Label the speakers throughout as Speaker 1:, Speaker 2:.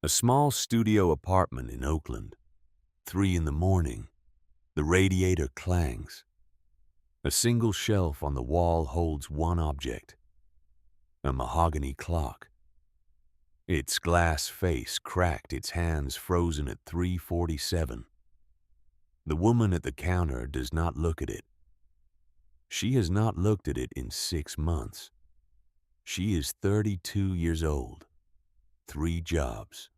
Speaker 1: A small studio apartment in Oakland. 3 in the morning. The radiator clangs. A single shelf on the wall holds one object. A mahogany clock. Its glass face cracked, its hands frozen at 3:47. The woman at the counter does not look at it. She has not looked at it in 6 months. She is 32 years old. 3 jobs.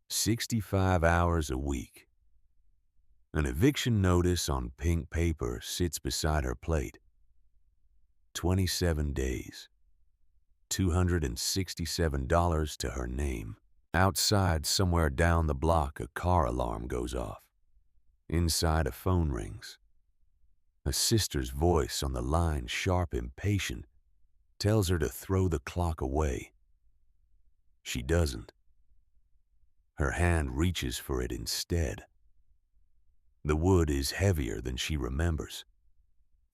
Speaker 1: 65 hours a week. An eviction notice on pink paper sits beside her plate. 27 days. $267 to her name. Outside, somewhere down the block, a car alarm goes off. Inside, a phone rings. A sister's voice on the line, sharp, impatient, tells her to throw the clock away. She doesn't. Her hand reaches for it instead. The wood is heavier than she remembers.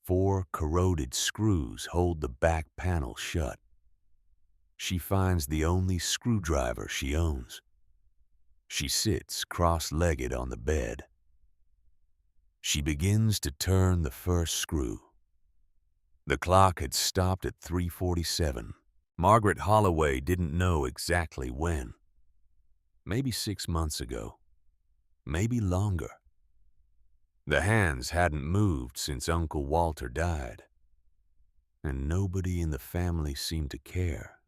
Speaker 1: 4 corroded screws hold the back panel shut. She finds the only screwdriver she owns. She sits cross-legged on the bed. She begins to turn the first screw. The clock had stopped at 3:47. Margaret Holloway didn't know exactly when. Maybe 6 months ago. Maybe longer. The hands hadn't moved since Uncle Walter died. And nobody in the family seemed to care.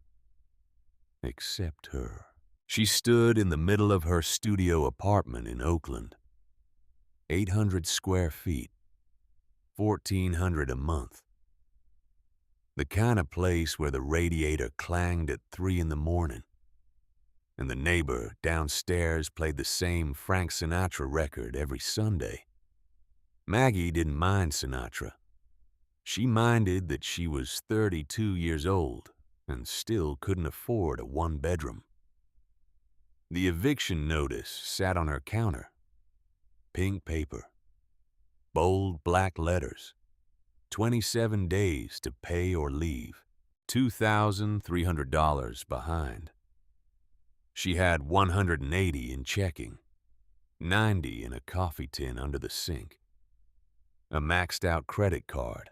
Speaker 1: Except her. She stood in the middle of her studio apartment in Oakland. 800 square feet. $1,400 a month. The kind of place where the radiator clanged at 3 in the morning, and the neighbor downstairs played the same Frank Sinatra record every Sunday. Maggie didn't mind Sinatra. She minded that she was 32 years old and still couldn't afford a 1-bedroom. The eviction notice sat on her counter. Pink paper. Bold black letters. 27 days to pay or leave. $2,300 behind. She had $180 in checking. $90 in a coffee tin under the sink. A maxed-out credit card.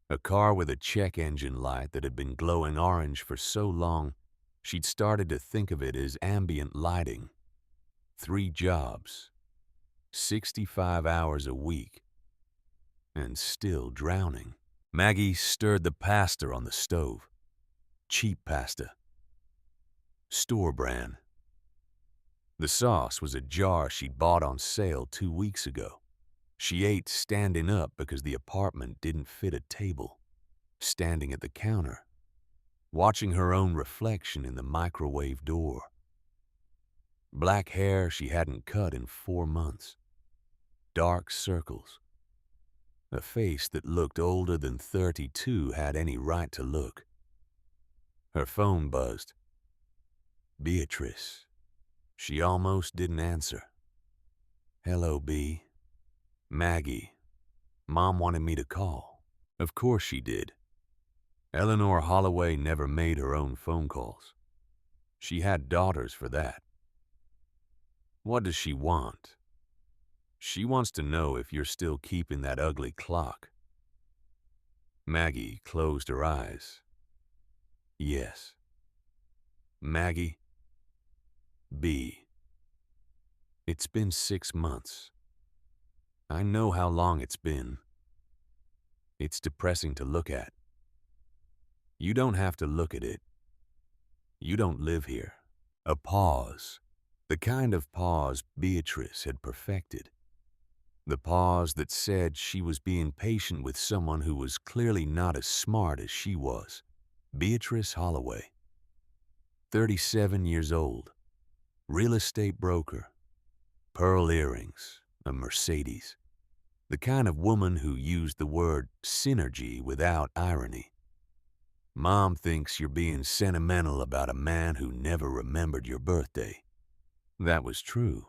Speaker 1: A car with a check engine light that had been glowing orange for so long, she'd started to think of it as ambient lighting. 3 jobs. 65 hours a week. And still drowning. Maggie stirred the pasta on the stove. Cheap pasta. Store brand. The sauce was a jar she'd bought on sale 2 weeks ago. She ate standing up because the apartment didn't fit a table. Standing at the counter, watching her own reflection in the microwave door. Black hair she hadn't cut in 4 months. Dark circles. A face that looked older than 32 had any right to look. Her phone buzzed. Beatrice. She almost didn't answer. Hello, B. Maggie. Mom wanted me to call. Of course she did. Eleanor Holloway never made her own phone calls. She had daughters for that. What does she want? She wants to know if you're still keeping that ugly clock. Maggie closed her eyes. Yes. Maggie. B. It's been 6 months. I know how long it's been. It's depressing to look at. You don't have to look at it. You don't live here. A pause. The kind of pause Beatrice had perfected. The pause that said she was being patient with someone who was clearly not as smart as she was. Beatrice Holloway. 37 years old. Real estate broker. Pearl earrings. A Mercedes. The kind of woman who used the word synergy without irony. Mom thinks you're being sentimental about a man who never remembered your birthday. That was true.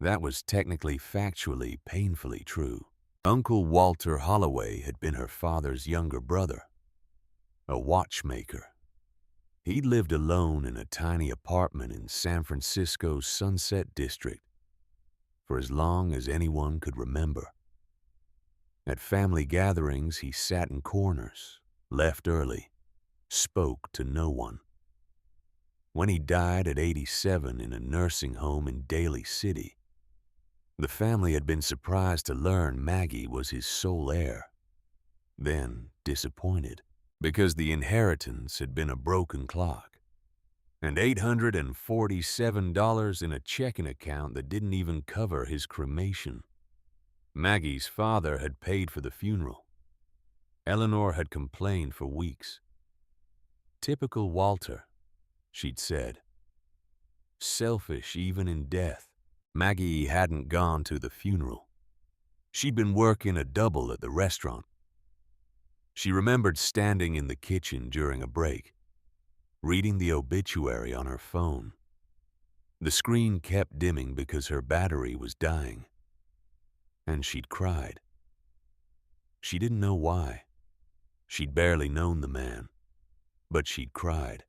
Speaker 1: That was technically, factually, painfully true. Uncle Walter Holloway had been her father's younger brother. A watchmaker. He'd lived alone in a tiny apartment in San Francisco's Sunset District for as long as anyone could remember. At family gatherings, he sat in corners, left early, spoke to no one. When he died at 87 in a nursing home in Daly City, the family had been surprised to learn Maggie was his sole heir, then disappointed because the inheritance had been a broken clock and $847 in a checking account that didn't even cover his cremation. Maggie's father had paid for the funeral. Eleanor had complained for weeks. Typical Walter, she'd said. Selfish even in death. Maggie hadn't gone to the funeral. She'd been working a double at the restaurant. She remembered standing in the kitchen during a break, reading the obituary on her phone. The screen kept dimming because her battery was dying. And she'd cried. She didn't know why. She'd barely known the man, but she'd cried.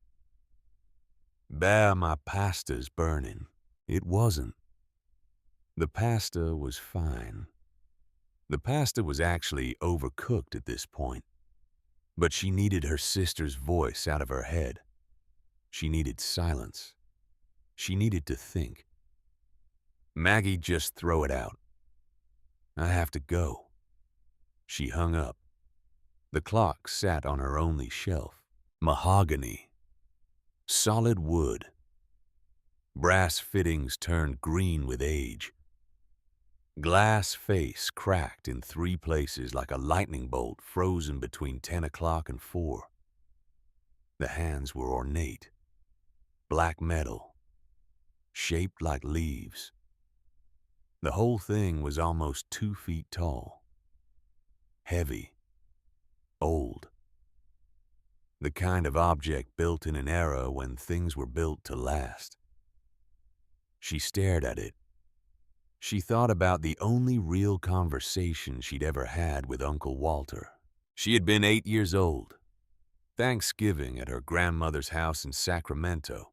Speaker 1: "Bear, my pasta's burning." It wasn't. The pasta was fine. The pasta was actually overcooked at this point, but she needed her sister's voice out of her head. She needed silence. She needed to think. Maggie, just throw it out. I have to go. She hung up. The clock sat on her only shelf. Mahogany. Solid wood. Brass fittings turned green with age. Glass face cracked in 3 places like a lightning bolt frozen between 10 o'clock and 4. The hands were ornate. Black metal. Shaped like leaves. The whole thing was almost 2 feet tall. Heavy. Old. The kind of object built in an era when things were built to last. She stared at it. She thought about the only real conversation she'd ever had with Uncle Walter. She had been 8 years old. Thanksgiving at her grandmother's house in Sacramento.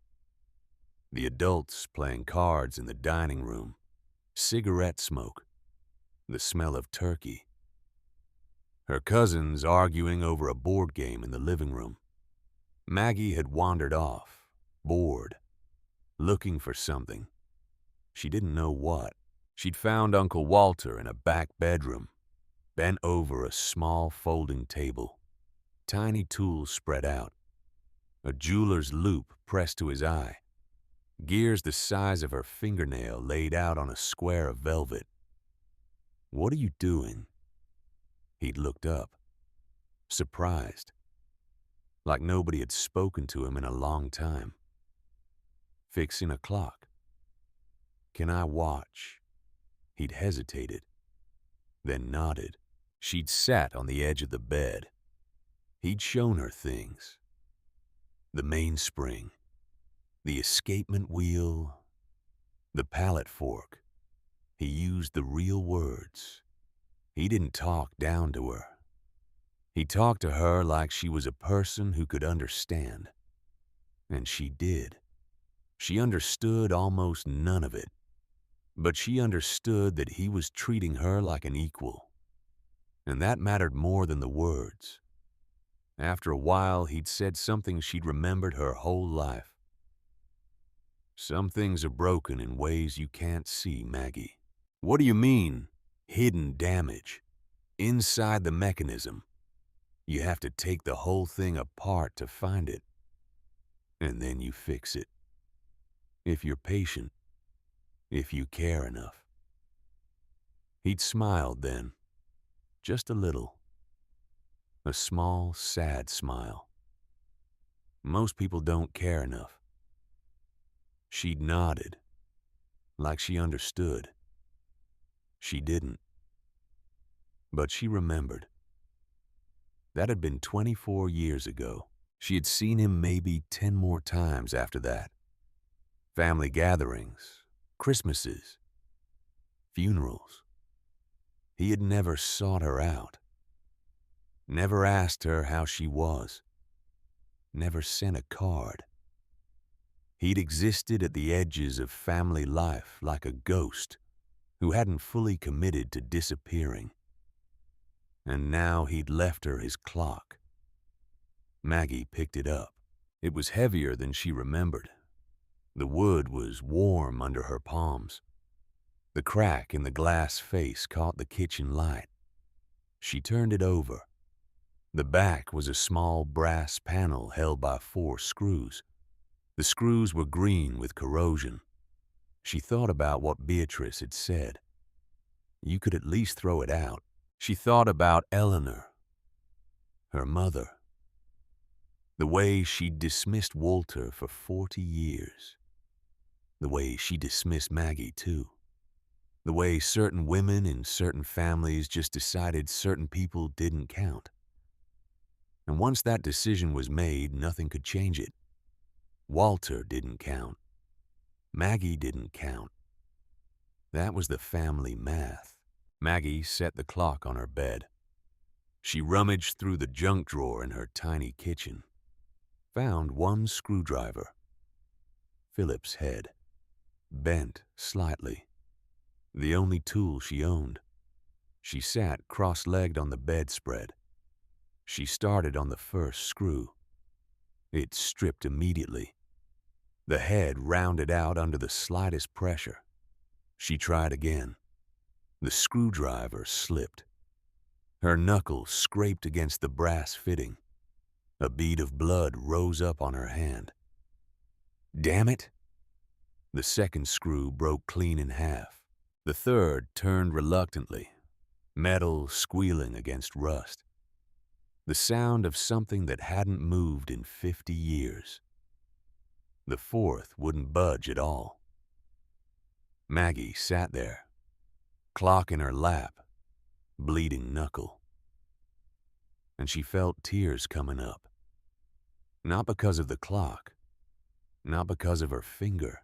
Speaker 1: The adults playing cards in the dining room. Cigarette smoke. The smell of turkey. Her cousins arguing over a board game in the living room. Maggie had wandered off, bored, looking for something. She didn't know what. She'd found Uncle Walter in a back bedroom, bent over a small folding table. Tiny tools spread out. A jeweler's loop pressed to his eye. Gears the size of her fingernail laid out on a square of velvet. "What are you doing?" He'd looked up, surprised, like nobody had spoken to him in a long time. "Fixing a clock." "Can I watch?" He'd hesitated, then nodded. She'd sat on the edge of the bed. He'd shown her things. The mainspring, the escapement wheel, the palette fork. He used the real words. He didn't talk down to her. He talked to her like she was a person who could understand. And she did. She understood almost none of it. But she understood that he was treating her like an equal. And that mattered more than the words. After a while, he'd said something she'd remembered her whole life. "Some things are broken in ways you can't see, Maggie." "What do you mean, hidden damage? Inside the mechanism. You have to take the whole thing apart to find it. And then you fix it. If you're patient. If you care enough." He'd smiled then, just a little. A small, sad smile. Most people don't care enough. She'd nodded, like she understood. She didn't. But she remembered. That had been 24 years ago. She had seen him maybe 10 more times after that. Family gatherings, Christmases, funerals. He had never sought her out. Never asked her how she was. never sent a card. He'd existed at the edges of family life like a ghost who hadn't fully committed to disappearing. And now he'd left her his clock. Maggie picked it up. It was heavier than she remembered. The wood was warm under her palms. The crack in the glass face caught the kitchen light. She turned it over. The back was a small brass panel held by 4 screws. The screws were green with corrosion. She thought about what Beatrice had said. You could at least throw it out. She thought about Eleanor, her mother, the way she'd dismissed Walter for 40 years, the way she dismissed Maggie too, the way certain women in certain families just decided certain people didn't count. And once that decision was made, nothing could change it. Walter didn't count. Maggie didn't count. That was the family math. Maggie set the clock on her bed. She rummaged through the junk drawer in her tiny kitchen, found 1 screwdriver. Philip's head, bent slightly, the only tool she owned. She sat cross-legged on the bedspread. She started on the first screw. It stripped immediately. The head rounded out under the slightest pressure. She tried again. The screwdriver slipped. Her knuckles scraped against the brass fitting. A bead of blood rose up on her hand. Damn it! The second screw broke clean in half. The third turned reluctantly, metal squealing against rust. The sound of something that hadn't moved in 50 years. The fourth wouldn't budge at all. Maggie sat there, clock in her lap, bleeding knuckle. And she felt tears coming up. Not because of the clock, not because of her finger,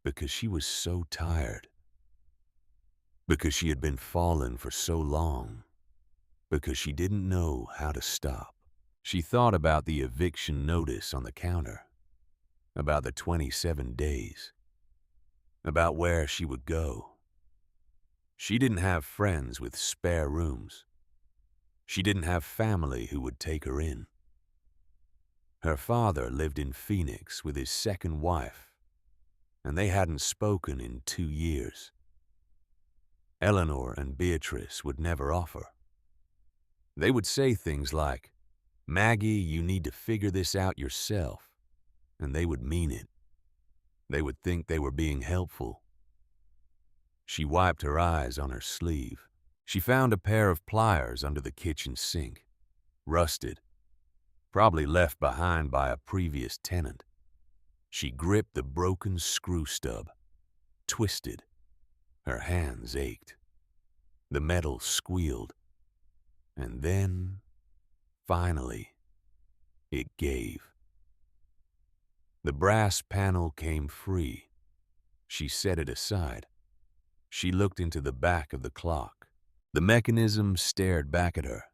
Speaker 1: because she was so tired. Because she had been fallen for so long. Because she didn't know how to stop. She thought about the eviction notice on the counter, about the 27 days, about where she would go. She didn't have friends with spare rooms. She didn't have family who would take her in. Her father lived in Phoenix with his second wife, and they hadn't spoken in 2 years. Eleanor and Beatrice would never offer. They would say things like, Maggie, you need to figure this out yourself, and they would mean it. They would think they were being helpful. She wiped her eyes on her sleeve. She found a pair of pliers under the kitchen sink, rusted, probably left behind by a previous tenant. She gripped the broken screw stub, twisted. Her hands ached. The metal squealed. And then, finally, it gave. The brass panel came free. She set it aside. She looked into the back of the clock. The mechanism stared back at her.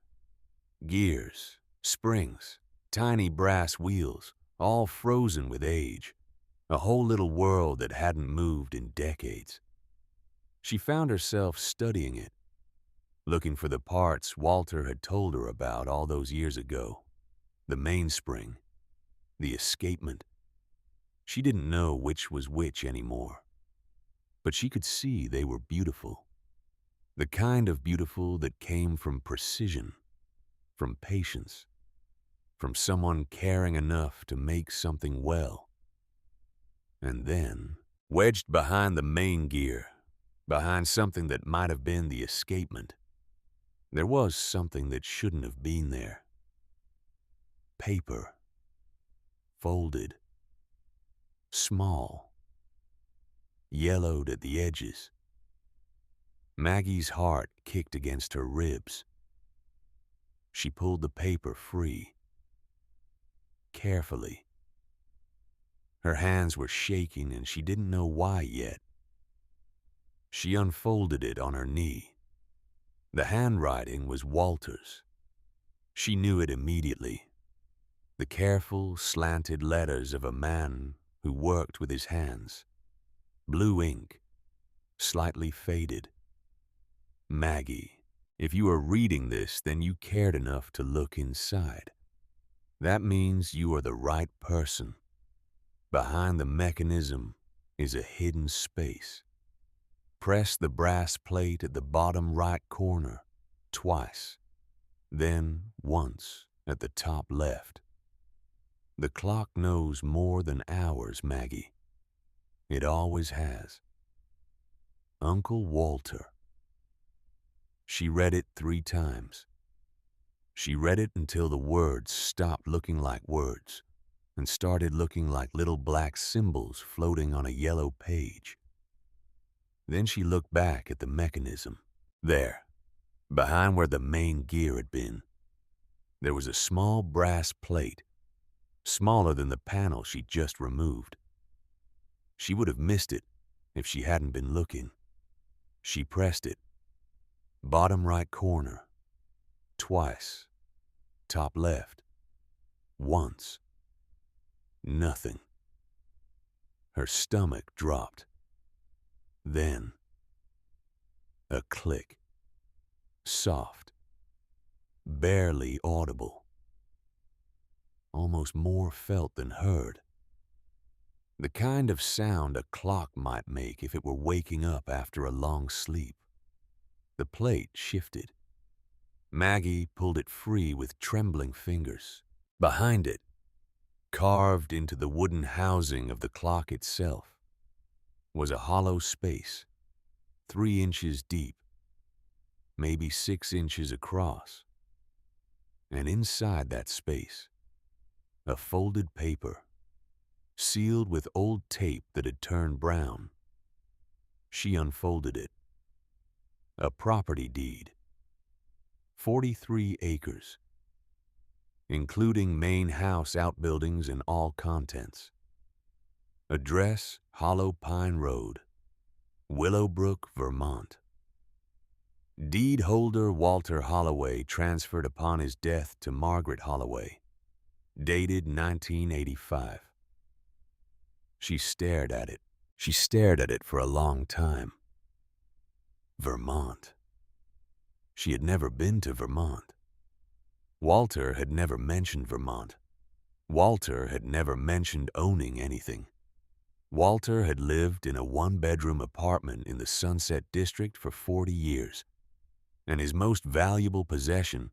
Speaker 1: Gears, springs, tiny brass wheels, all frozen with age. A whole little world that hadn't moved in decades. She found herself studying it, looking for the parts Walter had told her about all those years ago. The mainspring, the escapement. She didn't know which was which anymore, but she could see they were beautiful. The kind of beautiful that came from precision, from patience, from someone caring enough to make something well. And then, wedged behind the main gear, behind something that might have been the escapement, there was something that shouldn't have been there. Paper. Folded. Small. Yellowed at the edges. Maggie's heart kicked against her ribs. She pulled the paper free. Carefully. Her hands were shaking and she didn't know why yet. She unfolded it on her knee. The handwriting was Walter's. She knew it immediately. The careful, slanted letters of a man who worked with his hands. Blue ink, slightly faded. Maggie, if you are reading this, then you cared enough to look inside. That means you are the right person. Behind the mechanism is a hidden space. Press the brass plate at the bottom right corner twice, then once at the top left. The clock knows more than hours, Maggie. It always has. Uncle Walter. She read it 3 times. She read it until the words stopped looking like words and started looking like little black symbols floating on a yellow page. Then she looked back at the mechanism. There, behind where the main gear had been, there was a small brass plate, smaller than the panel she'd just removed. She would have missed it if she hadn't been looking. She pressed it. Bottom right corner. Twice. Top left. Once. Nothing. Her stomach dropped. Then, a click. Soft. Barely audible. Almost more felt than heard. The kind of sound a clock might make if it were waking up after a long sleep. The plate shifted. Maggie pulled it free with trembling fingers. Behind it, carved into the wooden housing of the clock itself, was a hollow space, 3 inches deep, maybe 6 inches across. And inside that space, a folded paper, sealed with old tape that had turned brown. She unfolded it. A property deed. 43 acres, including main house outbuildings and all contents. Address, Hollow Pine Road, Willowbrook, Vermont. Deed holder Walter Holloway transferred upon his death to Margaret Holloway. Dated 1985. She stared at it. She stared at it for a long time. Vermont. She had never been to Vermont. Walter had never mentioned Vermont. Walter had never mentioned owning anything. Walter had lived in a 1-bedroom apartment in the Sunset District for 40 years, and his most valuable possession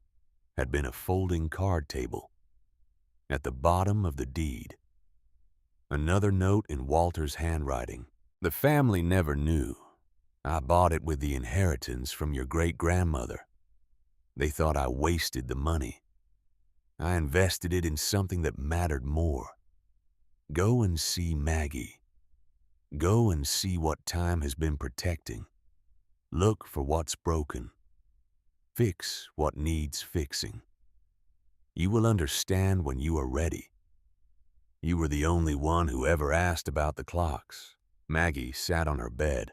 Speaker 1: had been a folding card table. At the bottom of the deed, another note in Walter's handwriting. The family never knew. I bought it with the inheritance from your great-grandmother. They thought I wasted the money. I invested it in something that mattered more. Go and see Maggie. Go and see what time has been protecting. Look for what's broken. Fix what needs fixing. You will understand when you are ready. You were the only one who ever asked about the clocks. Maggie sat on her bed.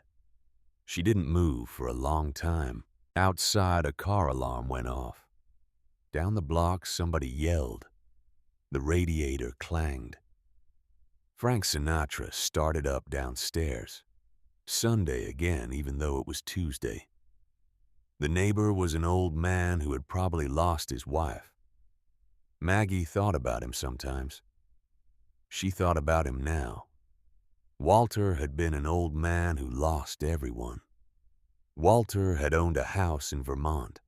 Speaker 1: She didn't move for a long time. Outside, a car alarm went off. Down the block, somebody yelled. The radiator clanged. Frank Sinatra started up downstairs. Sunday again, even though it was Tuesday. The neighbor was an old man who had probably lost his wife. Maggie thought about him sometimes. She thought about him now. Walter had been an old man who lost everyone. Walter had owned a house in Vermont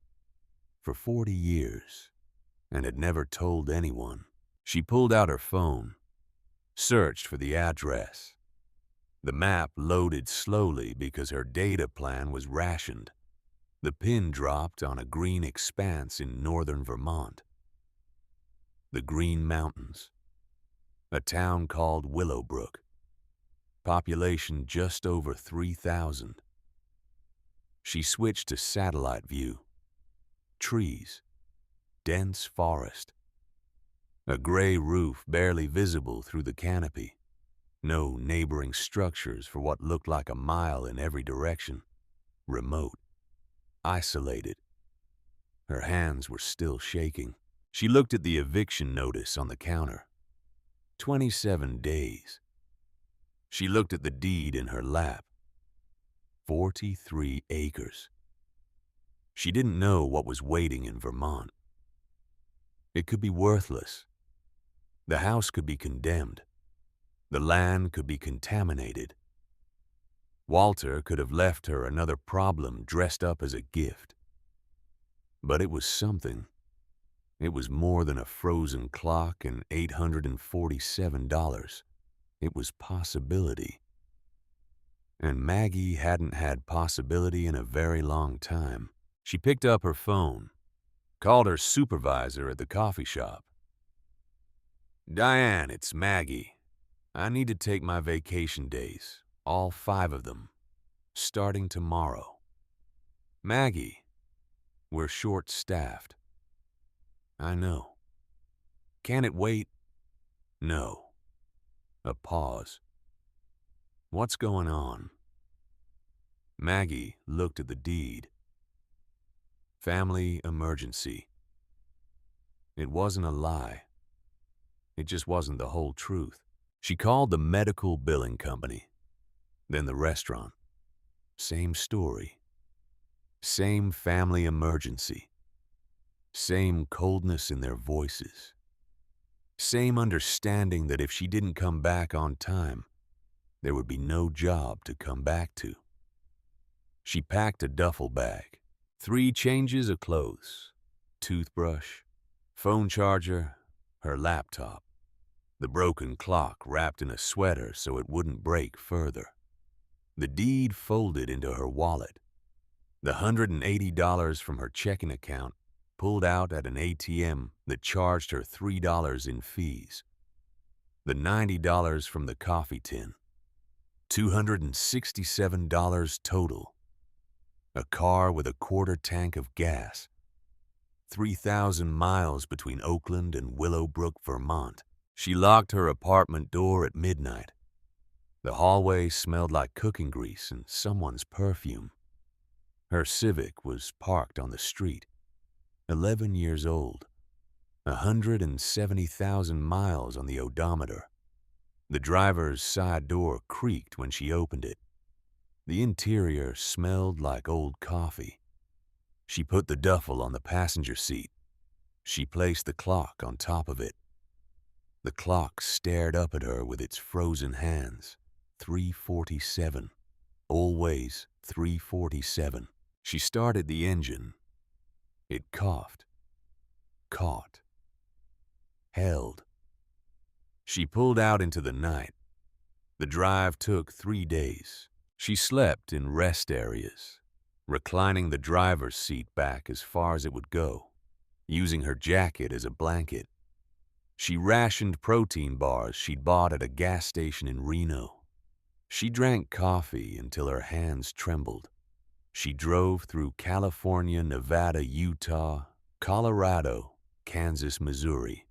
Speaker 1: for 40 years and had never told anyone. She pulled out her phone, searched for the address. The map loaded slowly because her data plan was rationed. The pin dropped on a green expanse in northern Vermont. The Green Mountains. A town called Willowbrook. Population just over 3,000. She switched to satellite view. Trees. Dense forest. A gray roof barely visible through the canopy. No neighboring structures for what looked like a mile in every direction. Remote. Isolated. Her hands were still shaking. She looked at the eviction notice on the counter. 27 days. She looked at the deed in her lap. 43 acres. She didn't know what was waiting in Vermont. It could be worthless. The house could be condemned. The land could be contaminated. Walter could have left her another problem dressed up as a gift. But it was something. It was more than a frozen clock and $847. It was possibility. And Maggie hadn't had possibility in a very long time. She picked up her phone, called her supervisor at the coffee shop. "Diane, it's Maggie. I need to take my vacation days, all 5 of them, starting tomorrow." "Maggie, we're short-staffed." "I know." "Can it wait?" "No." A pause. "What's going on?" Maggie looked at the deed. Family emergency. It wasn't a lie. It just wasn't the whole truth. She called the medical billing company, then the restaurant. Same story. Same family emergency. Same coldness in their voices. Same understanding that if she didn't come back on time, there would be no job to come back to. She packed a duffel bag, 3 changes of clothes, toothbrush, phone charger, her laptop, the broken clock wrapped in a sweater so it wouldn't break further. The deed folded into her wallet. The $180 from her checking account pulled out at an ATM that charged her $3 in fees. The $90 from the coffee tin. $267 total. A car with a quarter tank of gas. 3,000 miles between Oakland and Willowbrook, Vermont. She locked her apartment door at midnight. The hallway smelled like cooking grease and someone's perfume. Her Civic was parked on the street. 11 years old. 170,000 miles on the odometer. The driver's side door creaked when she opened it. The interior smelled like old coffee. She put the duffel on the passenger seat. She placed the clock on top of it. The clock stared up at her with its frozen hands. 3:47. Always 3:47. She started the engine. It coughed. Caught. Held. She pulled out into the night. The drive took 3 days. She slept in rest areas, reclining the driver's seat back as far as it would go, using her jacket as a blanket. She rationed protein bars she'd bought at a gas station in Reno. She drank coffee until her hands trembled. She drove through California, Nevada, Utah, Colorado, Kansas, Missouri.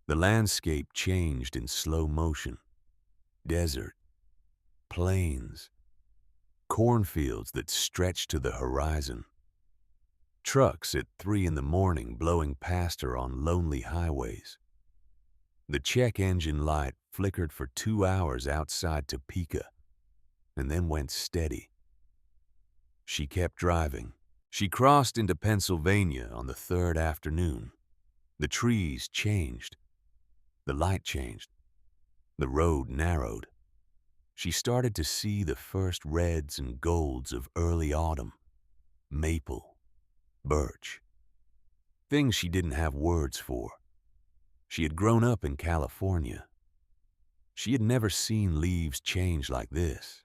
Speaker 1: The landscape changed in slow motion. Desert, plains, cornfields that stretched to the horizon. Trucks at 3 in the morning blowing past her on lonely highways. The check engine light flickered for 2 hours outside Topeka and then went steady. She kept driving. She crossed into Pennsylvania on the 3rd afternoon. The trees changed. The light changed. The road narrowed. She started to see the first reds and golds of early autumn. Maple, birch. Things she didn't have words for. She had grown up in California. She had never seen leaves change like this.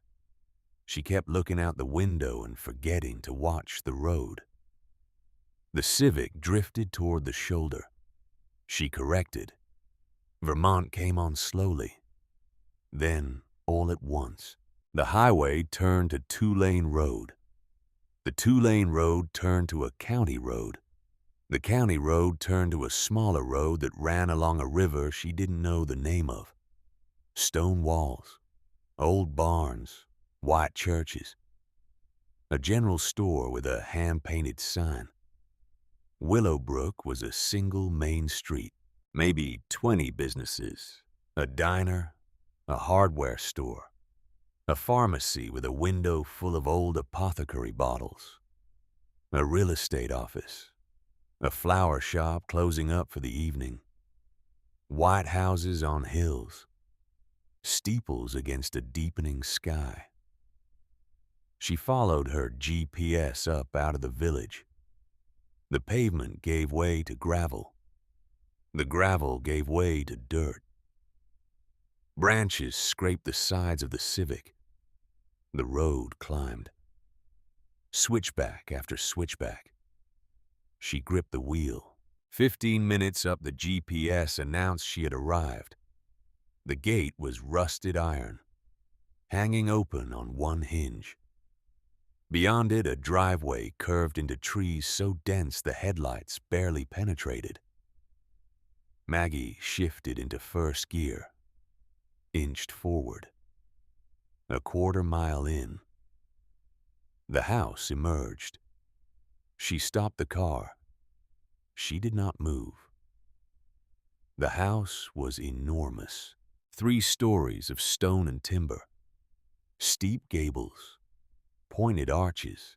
Speaker 1: She kept looking out the window and forgetting to watch the road. The Civic drifted toward the shoulder. She corrected. Vermont came on slowly. Then, all at once, the highway turned to 2-lane road. The 2-lane road turned to a county road. The county road turned to a smaller road that ran along a river she didn't know the name of. Stone walls, old barns, white churches. A general store with a hand-painted sign. Willowbrook was a single main street, maybe 20 businesses, a diner, a hardware store, a pharmacy with a window full of old apothecary bottles, a real estate office, a flower shop closing up for the evening, white houses on hills, steeples against a deepening sky. She followed her GPS up out of the village. The pavement gave way to gravel. The gravel gave way to dirt. Branches scraped the sides of the Civic. The road climbed. Switchback after switchback. She gripped the wheel. 15 minutes up, the GPS announced she had arrived. The gate was rusted iron, hanging open on one hinge. Beyond it, a driveway curved into trees so dense the headlights barely penetrated. Maggie shifted into first gear, inched forward. A quarter-mile in, the house emerged. She stopped the car. She did not move. The house was enormous. 3 stories of stone and timber, steep gables, pointed arches,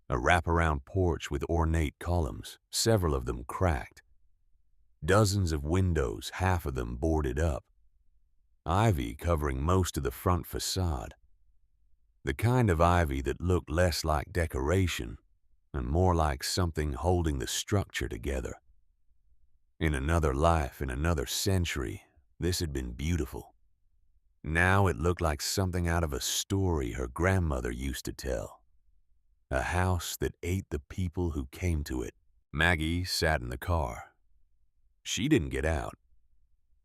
Speaker 1: a wraparound porch with ornate columns, several of them cracked, dozens of windows, half of them boarded up, ivy covering most of the front facade, the kind of ivy that looked less like decoration and more like something holding the structure together. In another life, in another century, this had been beautiful. Now it looked like something out of a story her grandmother used to tell. A house that ate the people who came to it. Maggie sat in the car. She didn't get out.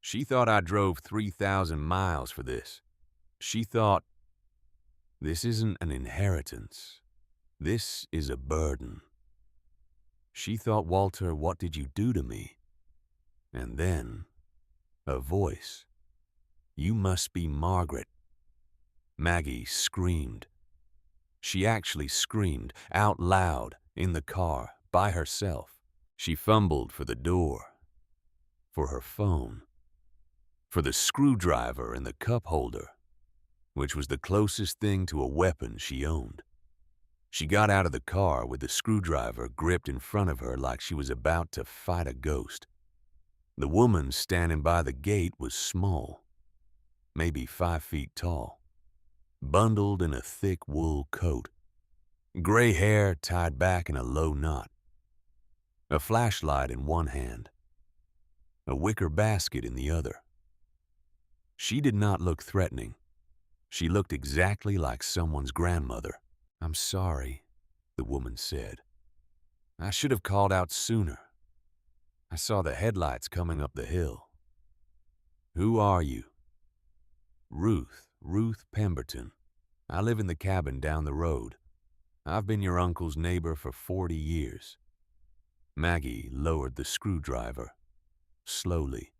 Speaker 1: She thought I drove 3,000 miles for this. She thought, this isn't an inheritance. This is a burden. She thought, Walter, what did you do to me? And then, a voice. You must be Margaret. Maggie screamed. She actually screamed, out loud, in the car, by herself. She fumbled for the door, for her phone, for the screwdriver and the cup holder, which was the closest thing to a weapon she owned. She got out of the car with the screwdriver gripped in front of her like she was about to fight a ghost. The woman standing by the gate was small, maybe 5 feet tall, bundled in a thick wool coat, gray hair tied back in a low knot, a flashlight in one hand, a wicker basket in the other. She did not look threatening. She looked exactly like someone's grandmother. I'm sorry, the woman said. I should have called out sooner. I saw the headlights coming up the hill. Who are you? Ruth Pemberton. I live in the cabin down the road. I've been your uncle's neighbor for 40 years. Maggie lowered the screwdriver, slowly.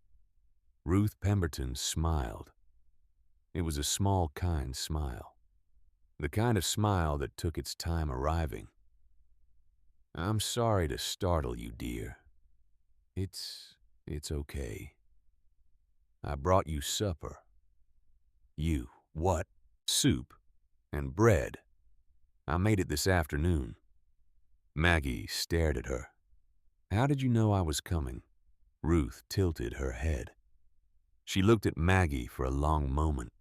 Speaker 1: Ruth Pemberton smiled. It was a small, kind smile. The kind of smile that took its time arriving. I'm sorry to startle you, dear. It's okay. I brought you supper. You, what? Soup and bread. I made it this afternoon. Maggie stared at her. How did you know I was coming? Ruth tilted her head. She looked at Maggie for a long moment.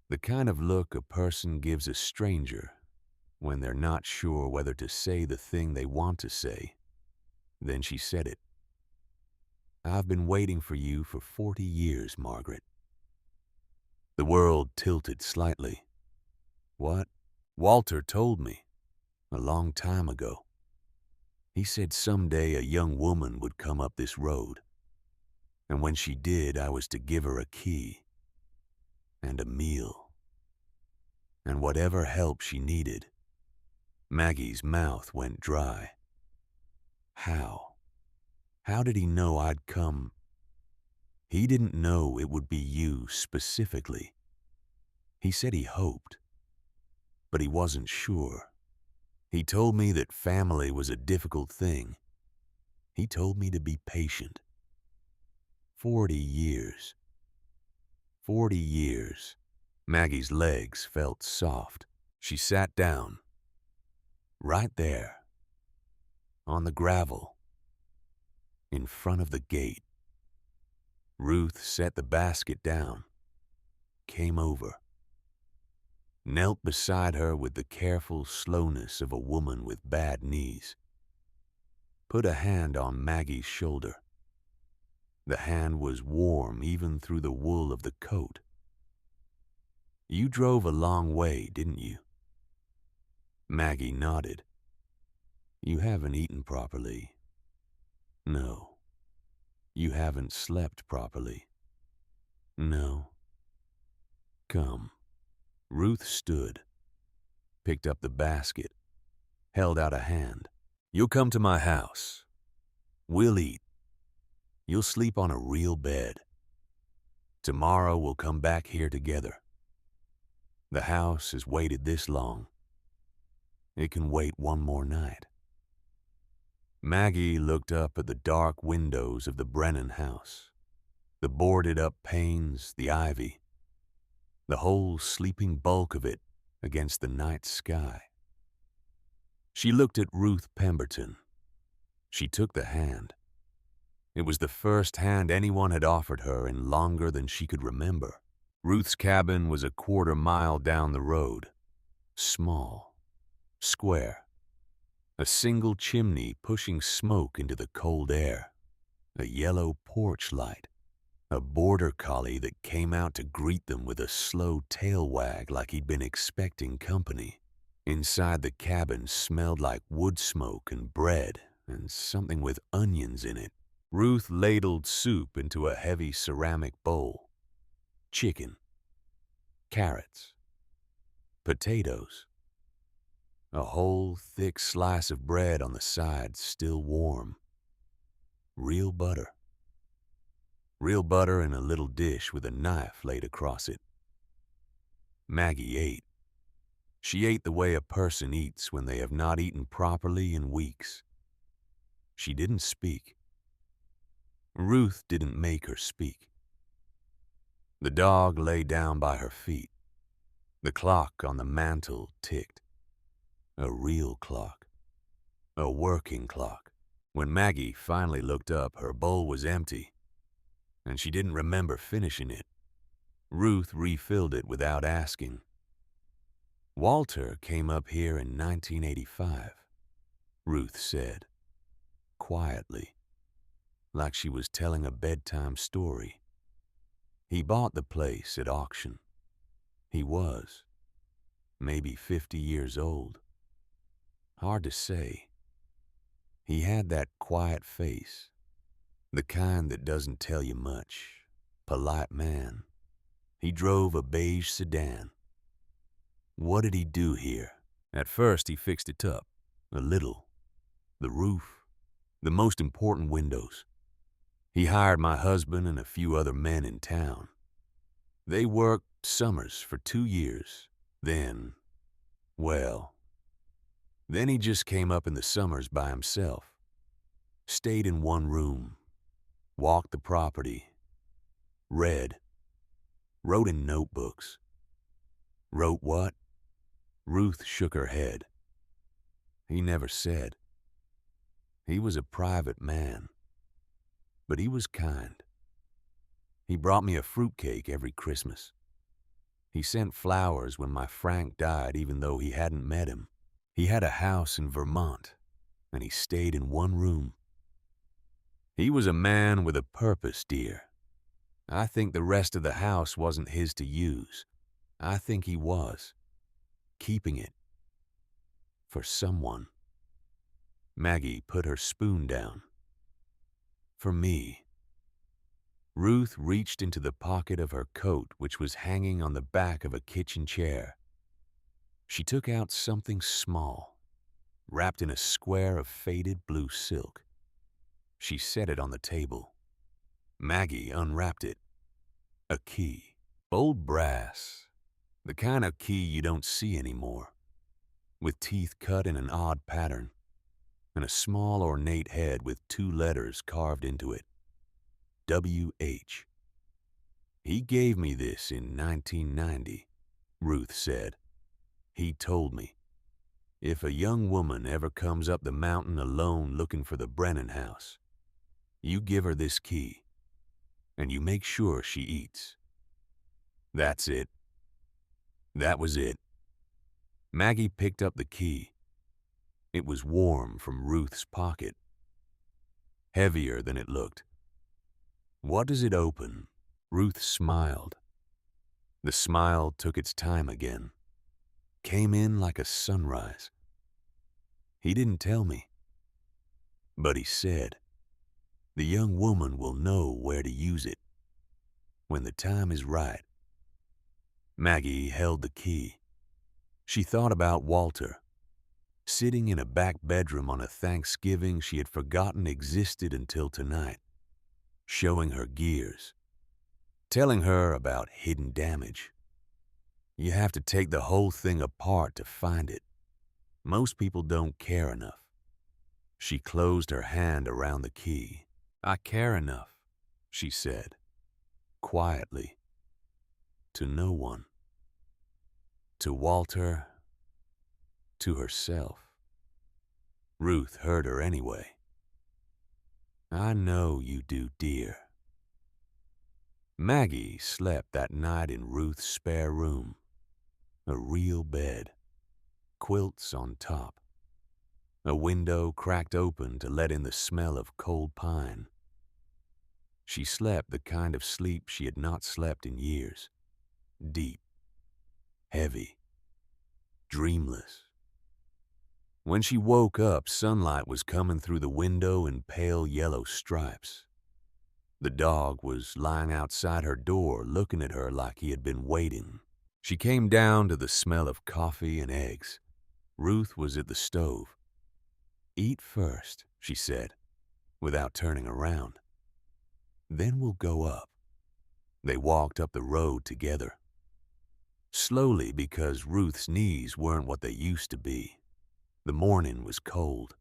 Speaker 1: The kind of look a person gives a stranger when they're not sure whether to say the thing they want to say. Then she said it. I've been waiting for you for 40 years, Margaret. The world tilted slightly. What? Walter told me, a long time ago. He said someday a young woman would come up this road. And when she did, I was to give her a key and a meal and whatever help she needed. Maggie's mouth went dry. How? How did he know I'd come? He didn't know it would be you specifically. He said he hoped, but he wasn't sure. He told me that family was a difficult thing, He told me to be patient. 40 years. 40 years. Maggie's legs felt soft. She sat down. Right there. On the gravel. In front of the gate. Ruth set the basket down. Came over. Knelt beside her with the careful slowness of a woman with bad knees. Put a hand on Maggie's shoulder. The hand was warm even through the wool of the coat. You drove a long way, didn't you? Maggie nodded. You haven't eaten properly. No. You haven't slept properly. No. Come. Ruth stood, picked up the basket, held out a hand. You'll come to my house. We'll eat. You'll sleep on a real bed. Tomorrow we'll come back here together. The house has waited this long. It can wait one more night. Maggie looked up at the dark windows of the Brennan house, the boarded-up panes, the ivy, the whole sleeping bulk of it against the night sky. She looked at Ruth Pemberton. She took the hand. It was the first hand anyone had offered her in longer than she could remember. Ruth's cabin was a quarter-mile down the road. Small. Square. A single chimney pushing smoke into the cold air. A yellow porch light. A border collie that came out to greet them with a slow tail wag like he'd been expecting company. Inside the cabin smelled like wood smoke and bread and something with onions in it. Ruth ladled soup into a heavy ceramic bowl. Chicken. Carrots. Potatoes. A whole thick slice of bread on the side, still warm. Real butter. Real butter in a little dish with a knife laid across it. Maggie ate. She ate the way a person eats when they have not eaten properly in weeks. She didn't speak. Ruth didn't make her speak. The dog lay down by her feet. The clock on the mantel ticked. A real clock. A working clock. When Maggie finally looked up, her bowl was empty, and she didn't remember finishing it. Ruth refilled it without asking. Walter came up here in 1985, Ruth said, quietly, like she was telling a bedtime story. He bought the place at auction. He was, maybe 50 years old. Hard to say. He had that quiet face, the kind that doesn't tell you much. Polite man. He drove a beige sedan. What did he do here? At first he fixed it up, a little. The roof, the most important windows. He hired my husband and a few other men in town. They worked summers for 2 years. Then he just came up in the summers by himself. Stayed in one room. Walked the property. Read. Wrote in notebooks. Wrote what? Ruth shook her head. He never said. He was a private man. But he was kind. He brought me a fruitcake every Christmas. He sent flowers when my Frank died even though he hadn't met him. He had a house in Vermont, and he stayed in one room. He was a man with a purpose, dear. I think the rest of the house wasn't his to use. I think he was. Keeping it. For someone. Maggie put her spoon down. For me. Ruth reached into the pocket of her coat, which was hanging on the back of a kitchen chair. She took out something small, wrapped in a square of faded blue silk. She set it on the table. Maggie unwrapped it. A key. Old brass. The kind of key you don't see anymore. With teeth cut in an odd pattern. and a small ornate head with 2 letters carved into it. W.H. "He gave me this in 1990, Ruth said. He told me, if a young woman ever comes up the mountain alone looking for the Brennan house, you give her this key, and you make sure she eats." That's it. That was it. Maggie picked up the key. It was warm from Ruth's pocket, heavier than it looked. "What does it open?" Ruth smiled. The smile took its time again, came in like a sunrise. "He didn't tell me, but he said, the young woman will know where to use it when the time is right." Maggie held the key. She thought about Walter, sitting in a back bedroom on a Thanksgiving she had forgotten existed until tonight, showing her gears, telling her about hidden damage. You have to take the whole thing apart to find it. Most people don't care enough. She closed her hand around the key. "I care enough," she said, quietly, to no one. To Walter, to herself. Ruth heard her anyway. "I know you do, dear." Maggie slept that night in Ruth's spare room. A real bed, quilts on top, a window cracked open to let in the smell of cold pine. She slept the kind of sleep she had not slept in years. Deep, heavy, dreamless. When she woke up, sunlight was coming through the window in pale yellow stripes. The dog was lying outside her door looking at her like he had been waiting. She came down to the smell of coffee and eggs. Ruth was at the stove. "Eat first," she said, without turning around. "Then we'll go up." They walked up the road together. Slowly, because Ruth's knees weren't what they used to be. The morning was cold.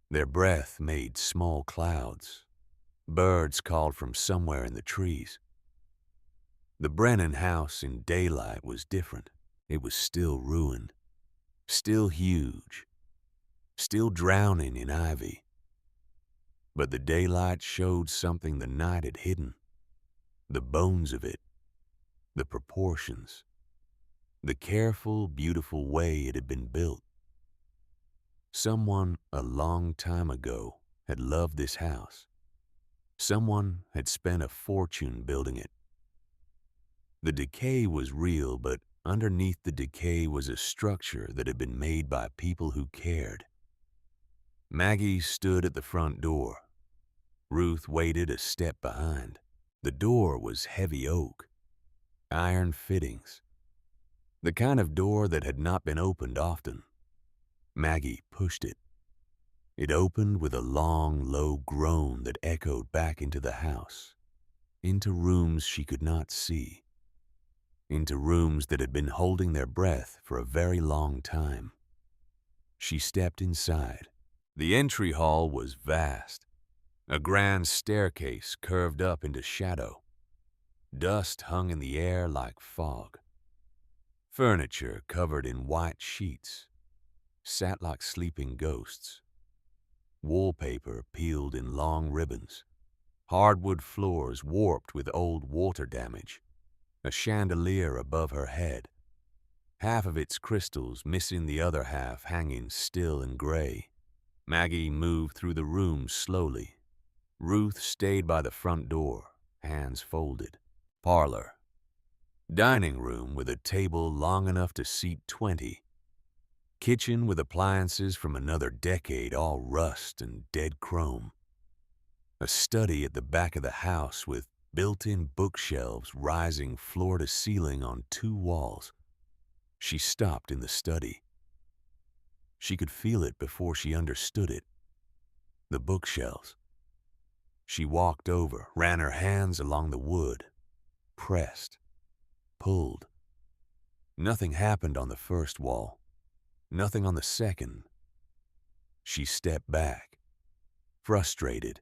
Speaker 1: Their breath made small clouds. Birds called from somewhere in the trees. The Brennan house in daylight was different. It was still ruined, still huge, still drowning in ivy. But the daylight showed something the night had hidden. The bones of it, the proportions, the careful, beautiful way it had been built. Someone a long time ago had loved this house. Someone had spent a fortune building it. The decay was real, but underneath the decay was a structure that had been made by people who cared. Maggie stood at the front door. Ruth waited a step behind. The door was heavy oak, iron fittings, the kind of door that had not been opened often. Maggie pushed it. It opened with a long, low groan that echoed back into the house, into rooms she could not see, into rooms that had been holding their breath for a very long time. She stepped inside. The entry hall was vast. A grand staircase curved up into shadow. Dust hung in the air like fog. Furniture covered in white sheets sat like sleeping ghosts. Wallpaper peeled in long ribbons. Hardwood floors warped with old water damage. A chandelier above her head, half of its crystals missing the other half hanging still and gray. Maggie moved through the room slowly. Ruth stayed by the front door, hands folded. Parlor. Dining room with a table long enough to seat 20. Kitchen with appliances from another decade, all rust and dead chrome. A study at the back of the house with built-in bookshelves rising floor to ceiling on 2 walls. She stopped in the study. She could feel it before she understood it. The bookshelves. She walked over, ran her hands along the wood, pressed, pulled. Nothing happened on the first wall. Nothing on the second. She stepped back, frustrated.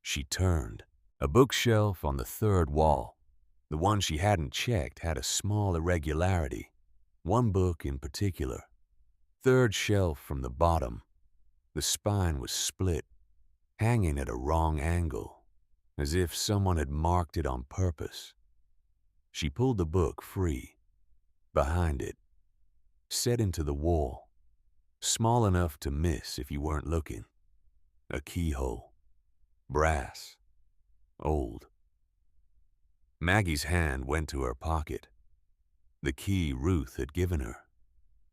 Speaker 1: She turned. A bookshelf on the third wall, the one she hadn't checked, had a small irregularity. One book in particular. Third shelf from the bottom. The spine was split, hanging at a wrong angle, as if someone had marked it on purpose. She pulled the book free. Behind it, set into the wall, small enough to miss if you weren't looking. A keyhole. Brass. Old. Maggie's hand went to her pocket. The key Ruth had given her.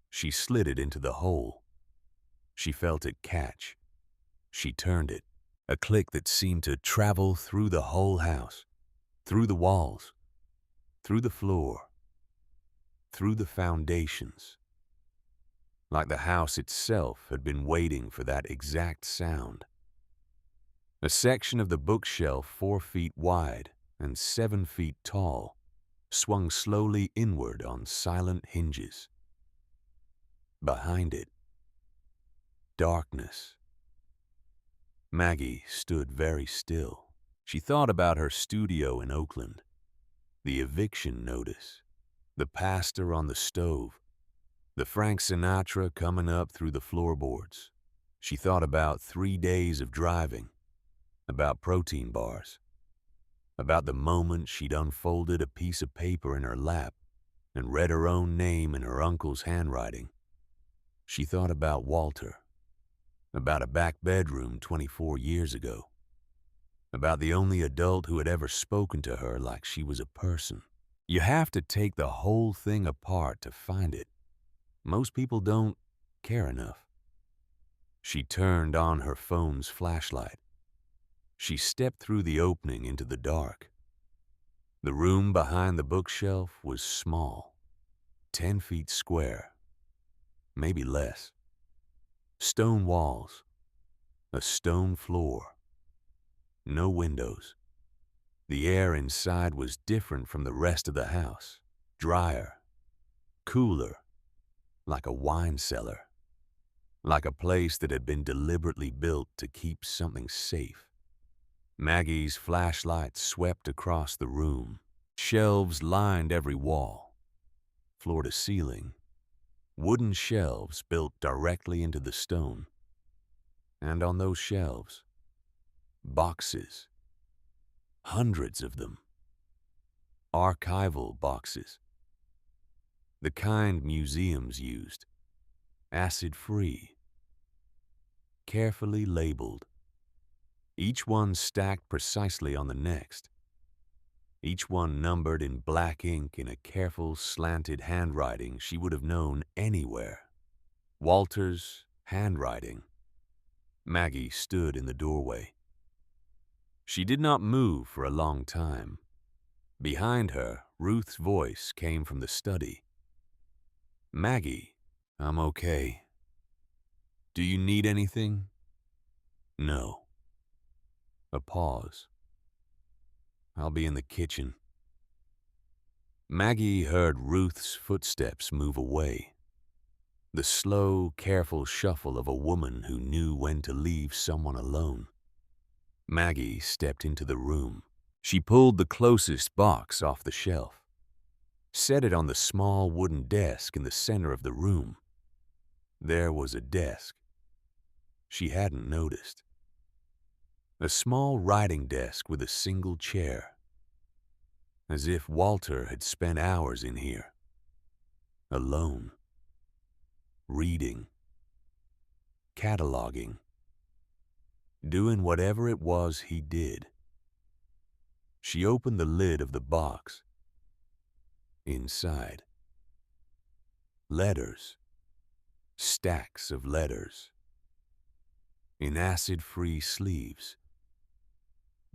Speaker 1: She slid it into the hole. She felt it catch. She turned it. A click that seemed to travel through the whole house, through the walls, through the floor, through the foundations. Like the house itself had been waiting for that exact sound. A section of the bookshelf 4 feet wide and 7 feet tall swung slowly inward on silent hinges. Behind it, darkness. Maggie stood very still. She thought about her studio in Oakland, the eviction notice, the pasta on the stove, the Frank Sinatra coming up through the floorboards. She thought about 3 days of driving, about protein bars, about the moment she'd unfolded a piece of paper in her lap and read her own name in her uncle's handwriting. She thought about Walter, about a back bedroom 24 years ago, about the only adult who had ever spoken to her like she was a person. You have to take the whole thing apart to find it. Most people don't care enough. She turned on her phone's flashlight. She stepped through the opening into the dark. The room behind the bookshelf was small, 10 feet square, maybe less. Stone walls, a stone floor, no windows. The air inside was different from the rest of the house, drier, cooler, like a wine cellar, like a place that had been deliberately built to keep something safe. Maggie's flashlight swept across the room. Shelves lined every wall, floor to ceiling, wooden shelves built directly into the stone. And on those shelves, boxes, hundreds of them. Archival boxes, the kind museums used, acid-free, carefully labeled, each one stacked precisely on the next, each one numbered in black ink in a careful, slanted handwriting she would have known anywhere. Walter's handwriting. Maggie stood in the doorway. She did not move for a long time. Behind her, Ruth's voice came from the study. "Maggie, I'm okay. Do you need anything?" "No." A pause. "I'll be in the kitchen." Maggie heard Ruth's footsteps move away. The slow, careful shuffle of a woman who knew when to leave someone alone. Maggie stepped into the room. She pulled the closest box off the shelf, set it on the small wooden desk in the center of the room. There was a desk. She hadn't noticed. A small writing desk with a single chair, as if Walter had spent hours in here, alone, reading, cataloging, doing whatever it was he did. She opened the lid of the box. Inside, letters, stacks of letters, in acid-free sleeves,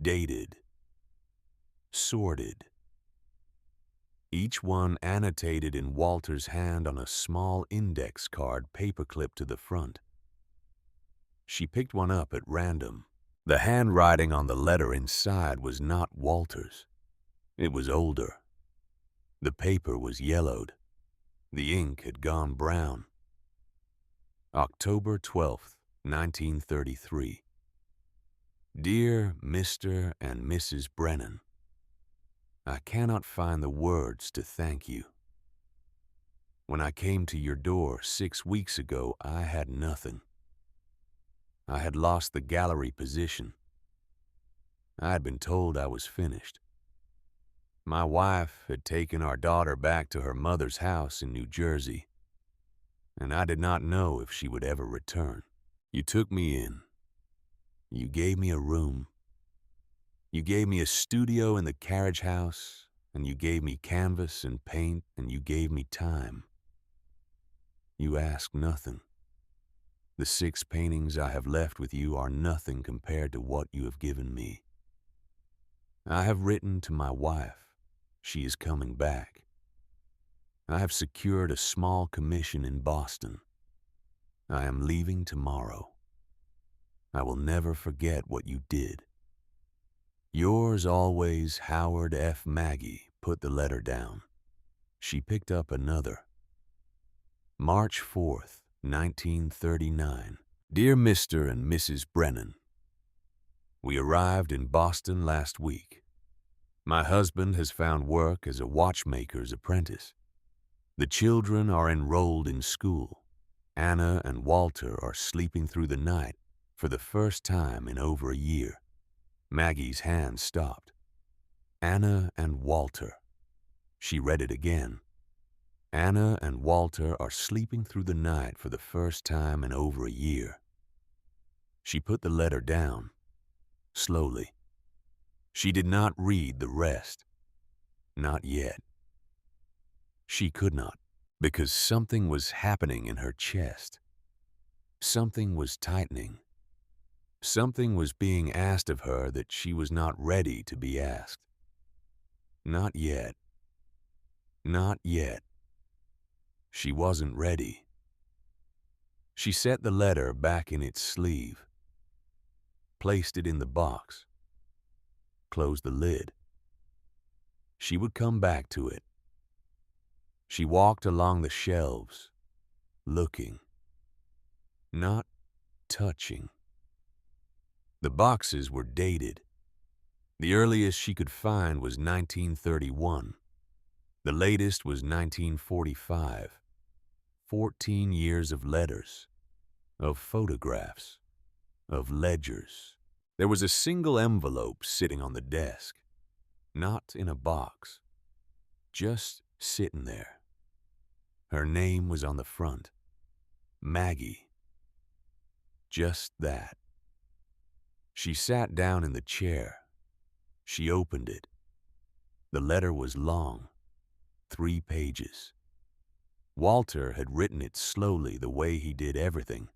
Speaker 1: dated, sorted, each one annotated in Walter's hand on a small index card paperclipped to the front. She picked one up at random. The handwriting on the letter inside was not Walter's. It was older. The paper was yellowed. The ink had gone brown. October 12th, 1933. Dear Mr. and Mrs. Brennan, I cannot find the words to thank you. When I came to your door 6 weeks ago, I had nothing. I had lost the gallery position. I had been told I was finished. My wife had taken our daughter back to her mother's house in New Jersey, and I did not know if she would ever return. You took me in. You gave me a room. You gave me a studio in the carriage house, and you gave me canvas and paint, and you gave me time. You asked nothing. The 6 paintings I have left with you are nothing compared to what you have given me. I have written to my wife. She is coming back. I have secured a small commission in Boston. I am leaving tomorrow. I will never forget what you did. Yours always, Howard F. Maggie. Put the letter down. She picked up another. March 4th, 1939. Dear Mr. and Mrs. Brennan, we arrived in Boston last week. My husband has found work as a watchmaker's apprentice. The children are enrolled in school. Anna and Walter are sleeping through the night for the first time in over a year. Maggie's hand stopped. Anna and Walter. She read it again. Anna and Walter are sleeping through the night for the first time in over a year. She put the letter down, slowly. She did not read the rest. Not yet. She could not, because something was happening in her chest. Something was tightening. Something was being asked of her that she was not ready to be asked. Not yet. Not yet. She wasn't ready. She set the letter back in its sleeve, placed it in the box, closed the lid. She would come back to it. She walked along the shelves, looking, not touching. The boxes were dated. The earliest she could find was 1931. The latest was 1945. 14 years of letters, of photographs, of ledgers. There was a single envelope sitting on the desk, not in a box, just sitting there. Her name was on the front, Maggie. Just that. She sat down in the chair. She opened it. The letter was long, 3 pages. Walter had written it slowly the way he did everything.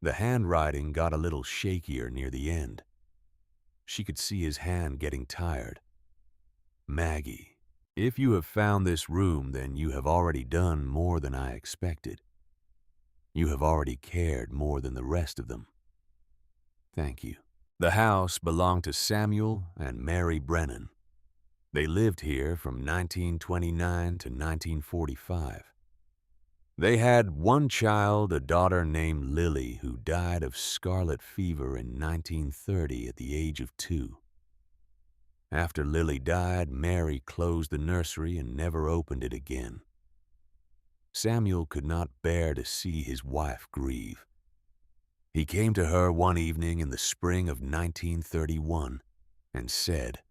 Speaker 1: The handwriting got a little shakier near the end. She could see his hand getting tired. Maggie, if you have found this room, then you have already done more than I expected. You have already cared more than the rest of them. Thank you. The house belonged to Samuel and Mary Brennan. They lived here from 1929 to 1945. They had one child, a daughter named Lily, who died of scarlet fever in 1930 at the age of 2. After Lily died, Mary closed the nursery and never opened it again. Samuel could not bear to see his wife grieve. He came to her one evening in the spring of 1931 and said,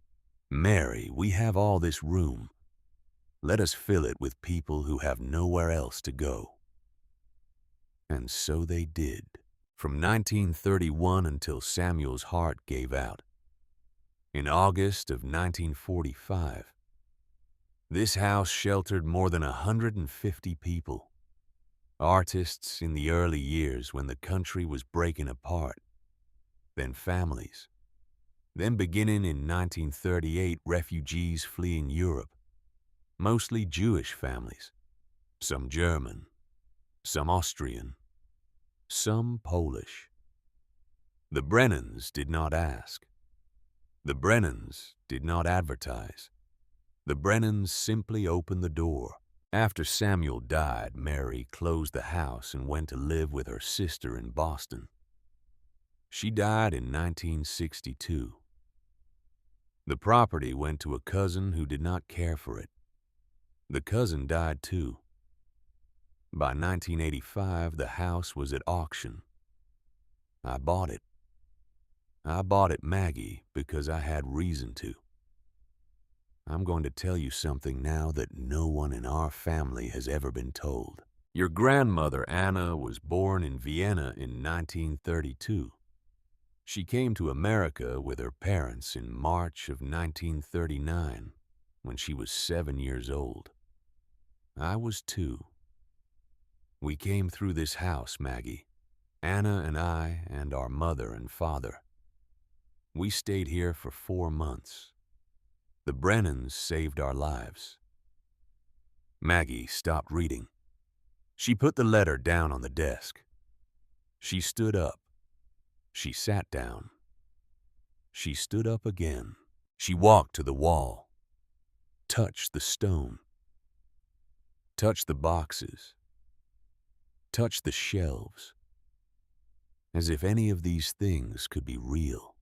Speaker 1: "Mary, we have all this room. Let us fill it with people who have nowhere else to go." And so they did, from 1931 until Samuel's heart gave out. In August of 1945, this house sheltered more than 150 people. Artists in the early years when the country was breaking apart, then families. Then beginning in 1938, refugees fleeing Europe, mostly Jewish families, some German, some Austrian, some Polish. The Brennans did not ask. The Brennans did not advertise. The Brennans simply opened the door. After Samuel died, Mary closed the house and went to live with her sister in Boston. She died in 1962. The property went to a cousin who did not care for it. The cousin died too. By 1985, the house was at auction. I bought it. I bought it, Maggie, because I had reason to. I'm going to tell you something now that no one in our family has ever been told. Your grandmother, Anna, was born in Vienna in 1932. She came to America with her parents in March of 1939 when she was 7 years old. I was 2. We came through this house, Maggie, Anna and I and our mother and father. We stayed here for 4 months. The Brennans saved our lives. Maggie stopped reading. She put the letter down on the desk. She stood up. She sat down. She stood up again. She walked to the wall, touched the stone, touched the boxes, touched the shelves, as if any of these things could be real,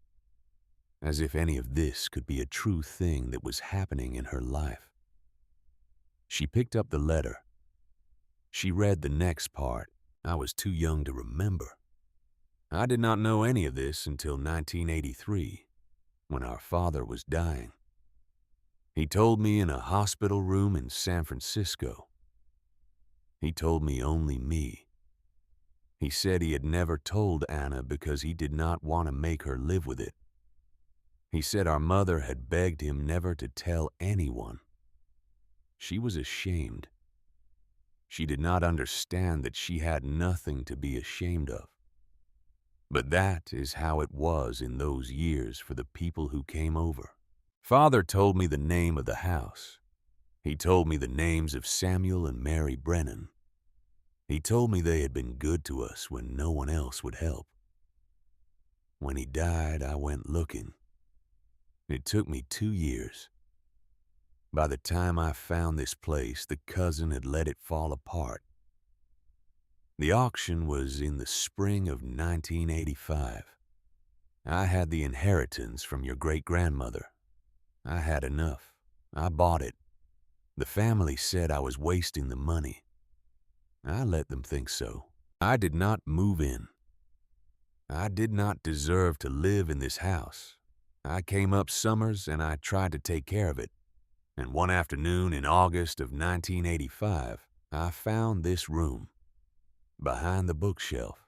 Speaker 1: as if any of this could be a true thing that was happening in her life. She picked up the letter. She read the next part. I was too young to remember. I did not know any of this until 1983, when our father was dying. He told me in a hospital room in San Francisco. He told me only me. He said he had never told Anna because he did not want to make her live with it. He said our mother had begged him never to tell anyone. She was ashamed. She did not understand that she had nothing to be ashamed of. But that is how it was in those years for the people who came over. Father told me the name of the house. He told me the names of Samuel and Mary Brennan. He told me they had been good to us when no one else would help. When he died, I went looking. It took me 2 years. By the time I found this place, the cousin had let it fall apart. The auction was in the spring of 1985. I had the inheritance from your great-grandmother. I had enough. I bought it. The family said I was wasting the money. I let them think so. I did not move in. I did not deserve to live in this house. I came up summers and I tried to take care of it. And one afternoon in August of 1985, I found this room. Behind the bookshelf.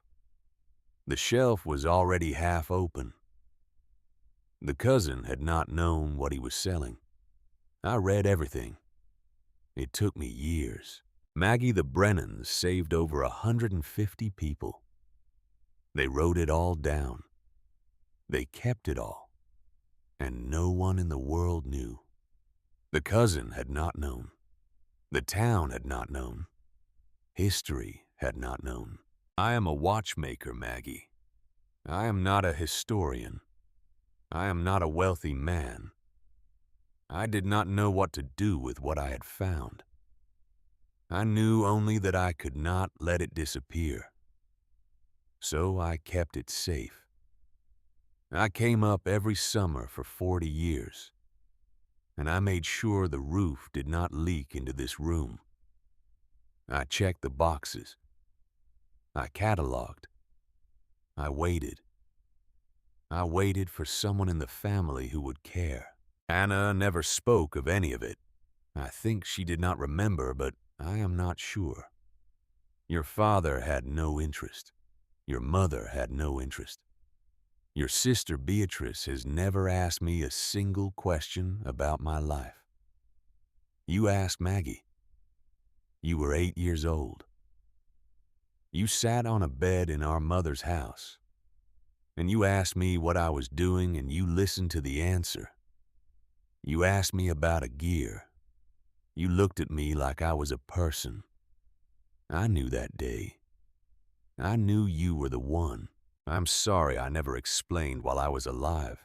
Speaker 1: The shelf was already half open. The cousin had not known what he was selling. I read everything. It took me years. Maggie, the Brennans saved over 150 people. They wrote it all down. They kept it all. And no one in the world knew. The cousin had not known. The town had not known. History had not known. I am a watchmaker, Maggie. I am not a historian. I am not a wealthy man. I did not know what to do with what I had found. I knew only that I could not let it disappear. So I kept it safe. I came up every summer for 40 years, and I made sure the roof did not leak into this room. I checked the boxes. I cataloged. I waited. I waited for someone in the family who would care. Anna never spoke of any of it. I think she did not remember, but I am not sure. Your father had no interest. Your mother had no interest. Your sister Beatrice has never asked me a single question about my life. You asked Maggie. You were 8 years old. You sat on a bed in our mother's house, and you asked me what I was doing, and you listened to the answer. You asked me about a gear. You looked at me like I was a person. I knew that day. I knew you were the one. I'm sorry I never explained while I was alive.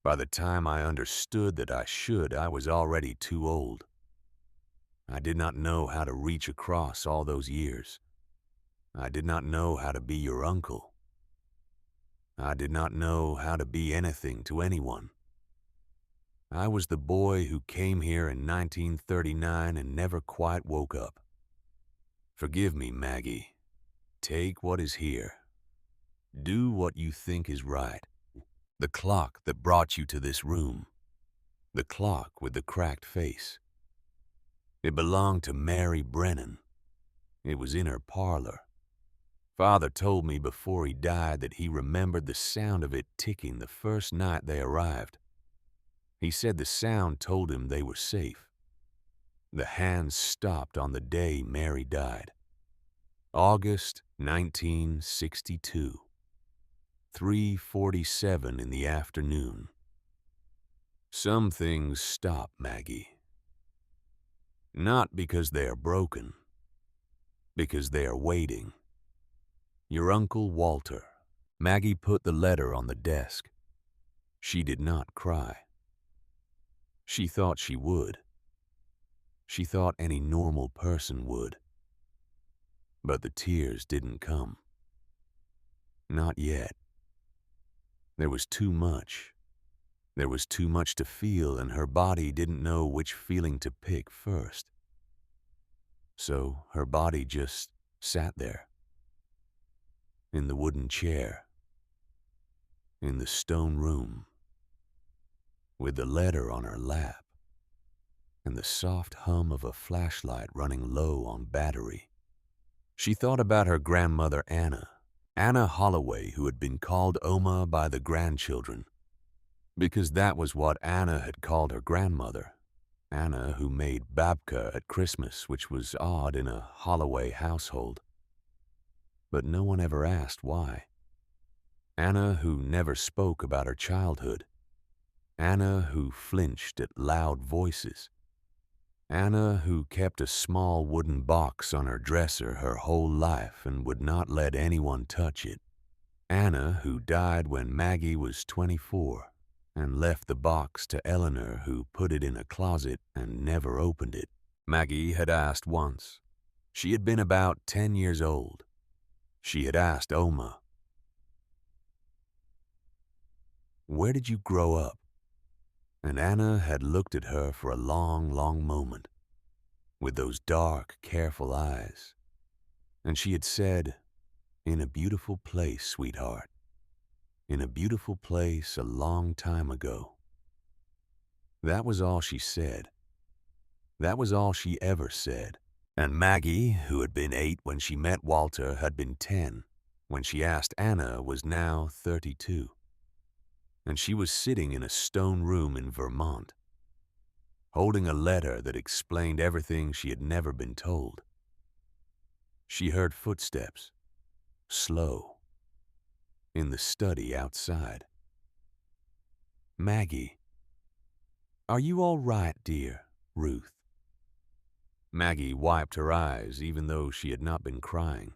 Speaker 1: By the time I understood that I should, I was already too old. I did not know how to reach across all those years. I did not know how to be your uncle. I did not know how to be anything to anyone. I was the boy who came here in 1939 and never quite woke up. Forgive me, Maggie. Take what is here. Do what you think is right. The clock that brought you to this room. The clock with the cracked face. It belonged to Mary Brennan. It was in her parlor. Father told me before he died that he remembered the sound of it ticking the first night they arrived. He said the sound told him they were safe. The hands stopped on the day Mary died. August 1962. 3:47 in the afternoon. Some things stop, Maggie. Not because they are broken, because they are waiting. Your Uncle Walter. Maggie put the letter on the desk. She did not cry. She thought she would. She thought any normal person would. But the tears didn't come. Not yet. There was too much. There was too much to feel, and her body didn't know which feeling to pick first. So her body just sat there. In the wooden chair. In the stone room. With the letter on her lap. And the soft hum of a flashlight running low on battery. She thought about her grandmother Anna Holloway, who had been called Oma by the grandchildren, because that was what Anna had called her grandmother. Anna, who made babka at Christmas, which was odd in a Holloway household. But no one ever asked why. Anna, who never spoke about her childhood. Anna, who flinched at loud voices. Anna, who kept a small wooden box on her dresser her whole life and would not let anyone touch it. Anna, who died when Maggie was 24 and left the box to Eleanor, who put it in a closet and never opened it. Maggie had asked once. She had been about 10 years old. She had asked Oma, "Where did you grow up?" And Anna had looked at her for a long, long moment, with those dark, careful eyes. And she had said, "In a beautiful place, sweetheart. In a beautiful place a long time ago." That was all she said. That was all she ever said. And Maggie, who had been 8 when she met Walter, had been 10 when she asked Anna, was now 32. And she was sitting in a stone room in Vermont, holding a letter that explained everything she had never been told. She heard footsteps, slow, in the study outside. "Maggie, are you all right, dear?" Ruth. Maggie wiped her eyes even though she had not been crying.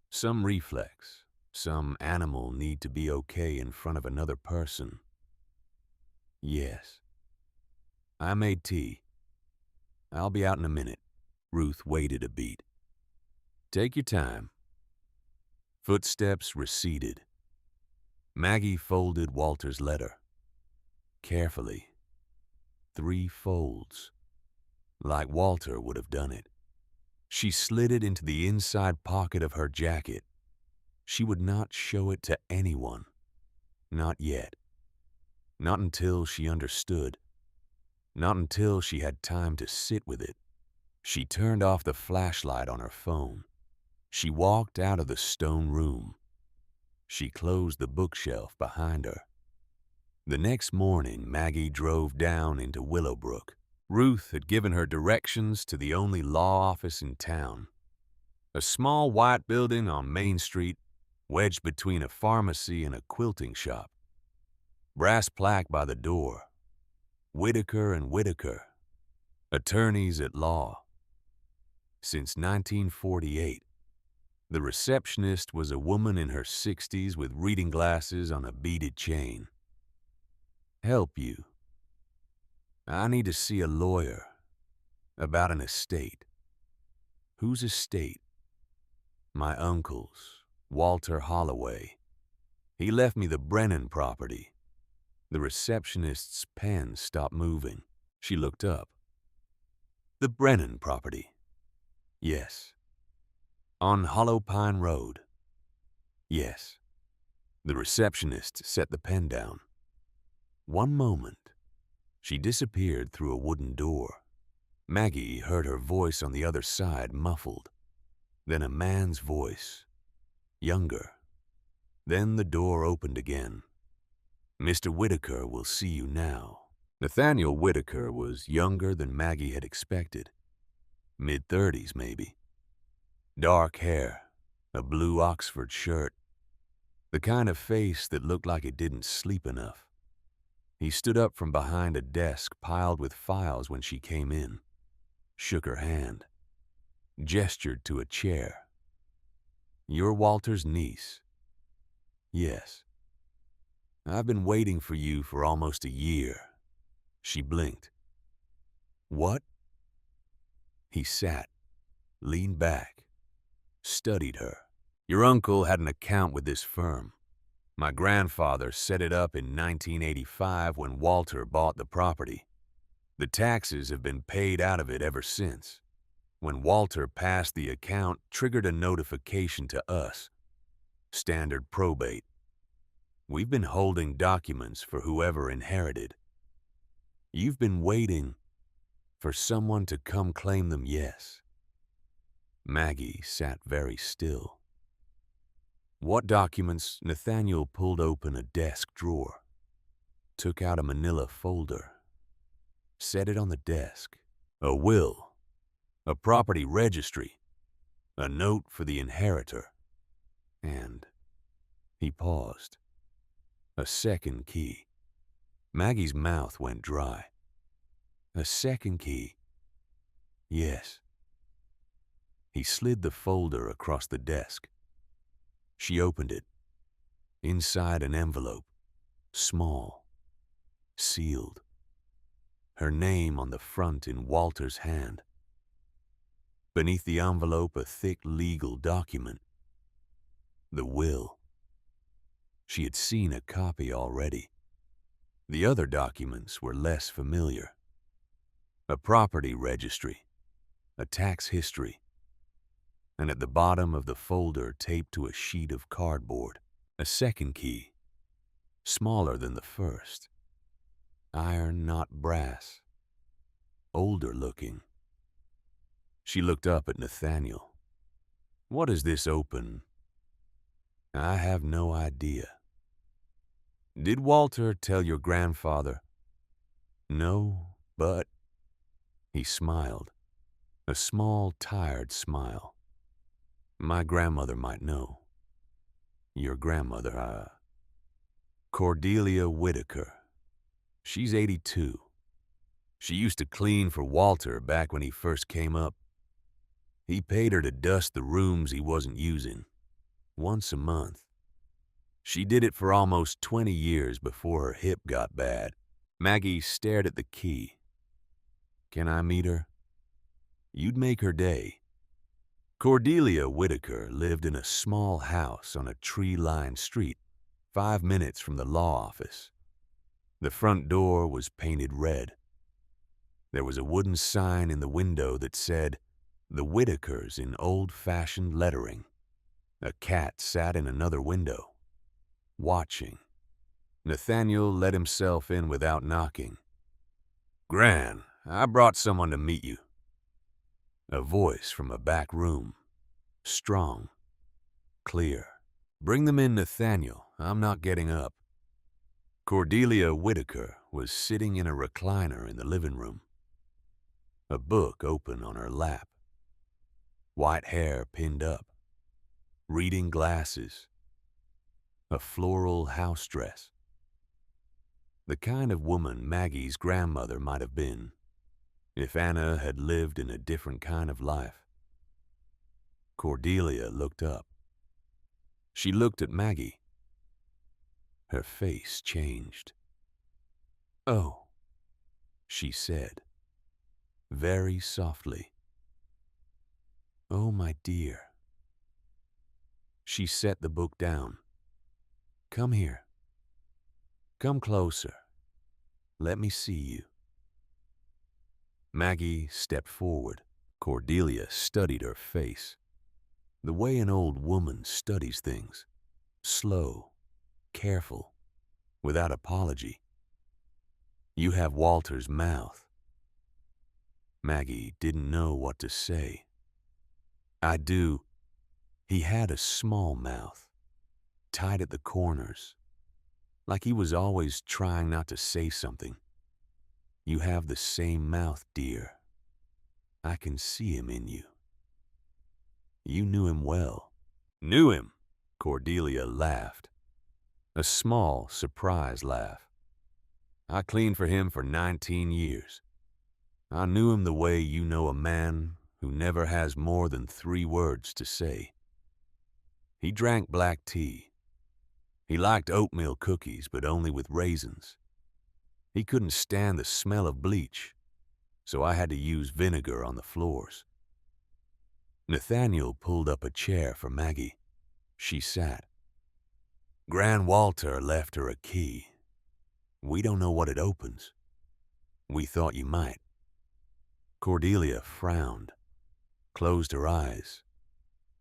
Speaker 1: Some reflex, some animal need to be okay in front of another person. "Yes. I made tea. I'll be out in a minute." Ruth waited a beat. "Take your time." Footsteps receded. Maggie folded Walter's letter. Carefully. 3 folds. Like Walter would have done it. She slid it into the inside pocket of her jacket. She would not show it to anyone. Not yet. Not until she understood. Not until she had time to sit with it. She turned off the flashlight on her phone. She walked out of the stone room. She closed the bookshelf behind her. The next morning, Maggie drove down into Willowbrook. Ruth had given her directions to the only law office in town. A small white building on Main Street, wedged between a pharmacy and a quilting shop. Brass plaque by the door. Whitaker and Whitaker, attorneys at law. Since 1948, the receptionist was a woman in her 60s with reading glasses on a beaded chain. "Help you. I need to see a lawyer about an estate." "Whose estate?" "My uncle's, Walter Holloway. He left me the Brennan property. The receptionist's pen stopped moving. She looked up. The Brennan property. Yes. On Hollow Pine Road. Yes. The receptionist set the pen down. One moment. She disappeared through a wooden door. Maggie heard her voice on the other side muffled. Then a man's voice, younger. Then the door opened again. Mr. Whitaker will see you now. Nathaniel Whitaker was younger than Maggie had expected. Mid-30s, maybe. Dark hair, a blue Oxford shirt, the kind of face that looked like it didn't sleep enough. He stood up from behind a desk piled with files when she came in, shook her hand, gestured to a chair. You're Walter's niece? Yes. I've been waiting for you for almost a year. She blinked. What? He sat, leaned back, studied her. Your uncle had an account with this firm. My grandfather set it up in 1985 when Walter bought the property. The taxes have been paid out of it ever since. When Walter passed the account, triggered a notification to us. Standard probate. We've been holding documents for whoever inherited. You've been waiting for someone to come claim them, yes. Maggie sat very still. What documents? Nathaniel pulled open a desk drawer, took out a manila folder, set it on the desk. A will, a property registry, a note for the inheritor, and he paused. A second key. Maggie's mouth went dry. A second key. Yes. He slid the folder across the desk. She opened it. Inside an envelope, small, sealed. Her name on the front in Walter's hand. Beneath the envelope, a thick legal document. The will. She had seen a copy already. The other documents were less familiar. A property registry, a tax history, and at the bottom of the folder taped to a sheet of cardboard, a second key, smaller than the first. Iron, not brass. Older looking. She looked up at Nathaniel. What is this open? I have no idea. Did Walter tell your grandfather? No, but... He smiled, a small, tired smile. My grandmother might know. Your grandmother, Cordelia Whitaker. She's 82. She used to clean for Walter back when he first came up. He paid her to dust the rooms he wasn't using, once a month. She did it for almost 20 years before her hip got bad. Maggie stared at the key. Can I meet her? You'd make her day. Cordelia Whitaker lived in a small house on a tree-lined street, 5 minutes from the law office. The front door was painted red. There was a wooden sign in the window that said, The Whitakers in old-fashioned lettering. A cat sat in another window, watching. Nathaniel let himself in without knocking. Gran, I brought someone to meet you. A voice from a back room, strong, clear. Bring them in, Nathaniel. I'm not getting up. Cordelia Whitaker was sitting in a recliner in the living room, a book open on her lap, white hair pinned up, reading glasses, a floral house dress. The kind of woman Maggie's grandmother might have been if Anna had lived in a different kind of life. Cordelia looked up. She looked at Maggie. Her face changed. Oh, she said, very softly. Oh, my dear. She set the book down. Come here. Come closer. Let me see you." Maggie stepped forward. Cordelia studied her face, the way an old woman studies things, slow, careful, without apology. "You have Walter's mouth." Maggie didn't know what to say. "I do. He had a small mouth, tight at the corners, like he was always trying not to say something. You have the same mouth, dear. I can see him in you." "You knew him well." "Knew him?" Cordelia laughed, a small, surprised laugh. "I cleaned for him for 19 years. I knew him the way you know a man who never has more than 3 words to say. He drank black tea. He liked oatmeal cookies, but only with raisins. He couldn't stand the smell of bleach, so I had to use vinegar on the floors." Nathaniel pulled up a chair for Maggie. She sat. "Gran Walter left her a key. We don't know what it opens. We thought you might." Cordelia frowned, closed her eyes,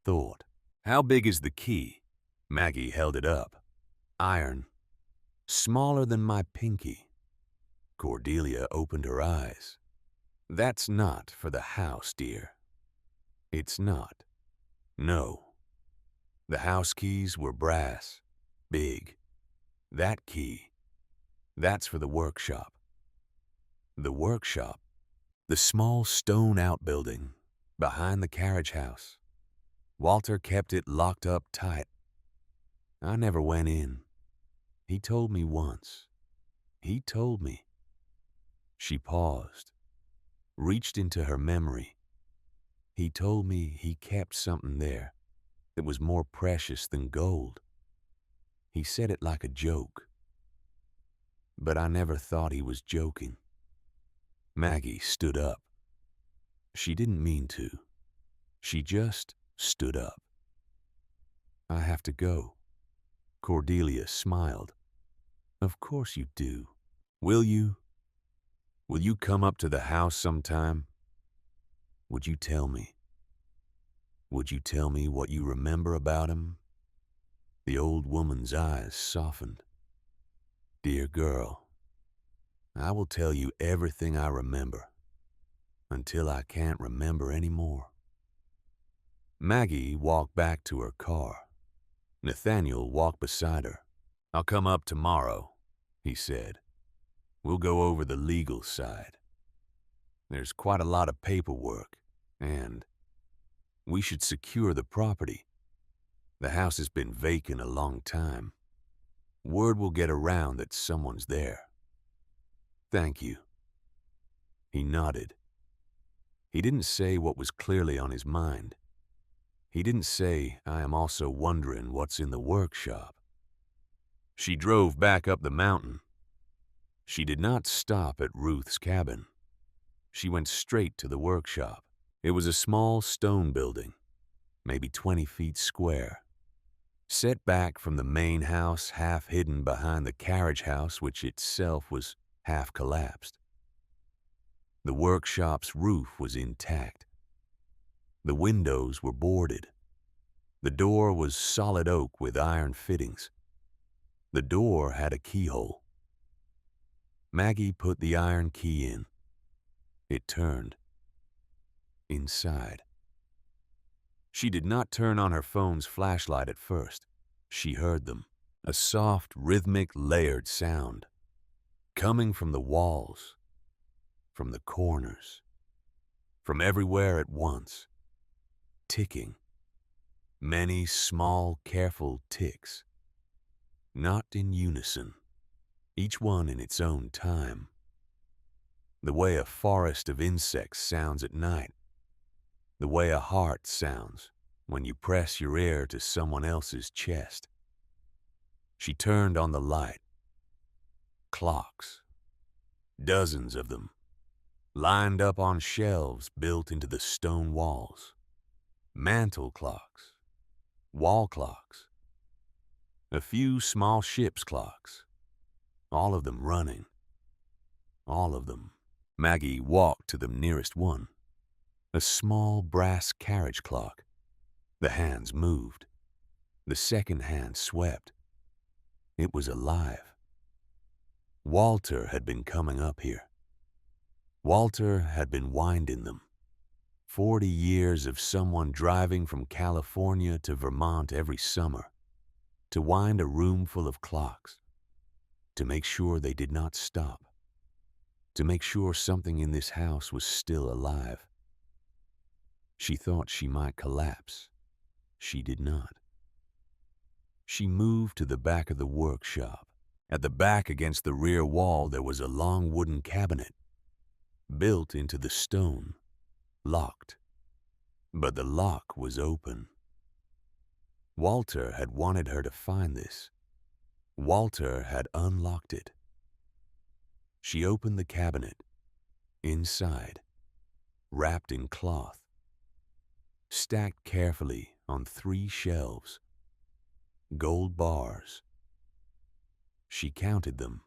Speaker 1: thought. "How big is the key?" Maggie held it up. "Iron. Smaller than my pinky." Cordelia opened her eyes. "That's not for the house, dear. It's not. No. The house keys were brass, big. That key, that's for the workshop." "The workshop?" "The small stone outbuilding behind the carriage house. Walter kept it locked up tight. I never went in. He told me once. He told me." She paused, reached into her memory. "He told me he kept something there that was more precious than gold. He said it like a joke. But I never thought he was joking." Maggie stood up. She didn't mean to. She just stood up. "I have to go." Cordelia smiled. "Of course you do. Will you? Will you come up to the house sometime? Would you tell me? Would you tell me what you remember about him?" The old woman's eyes softened. "Dear girl, I will tell you everything I remember, until I can't remember any more." Maggie walked back to her car. Nathaniel walked beside her. "I'll come up tomorrow," he said. "We'll go over the legal side. There's quite a lot of paperwork, and we should secure the property. The house has been vacant a long time. Word will get around that someone's there." "Thank you." He nodded. He didn't say what was clearly on his mind. He didn't say, "I am also wondering what's in the workshop." She drove back up the mountain. She did not stop at Ruth's cabin. She went straight to the workshop. It was a small stone building, maybe 20 feet square, set back from the main house, half hidden behind the carriage house, which itself was half collapsed. The workshop's roof was intact. The windows were boarded. The door was solid oak with iron fittings. The door had a keyhole. Maggie put the iron key in. It turned. Inside. She did not turn on her phone's flashlight at first. She heard them. A soft, rhythmic, layered sound. Coming from the walls. From the corners. From everywhere at once. Ticking. Many small, careful ticks. Not in unison. Each one in its own time. The way a forest of insects sounds at night. The way a heart sounds when you press your ear to someone else's chest. She turned on the light. Clocks. Dozens of them. Lined up on shelves built into the stone walls. Mantel clocks. Wall clocks. A few small ship's clocks, all of them running, all of them. Maggie walked to the nearest one, a small brass carriage clock. The hands moved. The second hand swept. It was alive. Walter had been coming up here. Walter had been winding them. 40 years of someone driving from California to Vermont every summer to wind a room full of clocks, to make sure they did not stop, to make sure something in this house was still alive. She thought she might collapse. She did not. She moved to the back of the workshop. At the back against the rear wall there was a long wooden cabinet, built into the stone, locked. But the lock was open. Walter had wanted her to find this. Walter had unlocked it. She opened the cabinet. Inside, wrapped in cloth, stacked carefully on 3 shelves, gold bars. She counted them,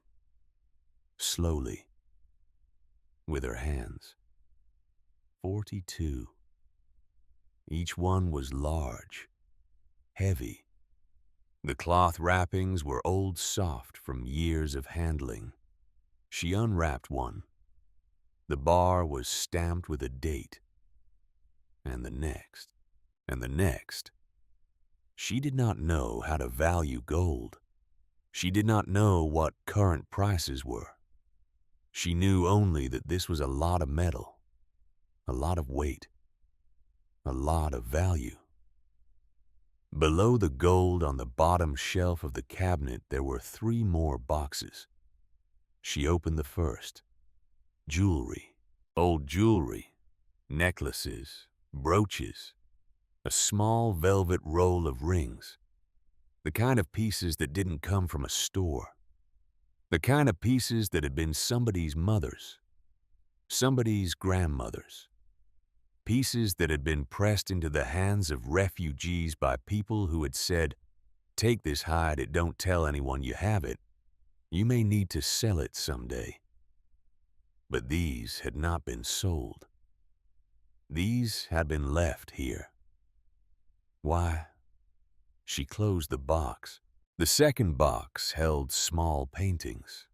Speaker 1: slowly, with her hands. 42. Each one was large, heavy. The cloth wrappings were old soft from years of handling. She unwrapped one. The bar was stamped with a date. And the next, and the next. She did not know how to value gold. She did not know what current prices were. She knew only that this was a lot of metal, a lot of weight, a lot of value. Below the gold on the bottom shelf of the cabinet there were 3 more boxes. She opened the first. Jewelry, old jewelry, necklaces, brooches, a small velvet roll of rings, the kind of pieces that didn't come from a store, the kind of pieces that had been somebody's mother's, somebody's grandmother's, pieces that had been pressed into the hands of refugees by people who had said, "Take this hide, it don't tell anyone you have it. You may need to sell it someday." But these had not been sold. These had been left here. Why? She closed the box. The second box held small paintings,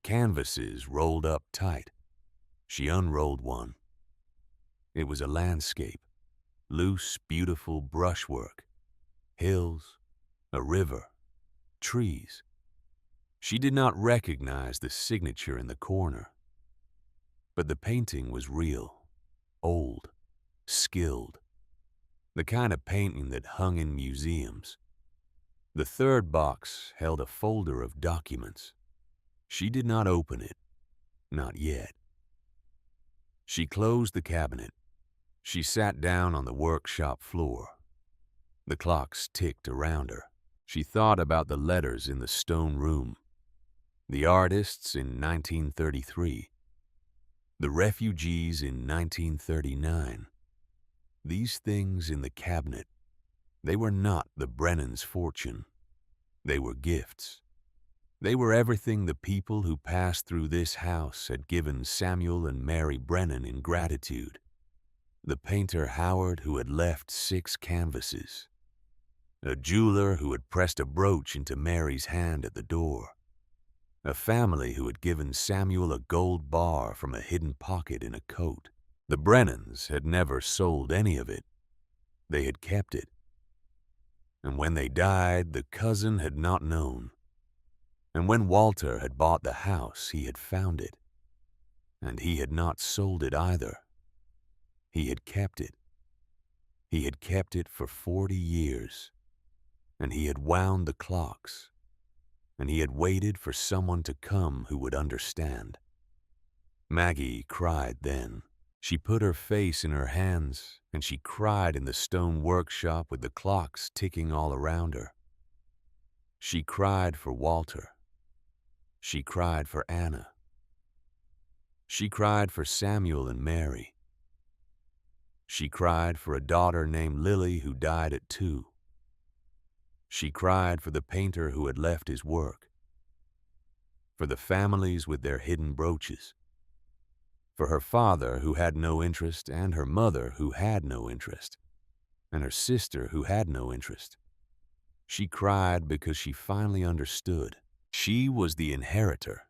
Speaker 1: canvases rolled up tight. She unrolled one. It was a landscape, loose, beautiful brushwork, hills, a river, trees. She did not recognize the signature in the corner. But the painting was real, old, skilled, the kind of painting that hung in museums. The third box held a folder of documents. She did not open it, not yet. She closed the cabinet. She sat down on the workshop floor. The clocks ticked around her. She thought about the letters in the stone room, the artists in 1933, the refugees in 1939. These things in the cabinet, they were not the Brennans' fortune. They were gifts. They were everything the people who passed through this house had given Samuel and Mary Brennan in gratitude. The painter Howard who had left 6 canvases. A jeweler who had pressed a brooch into Mary's hand at the door. A family who had given Samuel a gold bar from a hidden pocket in a coat. The Brennans had never sold any of it. They had kept it. And when they died, the cousin had not known. And when Walter had bought the house, he had found it. And he had not sold it either. He had kept it. He had kept it for 40 years. And he had wound the clocks. And he had waited for someone to come who would understand. Maggie cried then. She put her face in her hands, and she cried in the stone workshop with the clocks ticking all around her. She cried for Walter. She cried for Anna. She cried for Samuel and Mary. She cried for a daughter named Lily who died at 2. She cried for the painter who had left his work, for the families with their hidden brooches, for her father who had no interest, and her mother who had no interest, and her sister who had no interest. She cried because she finally understood. She was the inheritor,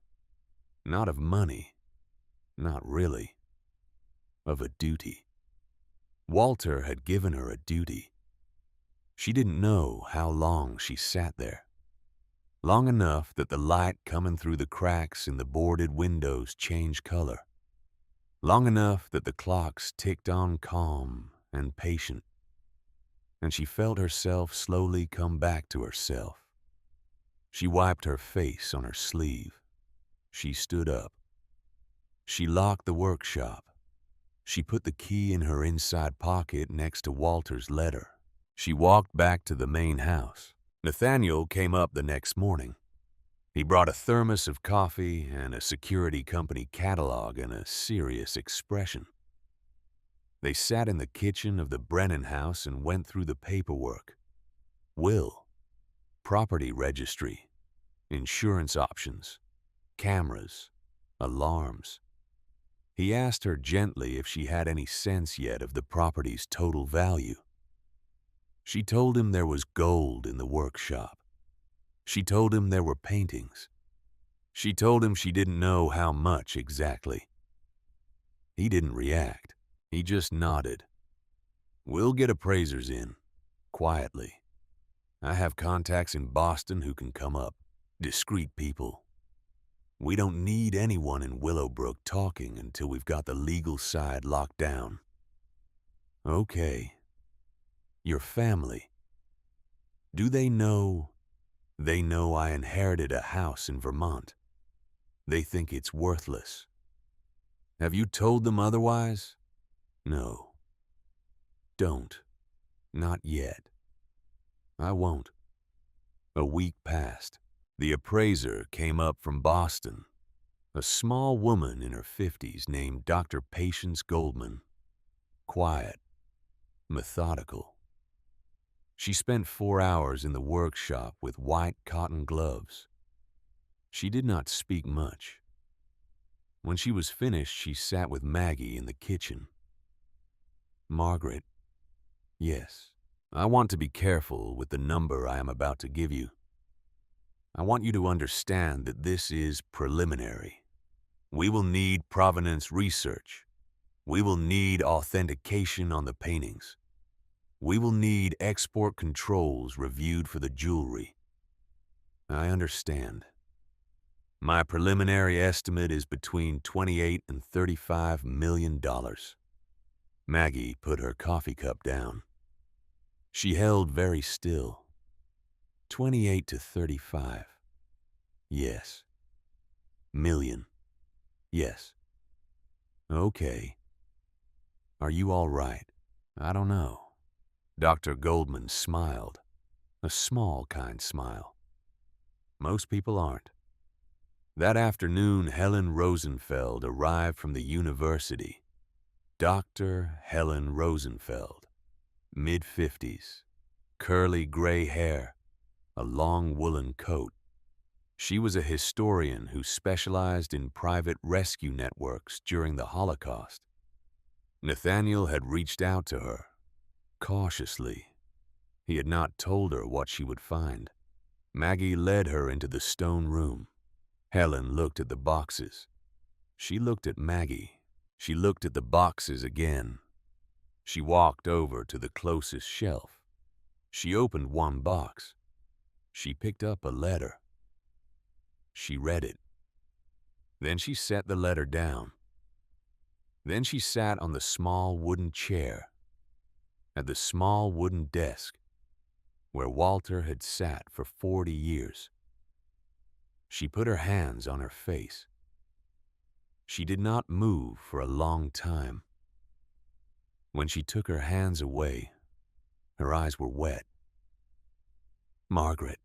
Speaker 1: not of money, not really, of a duty. Walter had given her a duty. She didn't know how long she sat there. Long enough that the light coming through the cracks in the boarded windows changed color. Long enough that the clocks ticked on calm and patient. And she felt herself slowly come back to herself. She wiped her face on her sleeve. She stood up. She locked the workshop. She put the key in her inside pocket next to Walter's letter. She walked back to the main house. Nathaniel came up the next morning. He brought a thermos of coffee and a security company catalog and a serious expression. They sat in the kitchen of the Brennan house and went through the paperwork. Will, property registry, insurance options, cameras, alarms. He asked her gently if she had any sense yet of the property's total value. She told him there was gold in the workshop. She told him there were paintings. She told him she didn't know how much exactly. He didn't react. He just nodded. "We'll get appraisers in, quietly. I have contacts in Boston who can come up, discreet people. We don't need anyone in Willowbrook talking until we've got the legal side locked down." "Okay. Your family. Do they know? They know I inherited a house in Vermont. They think it's worthless. Have you told them otherwise?" "No. Don't. Not yet. I won't." A week passed. The appraiser came up from Boston, a small woman in her 50s named Dr. Patience Goldman. Quiet, methodical. She spent 4 hours in the workshop with white cotton gloves. She did not speak much. When she was finished, she sat with Maggie in the kitchen. "Margaret, yes, I want to be careful with the number I am about to give you. I want you to understand that this is preliminary. We will need provenance research. We will need authentication on the paintings. We will need export controls reviewed for the jewelry. I understand. My preliminary estimate is between $28 and $35 million. Maggie put her coffee cup down. She held very still. 28 to 35. Yes. Million. Yes. Okay. Are you all right? I don't know. Dr. Goldman smiled. A small kind smile. Most people aren't. That afternoon, Helen Rosenfeld arrived from the university. Dr. Helen Rosenfeld. Mid-50s. Curly gray hair. A long woolen coat. She was a historian who specialized in private rescue networks during the Holocaust. Nathaniel had reached out to her, cautiously. He had not told her what she would find. Maggie led her into the stone room. Helen looked at the boxes. She looked at Maggie. She looked at the boxes again. She walked over to the closest shelf. She opened one box. She picked up a letter. She read it. Then she set the letter down. Then she sat on the small wooden chair, at the small wooden desk, where Walter had sat for 40 years. She put her hands on her face. She did not move for a long time. When she took her hands away, her eyes were wet. "Margaret,"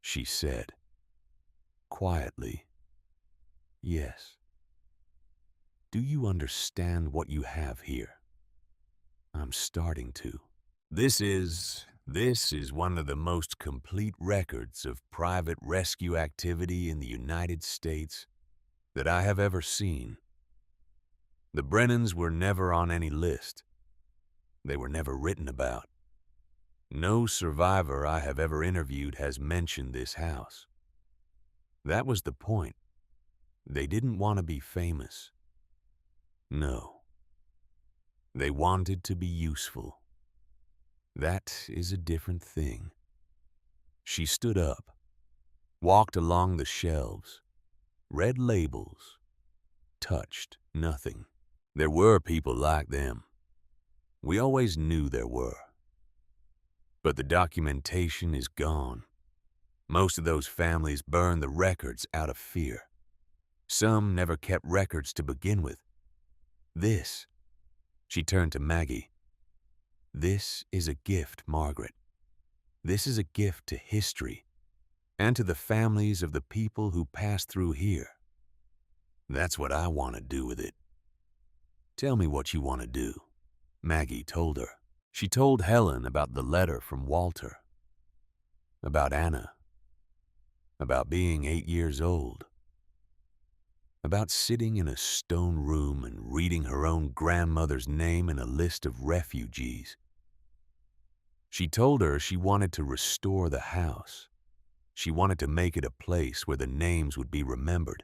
Speaker 1: she said, quietly. "Yes. Do you understand what you have here?" "I'm starting to." This is This is one of the most complete records of private rescue activity in the United States that I have ever seen. The Brennans were never on any list. They were never written about. No survivor I have ever interviewed has mentioned this house. That was the point. They didn't want to be famous. No. They wanted to be useful. That is a different thing. She stood up, walked along the shelves, read labels, touched nothing. There were people like them. We always knew there were. But the documentation is gone. Most of those families burned the records out of fear. Some never kept records to begin with. This, she turned to Maggie. This is a gift, Margaret. This is a gift to history and to the families of the people who passed through here. That's what I want to do with it. Tell me what you want to do, Maggie told her. She told Helen about the letter from Walter, about Anna, about being 8 years old, about sitting in a stone room and reading her own grandmother's name in a list of refugees. She told her she wanted to restore the house. She wanted to make it a place where the names would be remembered.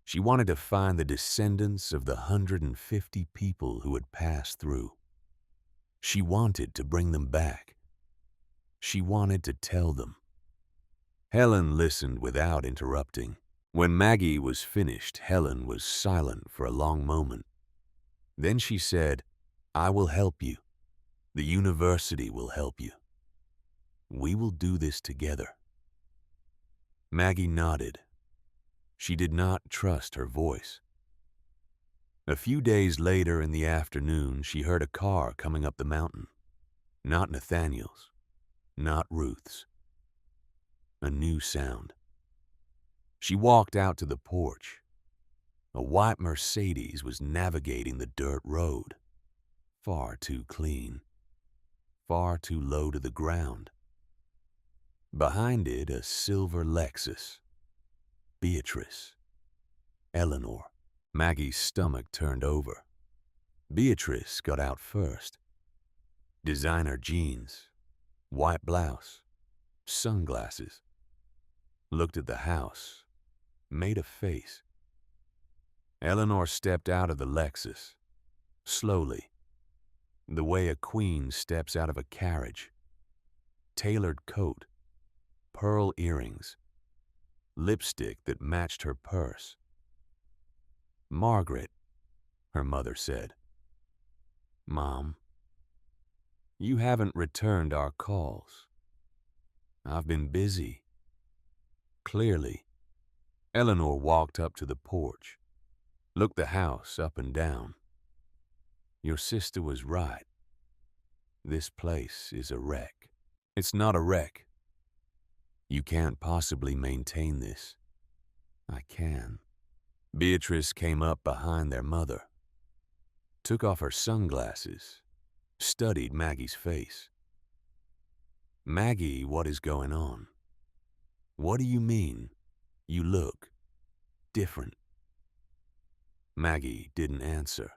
Speaker 1: She wanted to find the descendants of the 150 people who had passed through. She wanted to bring them back. She wanted to tell them. Helen listened without interrupting. When Maggie was finished, Helen was silent for a long moment. Then she said, "I will help you. The university will help you. We will do this together." Maggie nodded. She did not trust her voice. A few days later in the afternoon, she heard a car coming up the mountain. Not Nathaniel's, not Ruth's. A new sound. She walked out to the porch. A white Mercedes was navigating the dirt road. Far too clean. Far too low to the ground. Behind it, a silver Lexus. Beatrice. Eleanor. Maggie's stomach turned over. Beatrice got out first. Designer jeans, white blouse, sunglasses. Looked at the house, made a face. Eleanor stepped out of the Lexus, slowly, the way a queen steps out of a carriage. Tailored coat, pearl earrings, lipstick that matched her purse. "Margaret," her mother said. "Mom, you haven't returned our calls. I've been busy." Clearly, Eleanor walked up to the porch, looked the house up and down. "Your sister was right. This place is a wreck." "It's not a wreck. You can't possibly maintain this." "I can." Beatrice came up behind their mother, took off her sunglasses, studied Maggie's face. "Maggie, what is going on? What do you mean? You look different." Maggie didn't answer.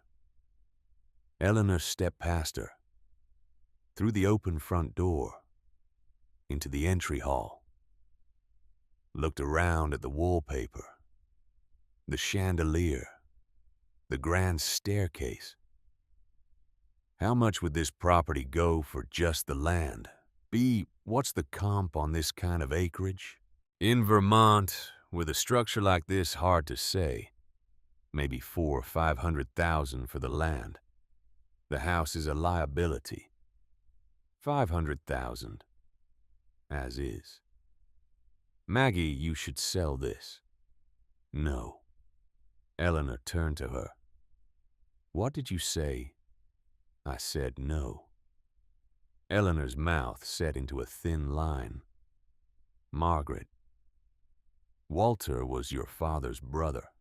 Speaker 1: Eleanor stepped past her, through the open front door, into the entry hall. Looked around at the wallpaper, the chandelier, the grand staircase. How much would this property go for just the land? What's the comp on this kind of acreage? In Vermont, with a structure like this, hard to say. Maybe 400,000 or 500,000 for the land. The house is a liability. 500,000, as is. "Maggie, you should sell this." "No." Eleanor turned to her. "What did you say?" "I said no." Eleanor's mouth set into a thin line. "Margaret, Walter was your father's brother.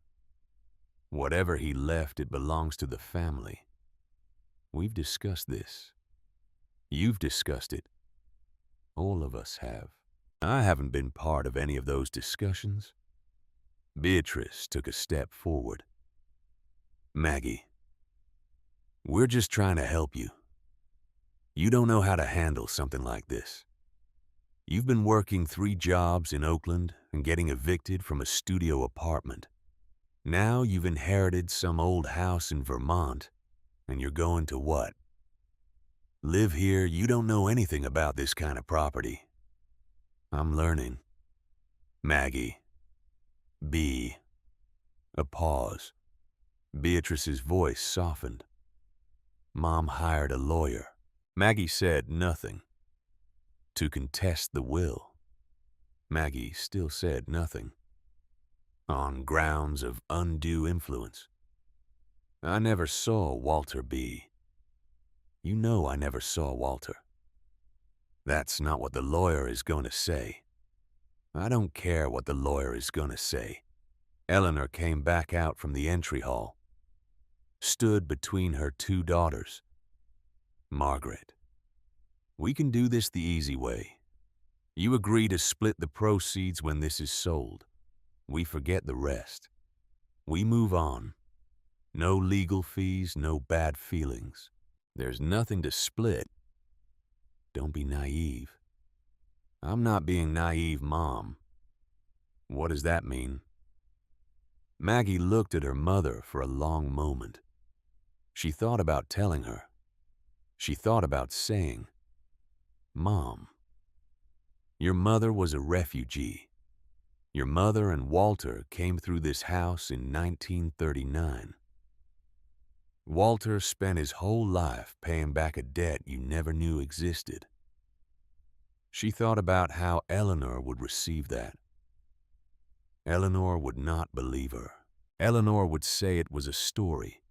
Speaker 1: Whatever he left, it belongs to the family. We've discussed this. You've discussed it. All of us have. I haven't been part of any of those discussions. Beatrice took a step forward. Maggie, we're just trying to help you. You don't know how to handle something like this. You've been working 3 jobs in Oakland and getting evicted from a studio apartment. Now you've inherited some old house in Vermont, and you're going to what? Live here, you don't know anything about this kind of property. I'm learning. Maggie. B. A pause. Beatrice's voice softened. Mom hired a lawyer. Maggie said nothing. To contest the will. Maggie still said nothing. On grounds of undue influence. I never saw Walter B. You know I never saw Walter. That's not what the lawyer is going to say. I don't care what the lawyer is going to say. Eleanor came back out from the entry hall, stood between her 2 daughters. Margaret, we can do this the easy way. You agree to split the proceeds when this is sold. We forget the rest. We move on. No legal fees, no bad feelings. There's nothing to split. Don't be naive. I'm not being naive, Mom. What does that mean? Maggie looked at her mother for a long moment. She thought about telling her. She thought about saying, Mom, your mother was a refugee. Your mother and Walter came through this house in 1939. Walter spent his whole life paying back a debt you never knew existed. She thought about how Eleanor would receive that. Eleanor would not believe her. Eleanor would say it was a story.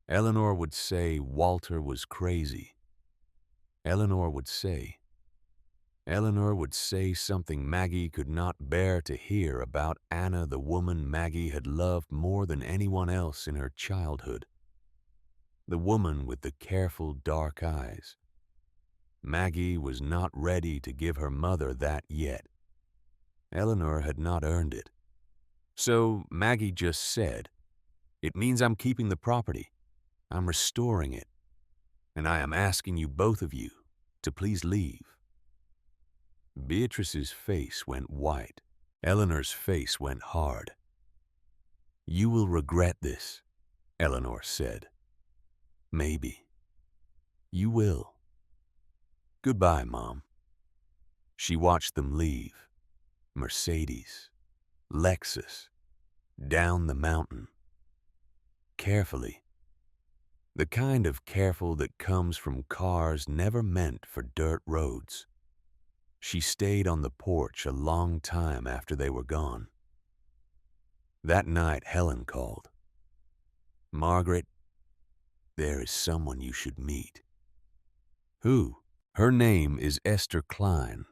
Speaker 1: Eleanor would say Walter was crazy. Eleanor would say something Maggie could not bear to hear about Anna, the woman Maggie had loved more than anyone else in her childhood. The woman with the careful dark eyes. Maggie was not ready to give her mother that yet. Eleanor had not earned it. So Maggie just said, "It means I'm keeping the property. I'm restoring it. And I am asking you, both of you, to please leave." Beatrice's face went white. Eleanor's face went hard. "You will regret this," Eleanor said. "Maybe. You will. Goodbye, Mom." She watched them leave. Mercedes, Lexus, down the mountain. Carefully. The kind of careful that comes from cars never meant for dirt roads. She stayed on the porch a long time after they were gone. That night, Helen called. "Margaret, there is someone you should meet." "Who?" "Her name is Esther Klein.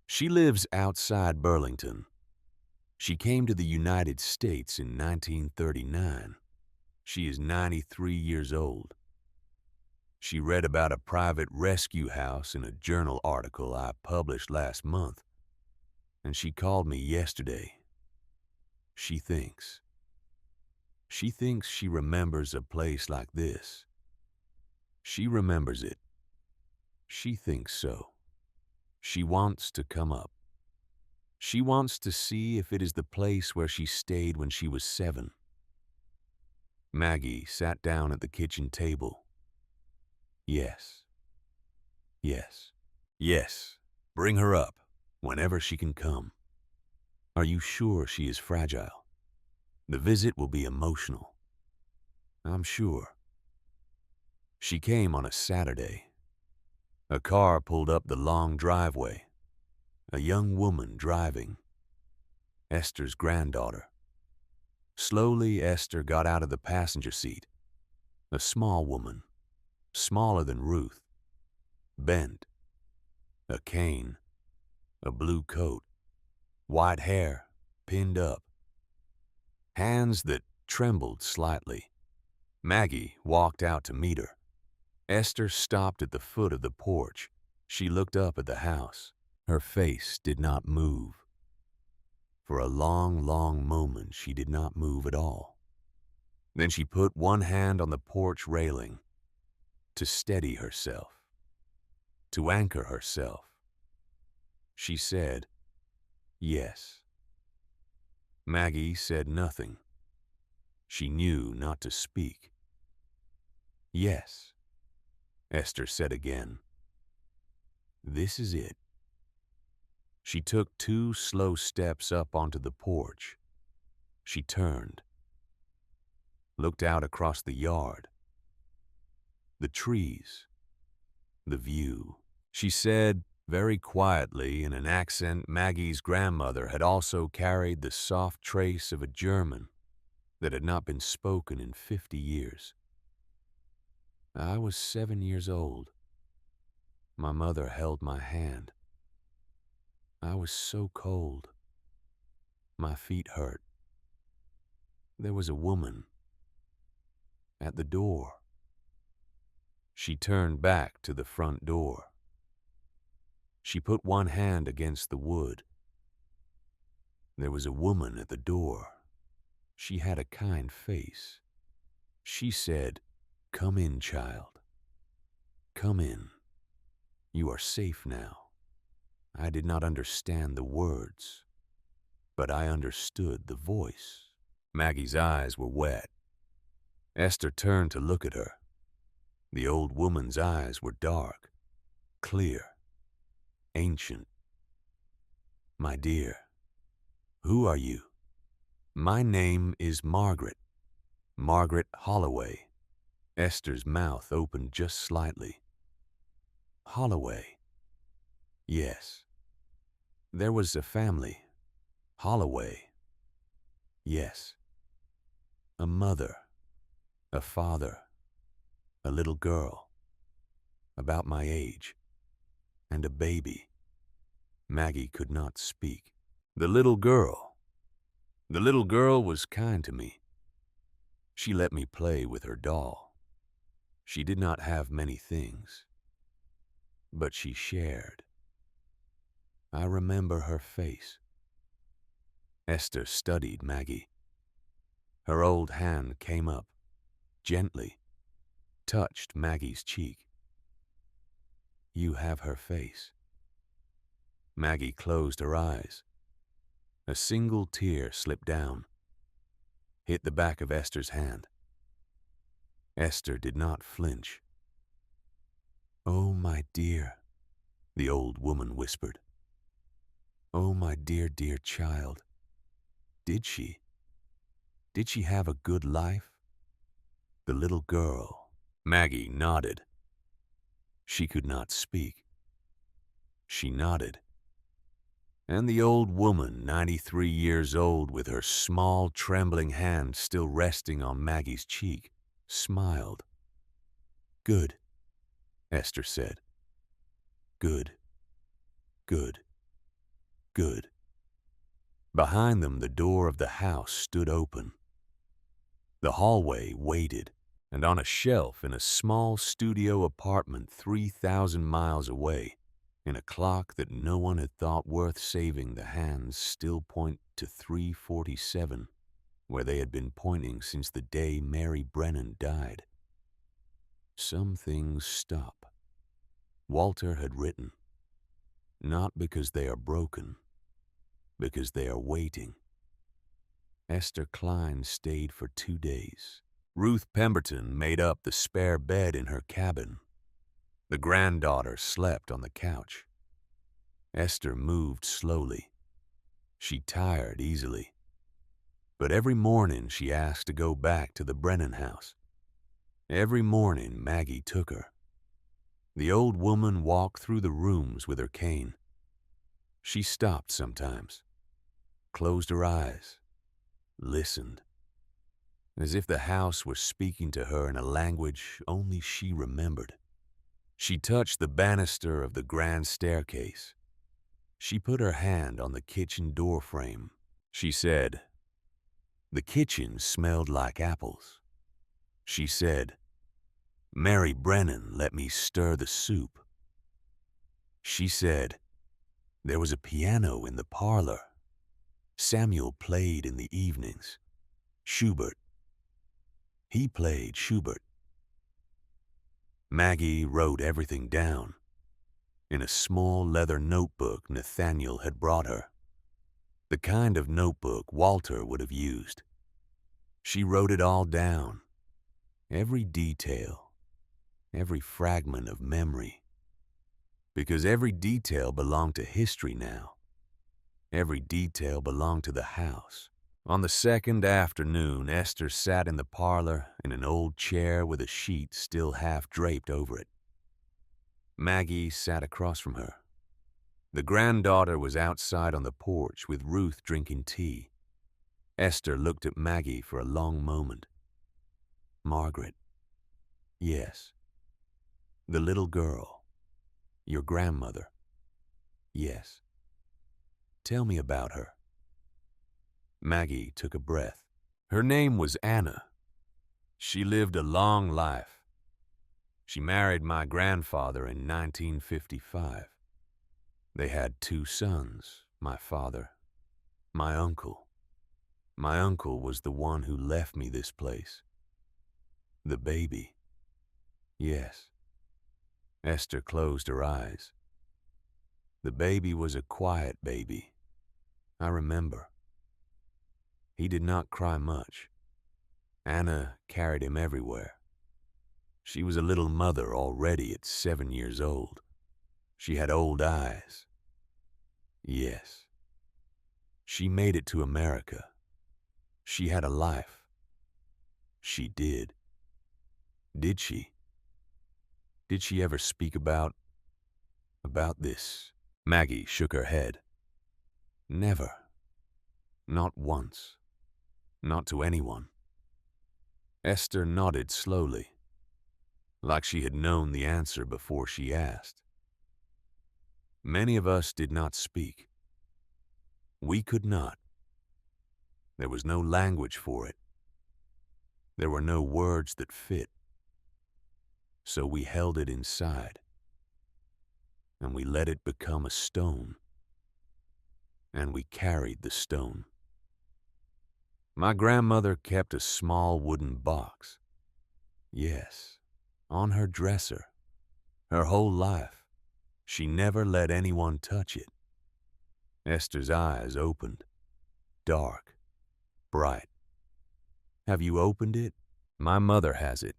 Speaker 1: She lives outside Burlington. She came to the United States in 1939. She is 93 years old. She read about a private rescue house in a journal article I published last month, and she called me yesterday. She thinks she remembers a place like this. She remembers it. She thinks so. She wants to come up. She wants to see if it is the place where she stayed when she was 7. Maggie sat down at the kitchen table. Yes. Yes. Yes. Bring her up, whenever she can come. Are you sure she is fragile? The visit will be emotional. I'm sure. She came on a Saturday. A car pulled up the long driveway. A young woman driving. Esther's granddaughter. Slowly, Esther got out of the passenger seat. A small woman, smaller than Ruth. Bent. A cane. A blue coat. White hair, pinned up. Hands that trembled slightly. Maggie walked out to meet her. Esther stopped at the foot of the porch. She looked up at the house. Her face did not move. For a long, long moment, she did not move at all. Then she put one hand on the porch railing to steady herself, to anchor herself. She said, "Yes." Maggie said nothing. She knew not to speak. "Yes," Esther said again. "This is it." She took 2 slow steps up onto the porch. She turned, looked out across the yard, the trees, the view. She said, very quietly, in an accent Maggie's grandmother had also carried the soft trace of a German that had not been spoken in 50 years. I was 7 years old. My mother held my hand. I was so cold. My feet hurt. There was a woman at the door. She turned back to the front door. She put one hand against the wood. There was a woman at the door. She had a kind face. She said, "Come in, child. Come in. You are safe now." I did not understand the words, but I understood the voice. Maggie's eyes were wet. Esther turned to look at her. The old woman's eyes were dark, clear, ancient. "My dear, who are you?" "My name is Margaret. Margaret Holloway." Esther's mouth opened just slightly. "Holloway?" "Yes." "There was a family. Holloway?" "Yes." "A mother, a father, a little girl, about my age, and a baby." Maggie could not speak. The little girl was kind to me. She let me play with her doll. She did not have many things, but she shared. I remember her face. Esther studied Maggie. Her old hand came up, gently, touched Maggie's cheek. "You have her face." Maggie closed her eyes. A single tear slipped down, hit the back of Esther's hand. Esther did not flinch. "Oh, my dear," the old woman whispered. "Oh, my dear, dear child. Did she have a good life?" The little girl. Maggie nodded. She could not speak. She nodded. And the old woman, 93 years old, with her small, trembling hand still resting on Maggie's cheek, smiled. "Good," Esther said. "Good, good, good." Behind them, the door of the house stood open. The hallway waited, and on a shelf in a small studio apartment 3,000 miles away, in a clock that no one had thought worth saving, the hands still point to 3:47, where they had been pointing since the day Mary Brennan died. Some things stop. Walter had written, "Not because they are broken, because they are waiting." Esther Klein stayed for 2 days. Ruth Pemberton made up the spare bed in her cabin. The granddaughter slept on the couch. Esther moved slowly. She tired easily. But every morning she asked to go back to the Brennan house. Every morning Maggie took her. The old woman walked through the rooms with her cane. She stopped sometimes, closed her eyes, listened, as if the house were speaking to her in a language only she remembered. She touched the banister of the grand staircase. She put her hand on the kitchen door frame. She said, "The kitchen smelled like apples." She said, "Mary Brennan let me stir the soup." She said, "There was a piano in the parlor. Samuel played in the evenings. Schubert. He played Schubert." Maggie wrote everything down in a small leather notebook Nathaniel had brought her, the kind of notebook Walter would have used. She wrote it all down, every detail, every fragment of memory, because every detail belonged to history now. Every detail belonged to the house. On the second afternoon, Esther sat in the parlor in an old chair with a sheet still half draped over it. Maggie sat across from her. The granddaughter was outside on the porch with Ruth drinking tea. Esther looked at Maggie for a long moment. "Margaret." "Yes." "The little girl. Your grandmother." "Yes." "Tell me about her." Maggie took a breath. "Her name was Anna. She lived a long life. She married my grandfather in 1955. They had 2 sons, my father, my uncle. My uncle was the one who left me this place. The baby." "Yes." Esther closed her eyes. "The baby was a quiet baby. I remember. He did not cry much. Anna carried him everywhere. She was a little mother already at 7 years old. She had old eyes." "Yes." "She made it to America. She had a life." "She did." "Did she? Did she ever speak about this?" Maggie shook her head. "Never. Not once. Not to anyone." Esther nodded slowly, like she had known the answer before she asked. "Many of us did not speak. We could not. There was no language for it. There were no words that fit. So we held it inside, and we let it become a stone, and we carried the stone. My grandmother kept a small wooden box. Yes, on her dresser. Her whole life, she never let anyone touch it." Esther's eyes opened, dark, bright. "Have you opened it?" "My mother has it.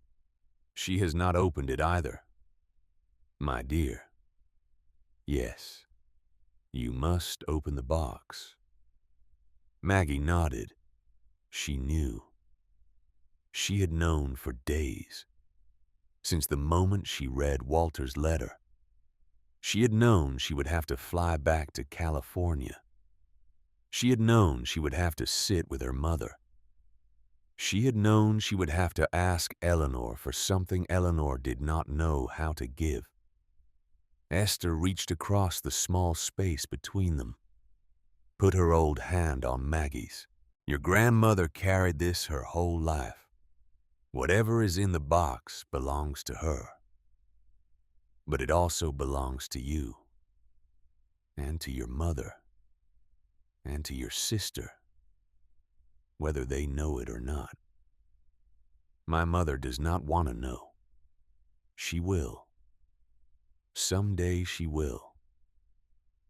Speaker 1: She has not opened it either." "My dear." "Yes, you must open the box." Maggie nodded. She knew. She had known for days, since the moment she read Walter's letter. She had known she would have to fly back to California. She had known she would have to sit with her mother. She had known she would have to ask Eleanor for something Eleanor did not know how to give. Esther reached across the small space between them, put her old hand on Maggie's. "Your grandmother carried this her whole life. Whatever is in the box belongs to her. But it also belongs to you, and to your mother, and to your sister, whether they know it or not. My mother does not want to know. She will. Someday she will.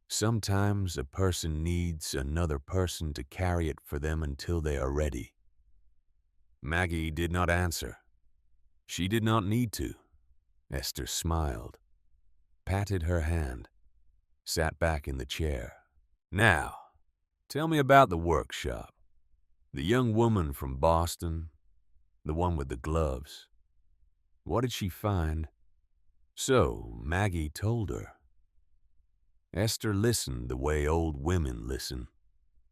Speaker 1: Sometimes a person needs another person to carry it for them until they are ready." Maggie did not answer. She did not need to. Esther smiled, patted her hand, sat back in the chair. "Now, tell me about the workshop. The young woman from Boston, the one with the gloves. What did she find?" So Maggie told her. Esther listened the way old women listen,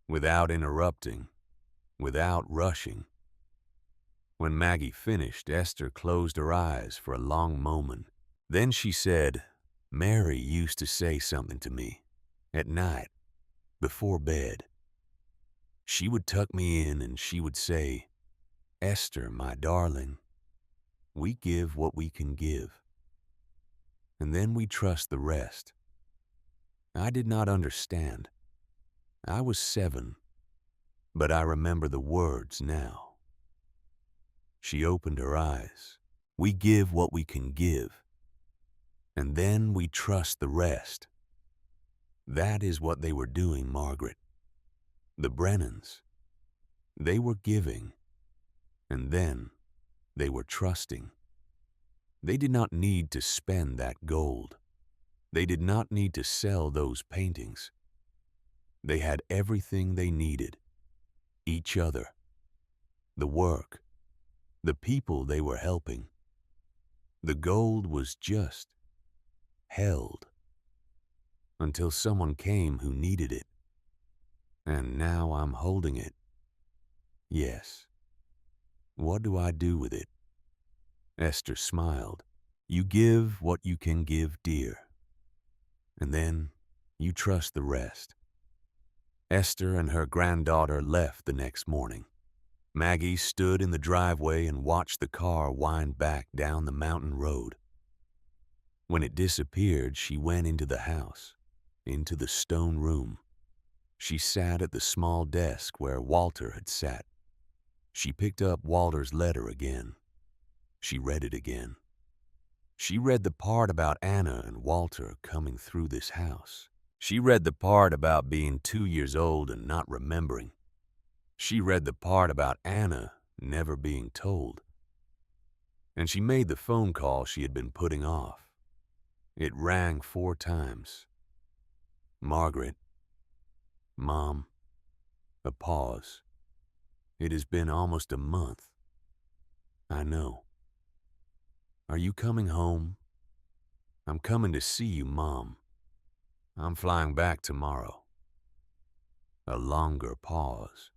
Speaker 1: without interrupting, without rushing. When Maggie finished, Esther closed her eyes for a long moment. Then she said, "Mary used to say something to me at night, before bed. She would tuck me in and she would say, 'Esther, my darling, we give what we can give. And then we trust the rest. I did not understand. I was 7, but I remember the words now. She opened her eyes. We give what we can give, and then we trust the rest. That is what they were doing, Margaret. The Brennans. They were giving, and then they were trusting. They did not need to spend that gold. They did not need to sell those paintings. They had everything they needed. Each other. The work. The people they were helping. The gold was just held until someone came who needed it. And now I'm holding it. Yes. What do I do with it? Esther smiled. You give what you can give, dear. And then you trust the rest. Esther and her granddaughter left the next morning. Maggie stood in the driveway and watched the car wind back down the mountain road. When it disappeared, she went into the house, into the stone room. She sat at the small desk where Walter had sat. She picked up Walter's letter again. She read it again. She read the part about Anna and Walter coming through this house. She read the part about being 2 years old and not remembering. She read the part about Anna never being told. And she made the phone call she had been putting off. It rang 4 times. Margaret. Mom. A pause. It has been almost a month. I know. Are you coming home? I'm coming to see you, Mom. I'm flying back tomorrow. A longer pause.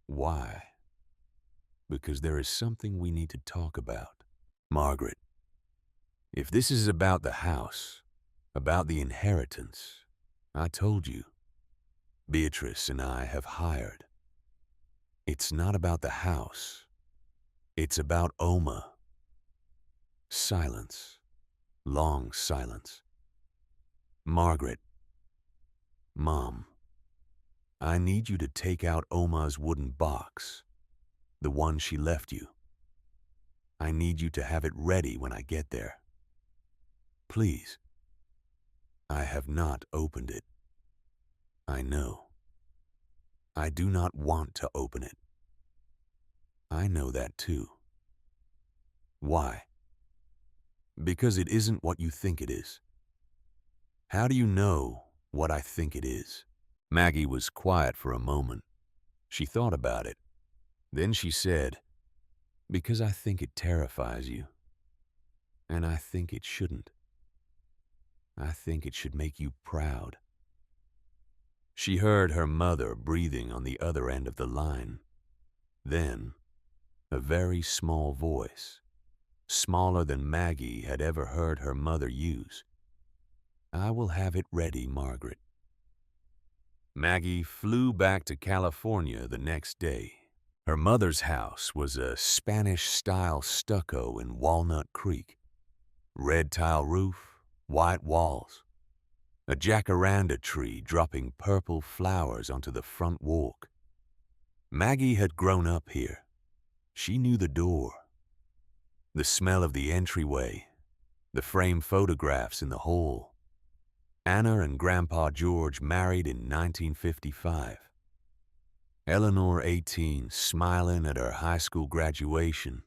Speaker 1: Why? Because there is something we need to talk about. Margaret, if this is about the house, about the inheritance, I told you, Beatrice and I have hired. It's not about the house. It's about Oma. Silence. Long silence. Margaret. Mom. I need you to take out Oma's wooden box, the one she left you. I need you to have it ready when I get there. Please. I have not opened it. I know. I do not want to open it. I know that too. Why? Because it isn't what you think it is. How do you know what I think it is? Maggie was quiet for a moment. She thought about it. Then she said, because I think it terrifies you. And I think it shouldn't. I think it should make you proud. She heard her mother breathing on the other end of the line. Then, a very small voice, smaller than Maggie had ever heard her mother use. I will have it ready, Margaret. Maggie flew back to California the next day. Her mother's house was a Spanish-style stucco in Walnut Creek. Red tile roof, white walls. A jacaranda tree dropping purple flowers onto the front walk. Maggie had grown up here. She knew the door, the smell of the entryway, the framed photographs in the hall. Anna and Grandpa George married in 1955. Eleanor, 18, smiling at her high school graduation.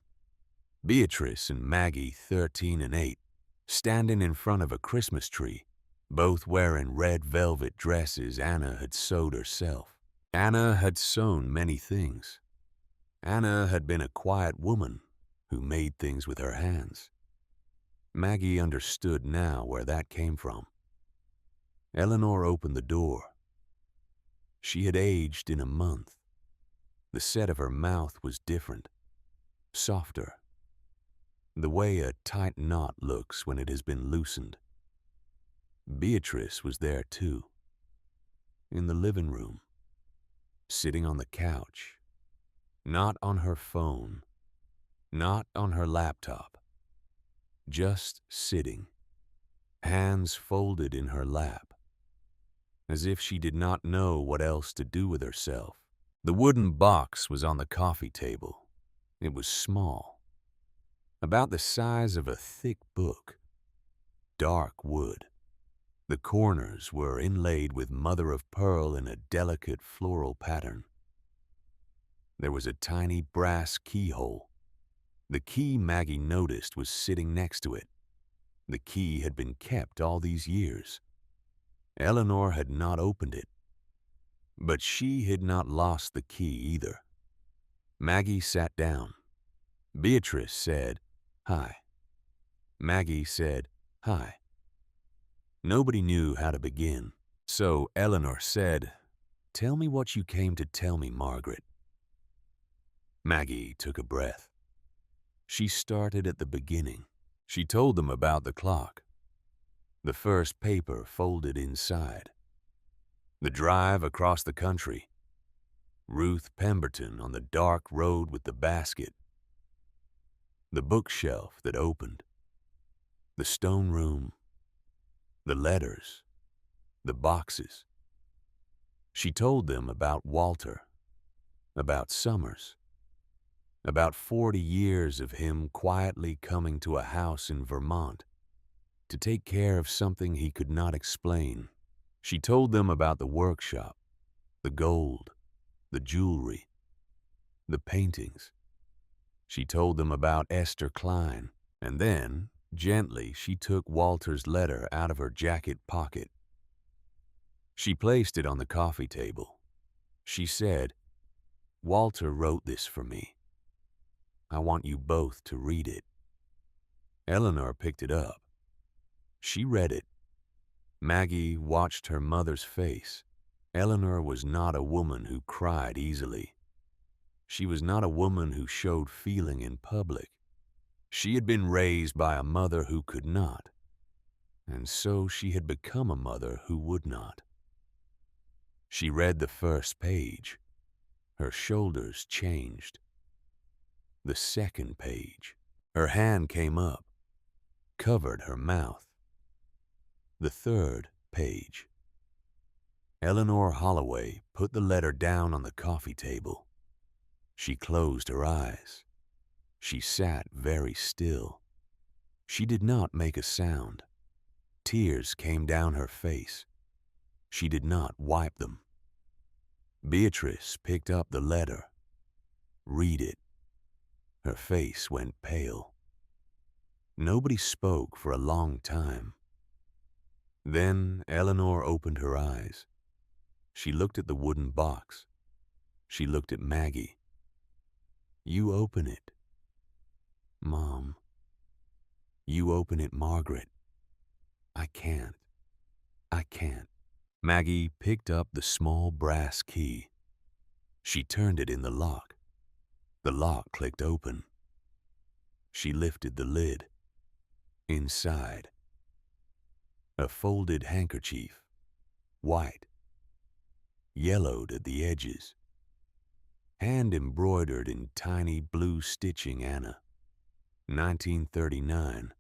Speaker 1: Beatrice and Maggie, 13 and 8, standing in front of a Christmas tree, both wearing red velvet dresses Anna had sewed herself. Anna had sewn many things. Anna had been a quiet woman who made things with her hands. Maggie understood now where that came from. Eleanor opened the door. She had aged in a month. The set of her mouth was different, softer, the way a tight knot looks when it has been loosened. Beatrice was there too, in the living room, sitting on the couch, not on her phone, not on her laptop, just sitting, hands folded in her lap, as if she did not know what else to do with herself. The wooden box was on the coffee table. It was small, about the size of a thick book, dark wood. The corners were inlaid with mother-of-pearl in a delicate floral pattern. There was a tiny brass keyhole. The key Maggie noticed was sitting next to it. The key had been kept all these years. Eleanor had not opened it, but she had not lost the key either. Maggie sat down. Beatrice said, "Hi." Maggie said, "Hi." Nobody knew how to begin, so Eleanor said, "Tell me what you came to tell me, Margaret." Maggie took a breath. She started at the beginning. She told them about the clock, the first paper folded inside, the drive across the country, Ruth Pemberton on the dark road with the basket, the bookshelf that opened, the stone room, the letters, the boxes. She told them about Walter, about Summers, about 40 years of him quietly coming to a house in Vermont to take care of something he could not explain. She told them about the workshop, the gold, the jewelry, the paintings. She told them about Esther Klein, and then, gently, she took Walter's letter out of her jacket pocket. She placed it on the coffee table. She said, "Walter wrote this for me. I want you both to read it." Eleanor picked it up. She read it. Maggie watched her mother's face. Eleanor was not a woman who cried easily. She was not a woman who showed feeling in public. She had been raised by a mother who could not, and so she had become a mother who would not. She read the first page. Her shoulders changed. The second page. Her hand came up, covered her mouth. The third page. Eleanor Holloway put the letter down on the coffee table. She closed her eyes. She sat very still. She did not make a sound. Tears came down her face. She did not wipe them. Beatrice picked up the letter. "Read it." Her face went pale. Nobody spoke for a long time. Then Eleanor opened her eyes. She looked at the wooden box. She looked at Maggie. "You open it." "Mom." "You open it, Margaret." "I can't. I can't." Maggie picked up the small brass key. She turned it in the lock. The lock clicked open. She lifted the lid. Inside, a folded handkerchief, white, yellowed at the edges, hand embroidered in tiny blue stitching, Anna, 1939.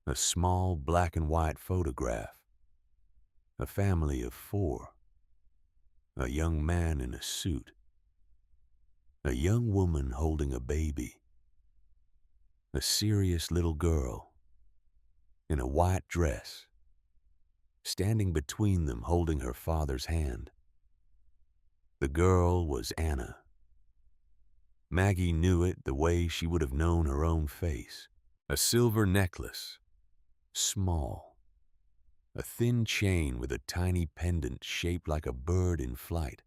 Speaker 1: A small black and white photograph, a family of 4, a young man in a suit, a young woman holding a baby, a serious little girl in a white dress, standing between them holding her father's hand. The girl was Anna. Maggie knew it the way she would have known her own face. A silver necklace, small, a thin chain with a tiny pendant shaped like a bird in flight.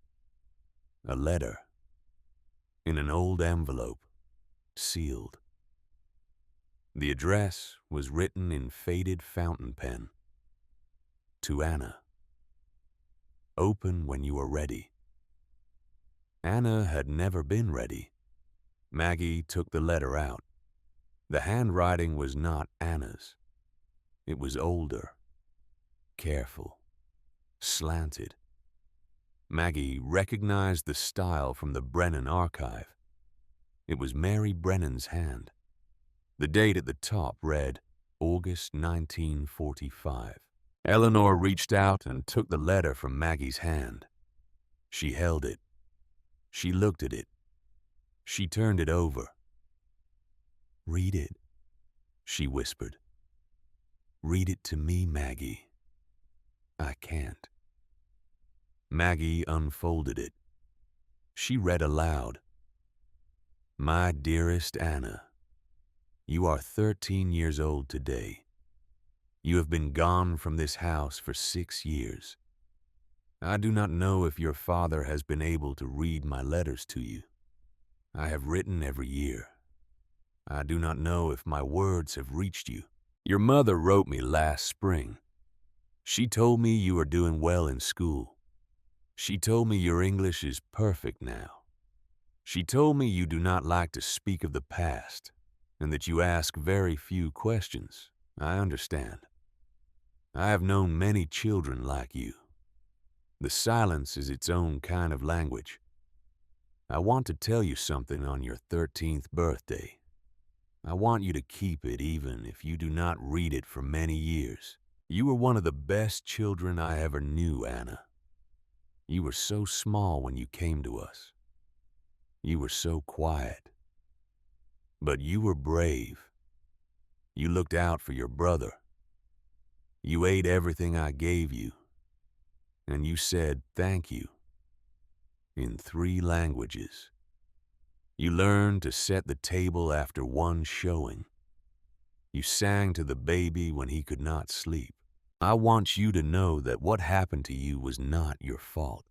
Speaker 1: A letter, in an old envelope, sealed. The address was written in faded fountain pen. To Anna. Open when you are ready. Anna had never been ready. Maggie took the letter out. The handwriting was not Anna's. It was older, careful, slanted. Maggie recognized the style from the Brennan archive. It was Mary Brennan's hand. The date at the top read August 1945. Eleanor reached out and took the letter from Maggie's hand. She held it. She looked at it. She turned it over. "Read it," she whispered. "Read it to me, Maggie. I can't." Maggie unfolded it. She read aloud. "My dearest Anna, you are 13 years old today. You have been gone from this house for 6 years. I do not know if your father has been able to read my letters to you. I have written every year. I do not know if my words have reached you. Your mother wrote me last spring. She told me you are doing well in school. She told me your English is perfect now. She told me you do not like to speak of the past and that you ask very few questions. I understand. I have known many children like you. The silence is its own kind of language. I want to tell you something on your 13th birthday. I want you to keep it even if you do not read it for many years. You were one of the best children I ever knew, Anna. You were so small when you came to us. You were so quiet. But you were brave. You looked out for your brother. You ate everything I gave you. And you said thank you in 3 languages. You learned to set the table after one showing. You sang to the baby when he could not sleep. I want you to know that what happened to you was not your fault.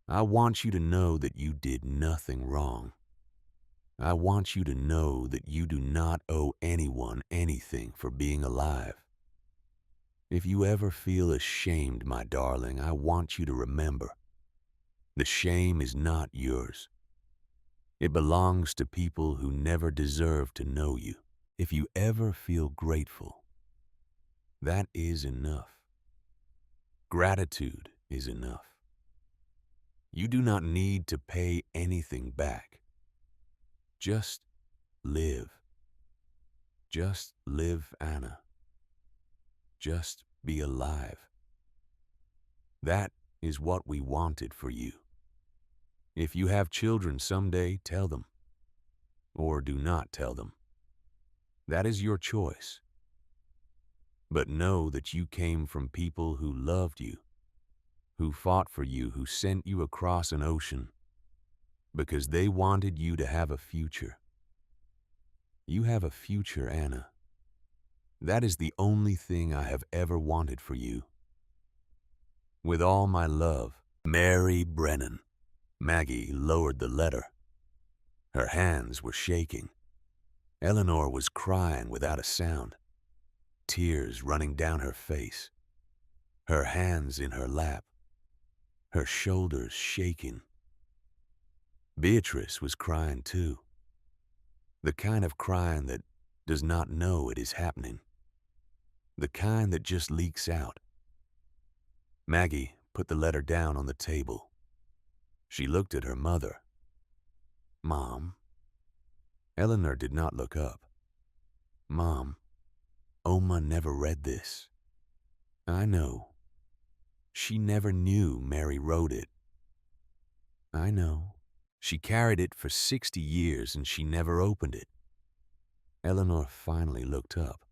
Speaker 1: I want you to know that you did nothing wrong. I want you to know that you do not owe anyone anything for being alive. If you ever feel ashamed, my darling, I want you to remember, the shame is not yours. It belongs to people who never deserve to know you. If you ever feel grateful, that is enough. Gratitude is enough. You do not need to pay anything back. Just live. Just live, Anna. Just be alive. That is what we wanted for you. If you have children someday, tell them. Or do not tell them. That is your choice. But know that you came from people who loved you, who fought for you, who sent you across an ocean, because they wanted you to have a future. You have a future, Anna. That is the only thing I have ever wanted for you. With all my love, Mary Brennan. Maggie lowered the letter. Her hands were shaking. Eleanor was crying without a sound, tears running down her face, her hands in her lap, her shoulders shaking. Beatrice was crying too, the kind of crying that does not know it is happening, the kind that just leaks out. Maggie put the letter down on the table. She looked at her mother. "Mom." Eleanor did not look up. "Mom, Oma never read this." "I know. She never knew Mary wrote it." "I know. She carried it for 60 years and she never opened it." Eleanor finally looked up.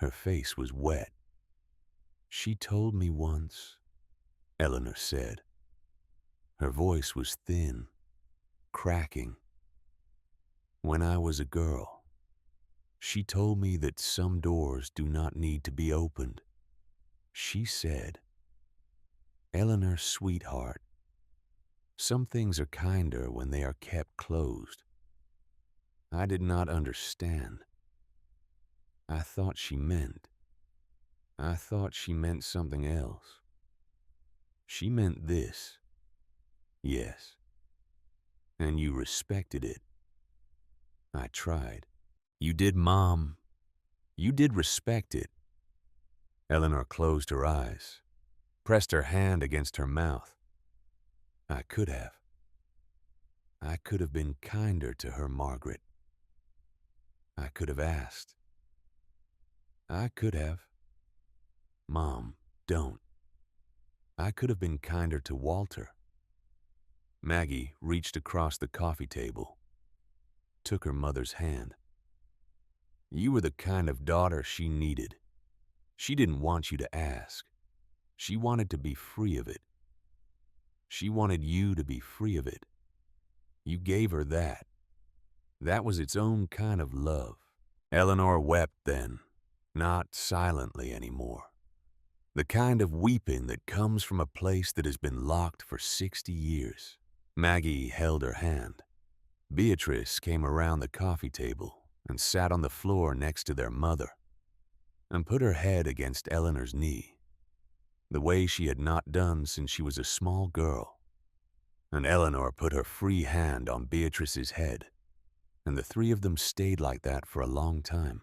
Speaker 1: Her face was wet. "She told me once," Eleanor said. Her voice was thin, cracking. "When I was a girl, she told me that some doors do not need to be opened. She said, 'Eleanor, sweetheart, some things are kinder when they are kept closed.' I did not understand. I thought she meant something else. She meant this. Yes. And you respected it. I tried. You did, Mom. You did respect it." Eleanor closed her eyes, pressed her hand against her mouth. I could have. I could have been kinder to her, Margaret. I could have asked. I could have. Mom, don't. I could have been kinder to Walter. Maggie reached across the coffee table, took her mother's hand. You were the kind of daughter she needed. She didn't want you to ask. She wanted to be free of it. She wanted you to be free of it. You gave her that. That was its own kind of love. Eleanor wept then, not silently anymore. The kind of weeping that comes from a place that has been locked for 60 years. Maggie held her hand. Beatrice came around the coffee table and sat on the floor next to their mother and put her head against Eleanor's knee, the way she had not done since she was a small girl. And Eleanor put her free hand on Beatrice's head, and the three of them stayed like that for a long time.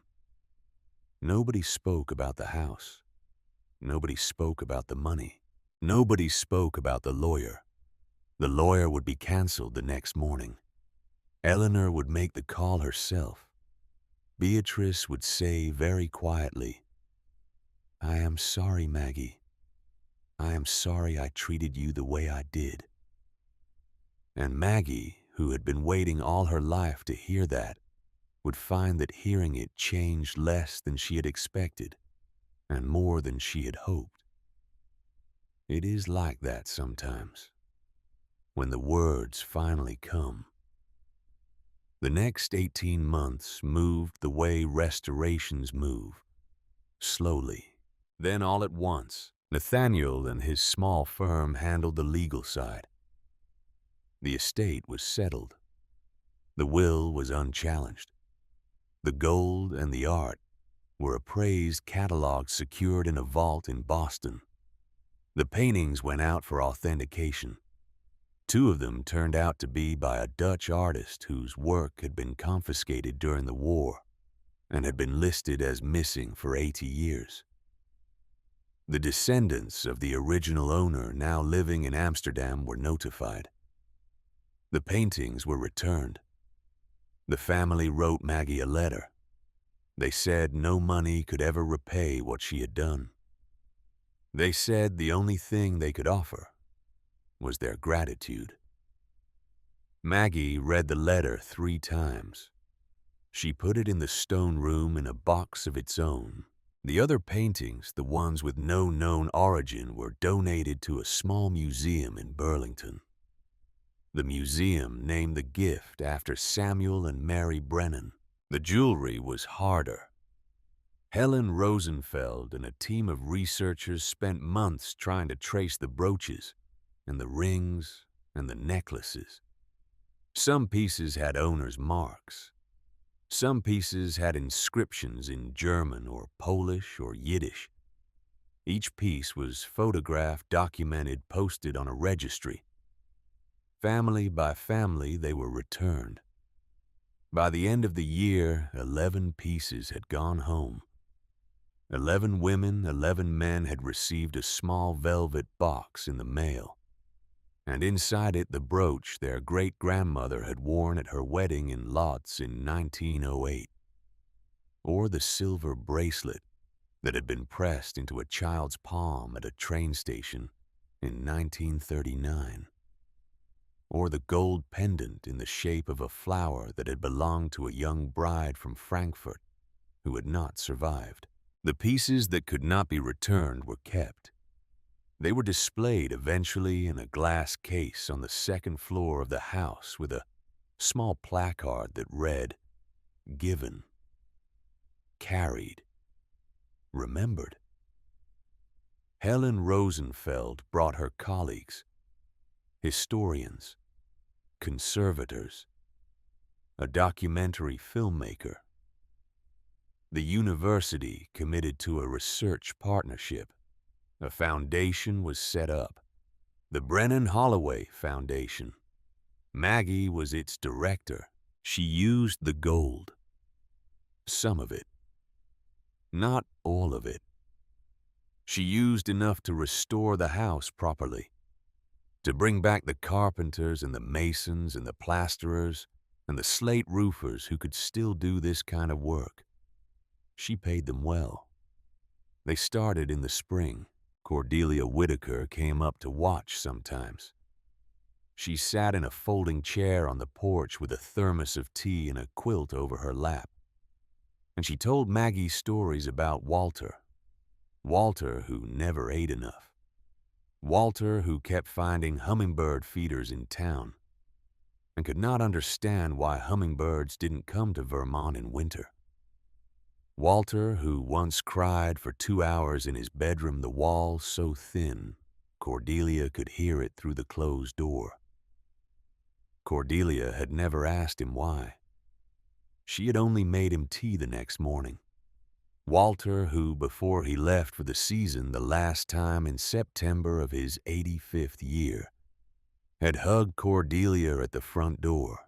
Speaker 1: Nobody spoke about the house. Nobody spoke about the money. Nobody spoke about the lawyer. The lawyer would be canceled the next morning. Eleanor would make the call herself. Beatrice would say very quietly, "I am sorry, Maggie. I am sorry I treated you the way I did." And Maggie, who had been waiting all her life to hear that, would find that hearing it changed less than she had expected and more than she had hoped. It is like that sometimes, when the words finally come. The next 18 months moved the way restorations move, slowly. Then all at once, Nathaniel and his small firm handled the legal side. The estate was settled. The will was unchallenged. The gold and the art were appraised catalogs secured in a vault in Boston. The paintings went out for authentication. 2 of them turned out to be by a Dutch artist whose work had been confiscated during the war and had been listed as missing for 80 years. The descendants of the original owner now living in Amsterdam were notified. The paintings were returned. The family wrote Maggie a letter. They said no money could ever repay what she had done. They said the only thing they could offer was their gratitude. Maggie read the letter 3 times. She put it in the stone room in a box of its own. The other paintings, the ones with no known origin, were donated to a small museum in Burlington. The museum named the gift after Samuel and Mary Brennan. The jewelry was harder. Helen Rosenfeld and a team of researchers spent months trying to trace the brooches and the rings and the necklaces. Some pieces had owners' marks. Some pieces had inscriptions in German or Polish or Yiddish. Each piece was photographed, documented, posted on a registry. Family by family, they were returned. By the end of the year, 11 pieces had gone home. 11 women, 11 men had received a small velvet box in the mail, and inside it the brooch their great-grandmother had worn at her wedding in Lodz in 1908, or the silver bracelet that had been pressed into a child's palm at a train station in 1939. Or the gold pendant in the shape of a flower that had belonged to a young bride from Frankfurt who had not survived. The pieces that could not be returned were kept. They were displayed eventually in a glass case on the 2nd floor of the house with a small placard that read, "Given, carried, remembered." Helen Rosenfeld brought her colleagues, historians, conservators, a documentary filmmaker. The university committed to a research partnership. A foundation was set up, the Brennan Holloway Foundation. Maggie was its director. She used the gold. Some of it. Not all of it. She used enough to restore the house properly, to bring back the carpenters and the masons and the plasterers and the slate roofers who could still do this kind of work. She paid them well. They started in the spring. Cordelia Whitaker came up to watch sometimes. She sat in a folding chair on the porch with a thermos of tea and a quilt over her lap. And she told Maggie stories about Walter. Walter who never ate enough. Walter who kept finding hummingbird feeders in town and could not understand why hummingbirds didn't come to Vermont in winter. Walter who once cried for 2 hours in his bedroom, the walls so thin Cordelia could hear it through the closed door. Cordelia had never asked him why. She had only made him tea the next morning. Walter who, before he left for the season the last time in September of his 85th year, had hugged Cordelia at the front door.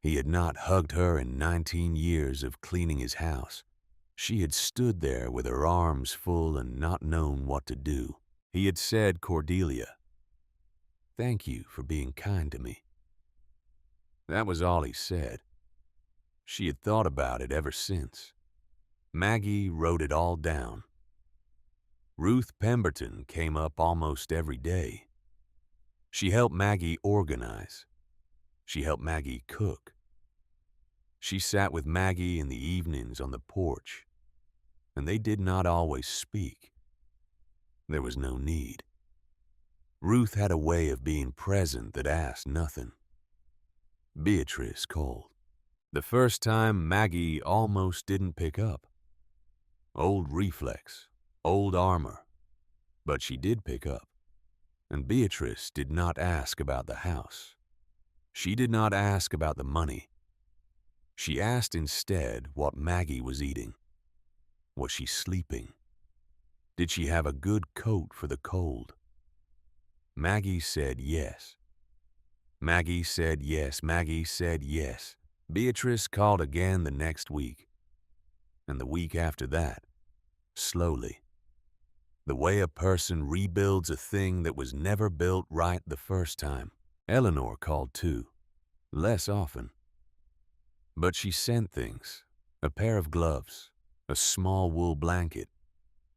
Speaker 1: He had not hugged her in 19 years of cleaning his house. She had stood there with her arms full and not known what to do. He had said, "Cordelia, thank you for being kind to me." That was all he said. She had thought about it ever since. Maggie wrote it all down. Ruth Pemberton came up almost every day. She helped Maggie organize. She helped Maggie cook. She sat with Maggie in the evenings on the porch, and they did not always speak. There was no need. Ruth had a way of being present that asked nothing. Beatrice called. The first time, Maggie almost didn't pick up. Old reflex, old armor. But she did pick up. And Beatrice did not ask about the house. She did not ask about the money. She asked instead what Maggie was eating. Was she sleeping? Did she have a good coat for the cold? Maggie said yes. Maggie said yes. Maggie said yes. Beatrice called again the next week. And the week after that, slowly. The way a person rebuilds a thing that was never built right the first time. Eleanor called too, less often. But she sent things, a pair of gloves, a small wool blanket,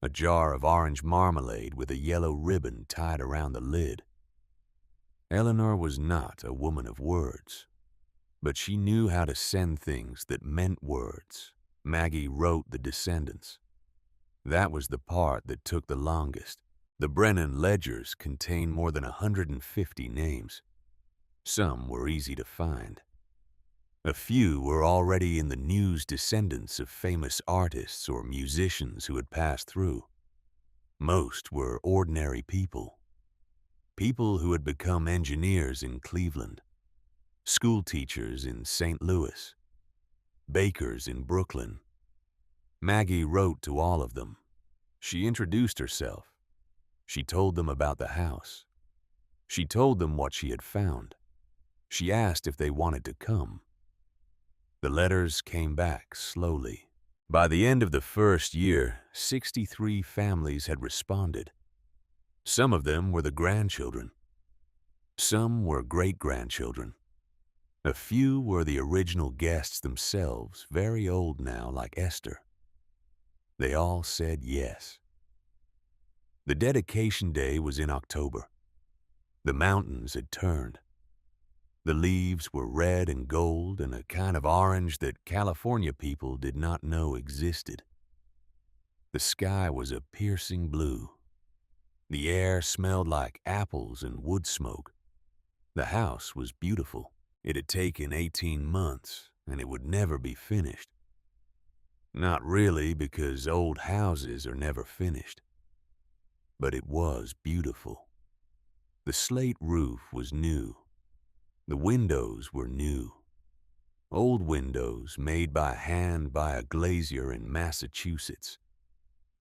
Speaker 1: a jar of orange marmalade with a yellow ribbon tied around the lid. Eleanor was not a woman of words, but she knew how to send things that meant words. Maggie wrote the descendants. That was the part that took the longest. The Brennan ledgers contain more than 150 names. Some were easy to find. A few were already in the news, descendants of famous artists or musicians who had passed through. Most were ordinary people. People who had become engineers in Cleveland, school teachers in St. Louis, bakers in Brooklyn. Maggie wrote to all of them. She introduced herself. She told them about the house. She told them what she had found. She asked if they wanted to come. The letters came back slowly. By the end of the first year, 63 families had responded. Some of them were the grandchildren. Some were great-grandchildren. A few were the original guests themselves, very old now, like Esther. They all said yes. The dedication day was in October. The mountains had turned. The leaves were red and gold and a kind of orange that California people did not know existed. The sky was a piercing blue. The air smelled like apples and wood smoke. The house was beautiful. It had taken 18 months, and it would never be finished. Not really, because old houses are never finished. But it was beautiful. The slate roof was new. The windows were new. Old windows made by hand by a glazier in Massachusetts.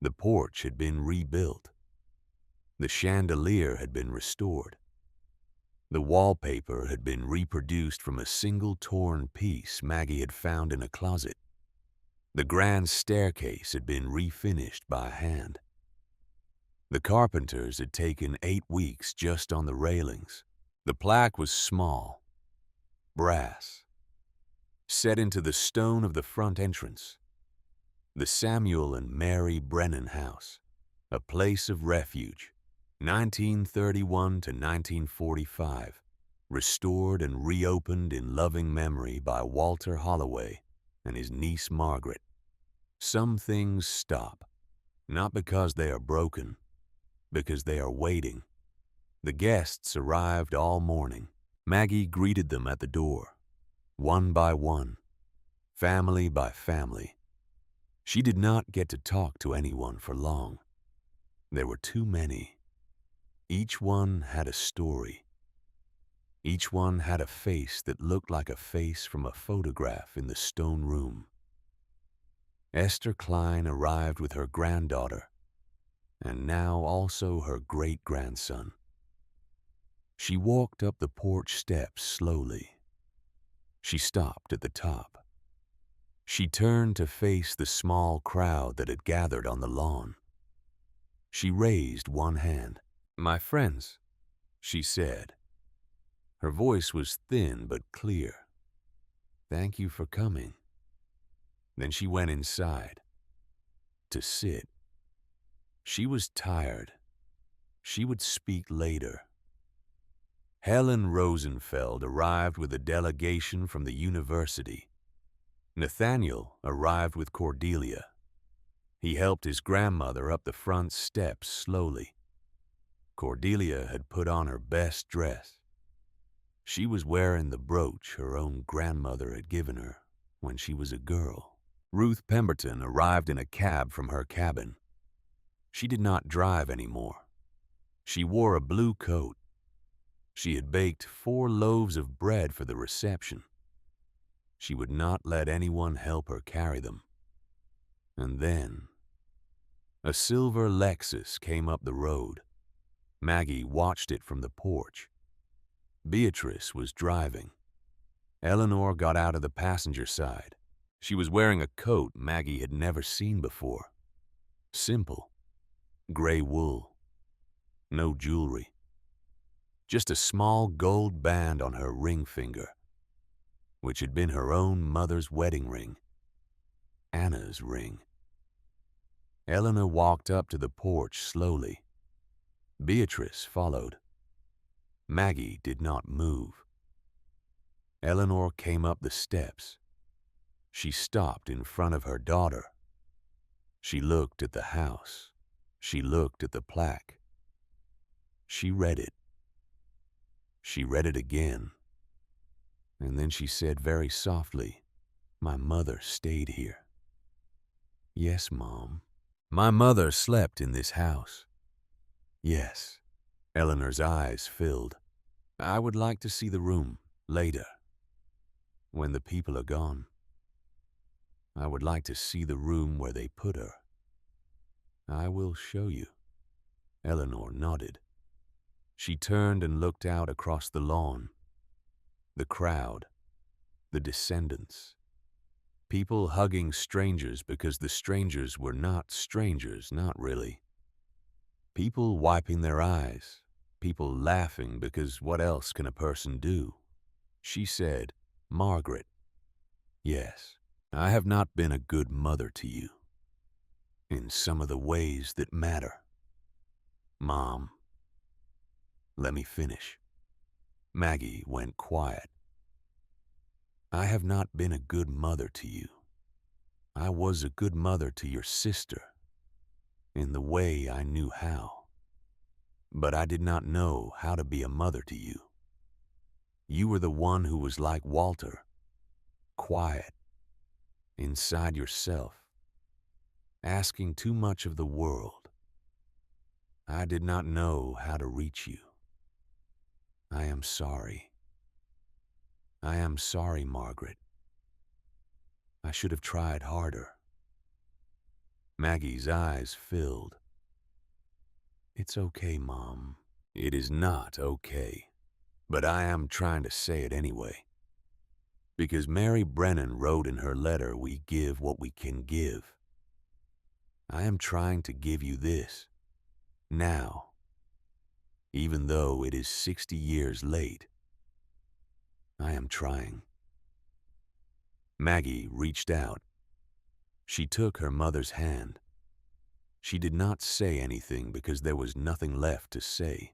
Speaker 1: The porch had been rebuilt. The chandelier had been restored. The wallpaper had been reproduced from a single torn piece Maggie had found in a closet. The grand staircase had been refinished by hand. The carpenters had taken 8 weeks just on the railings. The plaque was small, brass, set into the stone of the front entrance. The Samuel and Mary Brennan House, a place of refuge, 1931 to 1945, restored and reopened in loving memory by Walter Holloway and his niece Margaret. Some things stop, not because they are broken, because they are waiting. The guests arrived all morning. Maggie greeted them at the door, one by one, family by family. She did not get to talk to anyone for long. There were too many. Each one had a story. Each one had a face that looked like a face from a photograph in the stone room. Esther Klein arrived with her granddaughter, and now also her great-grandson. She walked up the porch steps slowly. She stopped at the top. She turned to face the small crowd that had gathered on the lawn. She raised one hand. "My friends," she said. Her voice was thin but clear. "Thank you for coming." Then she went inside to sit. She was tired. She would speak later. Helen Rosenfeld arrived with a delegation from the university. Nathaniel arrived with Cordelia. He helped his grandmother up the front steps slowly. Cordelia had put on her best dress. She was wearing the brooch her own grandmother had given her when she was a girl. Ruth Pemberton arrived in a cab from her cabin. She did not drive anymore. She wore a blue coat. She had baked 4 loaves of bread for the reception. She would not let anyone help her carry them. And then, a silver Lexus came up the road. Maggie watched it from the porch. Beatrice was driving. Eleanor got out of the passenger side. She was wearing a coat Maggie had never seen before. Simple. Gray wool. No jewelry. Just a small gold band on her ring finger, which had been her own mother's wedding ring. Anna's ring. Eleanor walked up to the porch slowly. Beatrice followed. Maggie did not move. Eleanor came up the steps. She stopped in front of her daughter. She looked at the house. She looked at the plaque. She read it. She read it again. And then she said very softly, "My mother stayed here." "Yes, Mom. My mother slept in this house." "Yes." Eleanor's eyes filled. "I would like to see the room later, when the people are gone. I would like to see the room where they put her." "I will show you." Eleanor nodded. She turned and looked out across the lawn. The crowd, the descendants, people hugging strangers because the strangers were not strangers, not really. People wiping their eyes, people laughing because what else can a person do? She said, "Margaret, yes, I have not been a good mother to you in some of the ways that matter. Mom, let me finish." Maggie went quiet. "I have not been a good mother to you. I was a good mother to your sister, in the way I knew how. But I did not know how to be a mother to you. You were the one who was like Walter, quiet, inside yourself, asking too much of the world. I did not know how to reach you. I am sorry. I am sorry, Margaret. I should have tried harder." Maggie's eyes filled. "It's okay, Mom." "It is not okay, but I am trying to say it anyway. Because Mary Brennan wrote in her letter, we give what we can give. I am trying to give you this, now, even though it is 60 years late. I am trying." Maggie reached out. She took her mother's hand. She did not say anything because there was nothing left to say.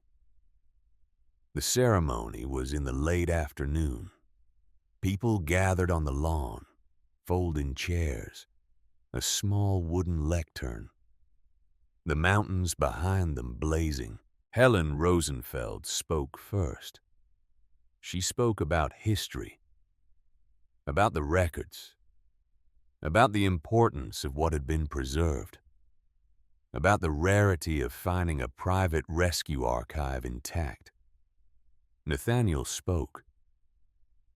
Speaker 1: The ceremony was in the late afternoon. People gathered on the lawn, folding chairs, a small wooden lectern, the mountains behind them blazing. Helen Rosenfeld spoke first. She spoke about history, about the records, about the importance of what had been preserved, about the rarity of finding a private rescue archive intact. Nathaniel spoke.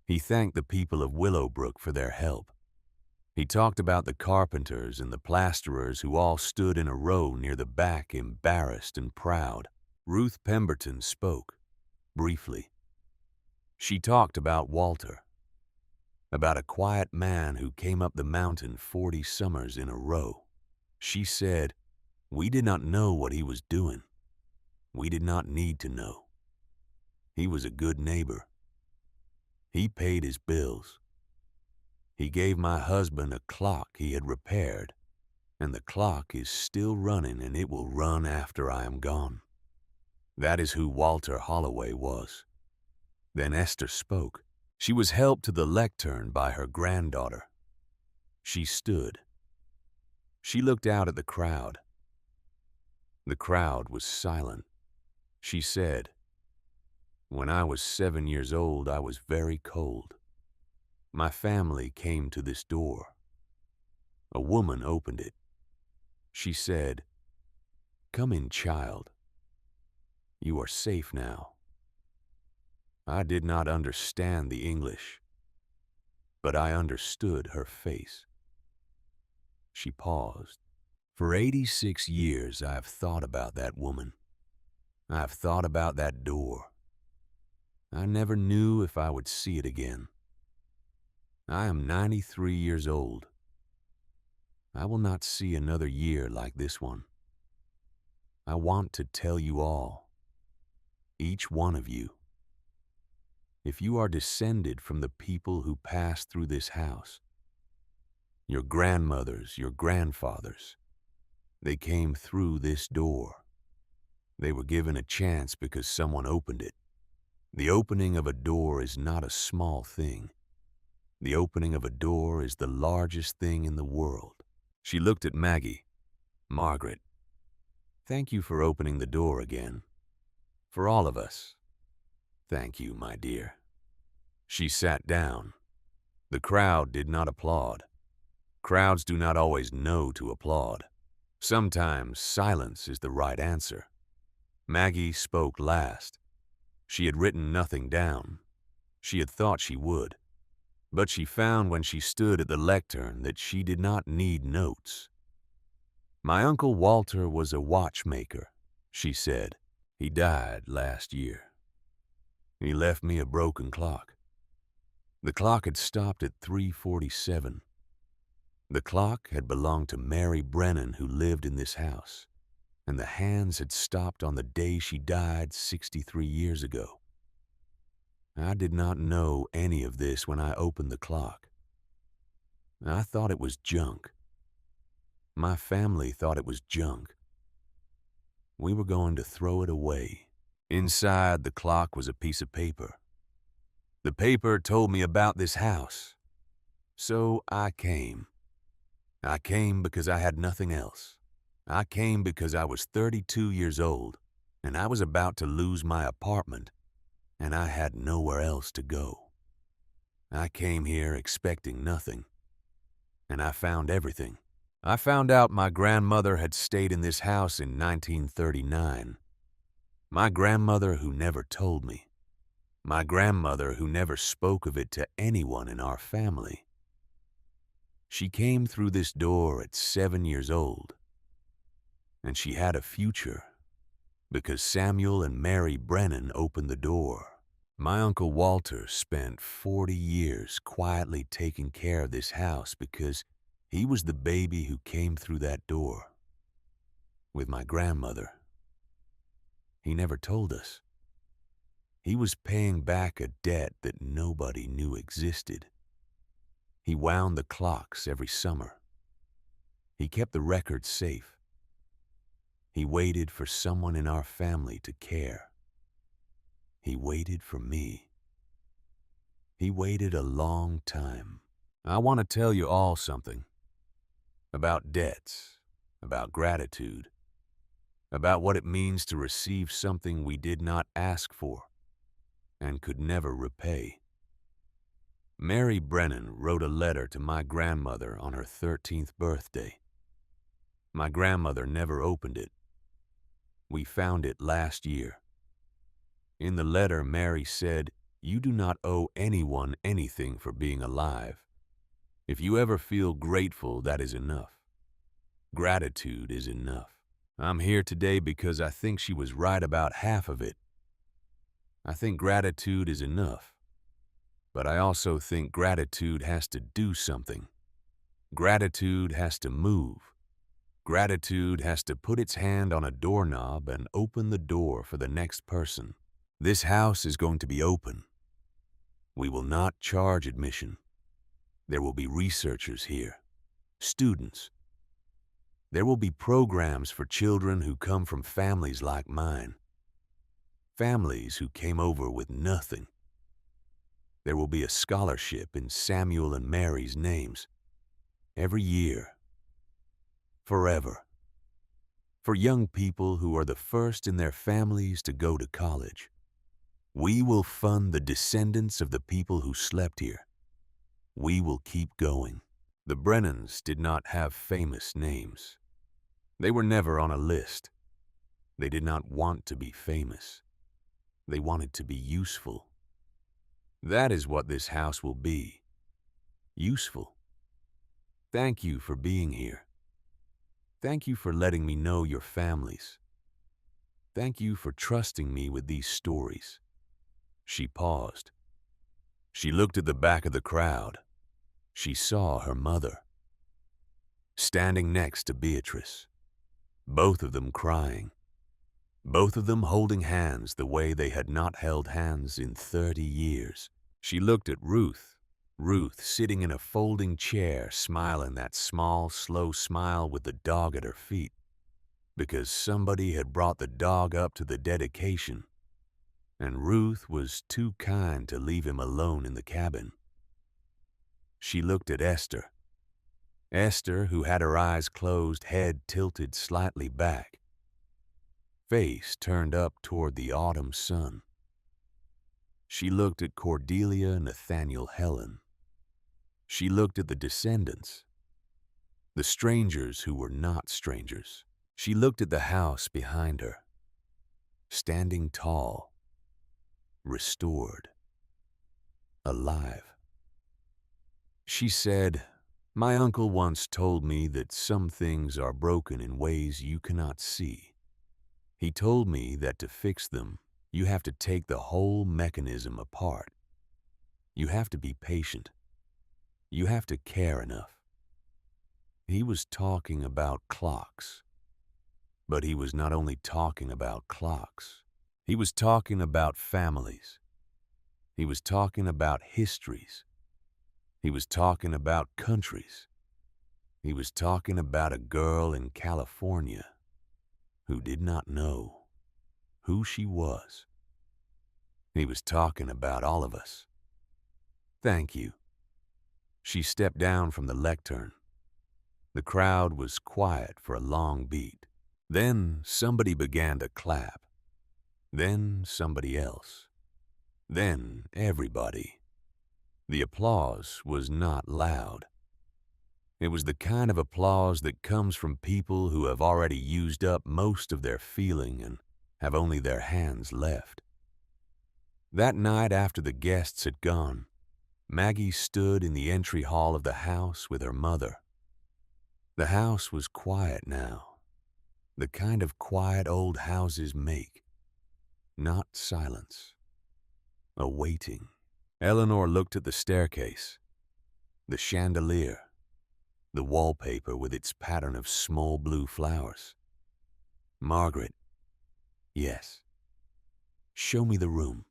Speaker 1: He thanked the people of Willowbrook for their help. He talked about the carpenters and the plasterers who all stood in a row near the back, embarrassed and proud. Ruth Pemberton spoke, briefly. She talked about Walter, about a quiet man who came up the mountain 40 summers in a row. She said, "We did not know what he was doing. We did not need to know. He was a good neighbor. He paid his bills. He gave my husband a clock he had repaired, and the clock is still running and it will run after I am gone." That is who Walter Holloway was. Then Esther spoke. She was helped to the lectern by her granddaughter. She stood. She looked out at the crowd. The crowd was silent. She said, "When I was 7 years old, I was very cold. My family came to this door. A woman opened it. She said, 'Come in, child. You are safe now.' I did not understand the English, but I understood her face." She paused. "For 86 years I have thought about that woman. I have thought about that door. I never knew if I would see it again. I am 93 years old. I will not see another year like this one. I want to tell you all, each one of you, if you are descended from the people who passed through this house, your grandmothers, your grandfathers, they came through this door. They were given a chance because someone opened it. The opening of a door is not a small thing. The opening of a door is the largest thing in the world." She looked at Maggie. "Margaret, thank you for opening the door again. For all of us. Thank you, my dear." She sat down. The crowd did not applaud. Crowds do not always know to applaud. Sometimes silence is the right answer. Maggie spoke last. She had written nothing down. She had thought she would. But she found when she stood at the lectern that she did not need notes. "My Uncle Walter was a watchmaker," she said. "He died last year. He left me a broken clock. The clock had stopped at 3:47. The clock had belonged to Mary Brennan, who lived in this house, and the hands had stopped on the day she died 63 years ago. I did not know any of this when I opened the clock. I thought it was junk. My family thought it was junk. We were going to throw it away." Inside the clock was a piece of paper. "The paper told me about this house. So I came. I came because I had nothing else. I came because I was 32 years old, and I was about to lose my apartment, and I had nowhere else to go. I came here expecting nothing, and I found everything. I found out my grandmother had stayed in this house in 1939. My grandmother who never told me. My grandmother who never spoke of it to anyone in our family. She came through this door at 7 years old, and she had a future because Samuel and Mary Brennan opened the door. My Uncle Walter spent 40 years quietly taking care of this house because he was the baby who came through that door. With my grandmother. He never told us. He was paying back a debt that nobody knew existed. He wound the clocks every summer. He kept the records safe. He waited for someone in our family to care. He waited for me. He waited a long time. I want to tell you all something. About debts, about gratitude, about what it means to receive something we did not ask for and could never repay. Mary Brennan wrote a letter to my grandmother on her 13th birthday. My grandmother never opened it. We found it last year. In the letter, Mary said, "You do not owe anyone anything for being alive. If you ever feel grateful, that is enough. Gratitude is enough." I'm here today because I think she was right about half of it. I think gratitude is enough. But I also think gratitude has to do something. Gratitude has to move. Gratitude has to put its hand on a doorknob and open the door for the next person. This house is going to be open. We will not charge admission. There will be researchers here, students. There will be programs for children who come from families like mine, families who came over with nothing. There will be a scholarship in Samuel and Mary's names every year, forever, for young people who are the first in their families to go to college. We will fund the descendants of the people who slept here. We will keep going. The Brennans did not have famous names. They were never on a list. They did not want to be famous. They wanted to be useful. That is what this house will be. Useful. Thank you for being here. Thank you for letting me know your families. Thank you for trusting me with these stories. She paused. She looked at the back of the crowd. She saw her mother, standing next to Beatrice, both of them crying, both of them holding hands the way they had not held hands in 30 years. She looked at Ruth sitting in a folding chair, smiling that small, slow smile with the dog at her feet, because somebody had brought the dog up to the dedication, and Ruth was too kind to leave him alone in the cabin. She looked at Esther, who had her eyes closed, head tilted slightly back, face turned up toward the autumn sun. She looked at Cordelia, Nathaniel, Helen. She looked at the descendants, the strangers who were not strangers. She looked at the house behind her, standing tall, restored, alive. She said, "My uncle once told me that some things are broken in ways you cannot see. He told me that to fix them, you have to take the whole mechanism apart. You have to be patient. You have to care enough." He was talking about clocks. But he was not only talking about clocks. He was talking about families. He was talking about histories. He was talking about countries. He was talking about a girl in California who did not know who she was. He was talking about all of us. Thank you. She stepped down from the lectern. The crowd was quiet for a long beat. Then somebody began to clap. Then somebody else. Then everybody. The applause was not loud. It was the kind of applause that comes from people who have already used up most of their feeling and have only their hands left. That night after the guests had gone, Maggie stood in the entry hall of the house with her mother. The house was quiet now, the kind of quiet old houses make, not silence, a waiting. Eleanor looked at the staircase, the chandelier, the wallpaper with its pattern of small blue flowers. "Margaret, yes. Show me the room."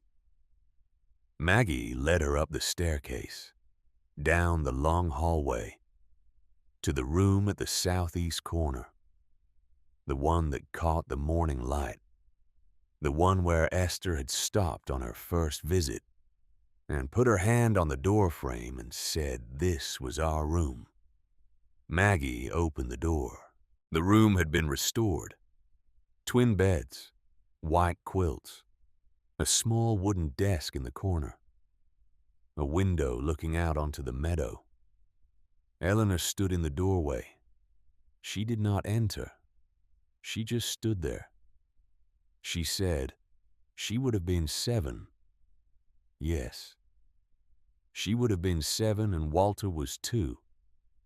Speaker 1: Maggie led her up the staircase, down the long hallway. to the room at the southeast corner, the one that caught the morning light, the one where Esther had stopped on her first visit and put her hand on the doorframe and said this was our room. Maggie opened the door. The room had been restored. Twin beds, white quilts, a small wooden desk in the corner, a window looking out onto the meadow. Eleanor stood in the doorway. She did not enter. She just stood there. She said she would have been 7. Yes. She would have been 7 and Walter was 2,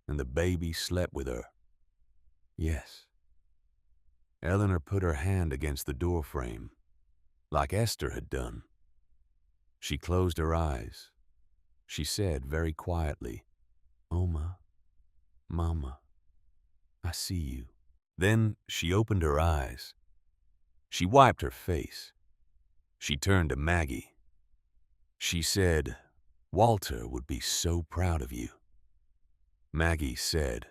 Speaker 1: and the baby slept with her. Yes. Eleanor put her hand against the doorframe, like Esther had done. She closed her eyes. She said very quietly, "Oma, Mama, I see you." Then she opened her eyes. She wiped her face. She turned to Maggie. She said, "Walter would be so proud of you." Maggie said,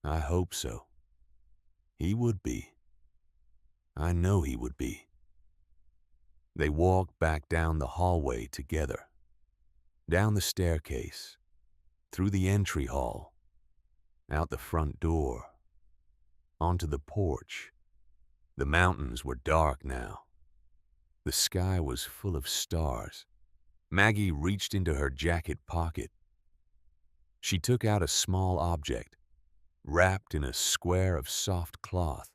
Speaker 1: "I hope so. He would be. I know he would be." They walked back down the hallway together, down the staircase, through the entry hall, out the front door, onto the porch. The mountains were dark now. The sky was full of stars. Maggie reached into her jacket pocket. She took out a small object, wrapped in a square of soft cloth.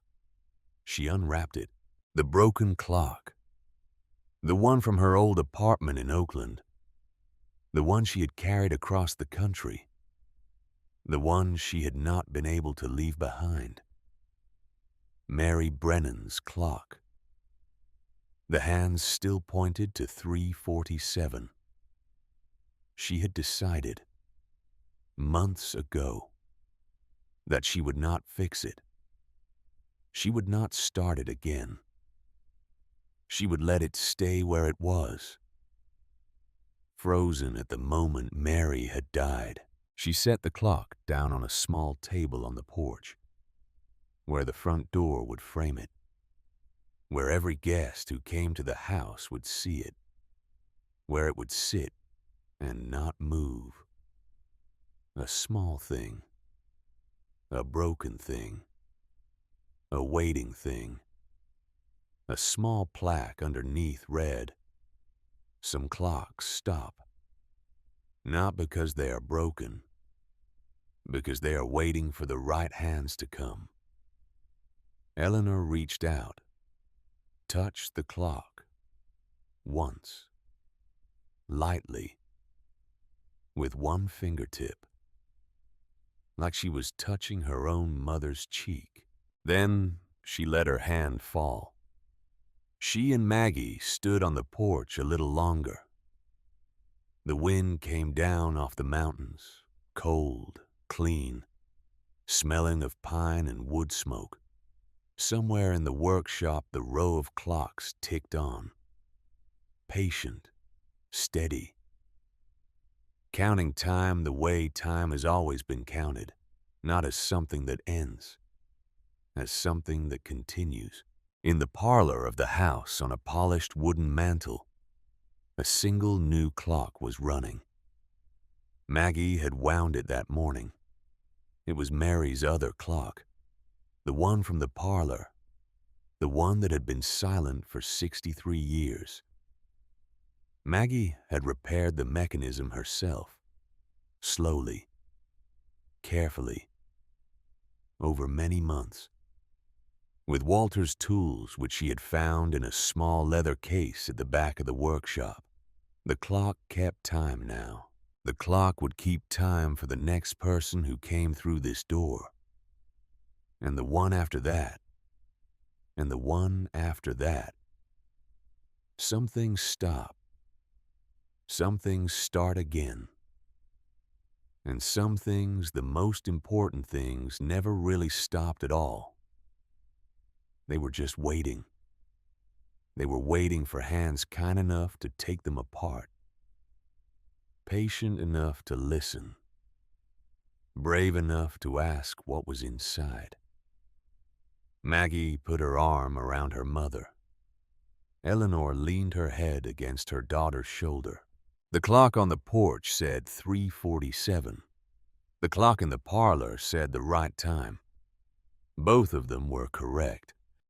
Speaker 1: She unwrapped it. The broken clock. The one from her old apartment in Oakland. The one she had carried across the country. The one she had not been able to leave behind. Mary Brennan's clock. The hands still pointed to 3:47. She had decided, months ago, that she would not fix it. She would not start it again. She would let it stay where it was, frozen at the moment Mary had died. She set the clock down on a small table on the porch, where the front door would frame it, where every guest who came to the house would see it, where it would sit and not move. A small thing, a broken thing, a waiting thing. A small plaque underneath read, "Some clocks stop, not because they are broken, because they are waiting for the right hands to come." Eleanor reached out, touched the clock, once, lightly, with one fingertip, like she was touching her own mother's cheek. Then she let her hand fall. She and Maggie stood on the porch a little longer. The wind came down off the mountains, cold, clean, smelling of pine and wood smoke. Somewhere in the workshop, the row of clocks ticked on, patient, steady, counting time the way time has always been counted, not as something that ends, as something that continues. In the parlor of the house, on a polished wooden mantel, a single new clock was running. Maggie had wound it that morning. It was Mary's other clock, the one from the parlor, the one that had been silent for 63 years. Maggie had repaired the mechanism herself, slowly, carefully, over many months. With Walter's tools, which she had found in a small leather case at the back of the workshop. The clock kept time now. The clock would keep time for the next person who came through this door. And the one after that. And the one after that. Some things stop. Some things start again. And some things, the most important things, never really stopped at all. They were just waiting. They were waiting for hands kind enough to take them apart, patient enough to listen, brave enough to ask what was inside. Maggie put her arm around her mother. Eleanor leaned her head against her daughter's shoulder. The clock on the porch said 3:47. The clock in the parlor said the right time. Both of them were correct.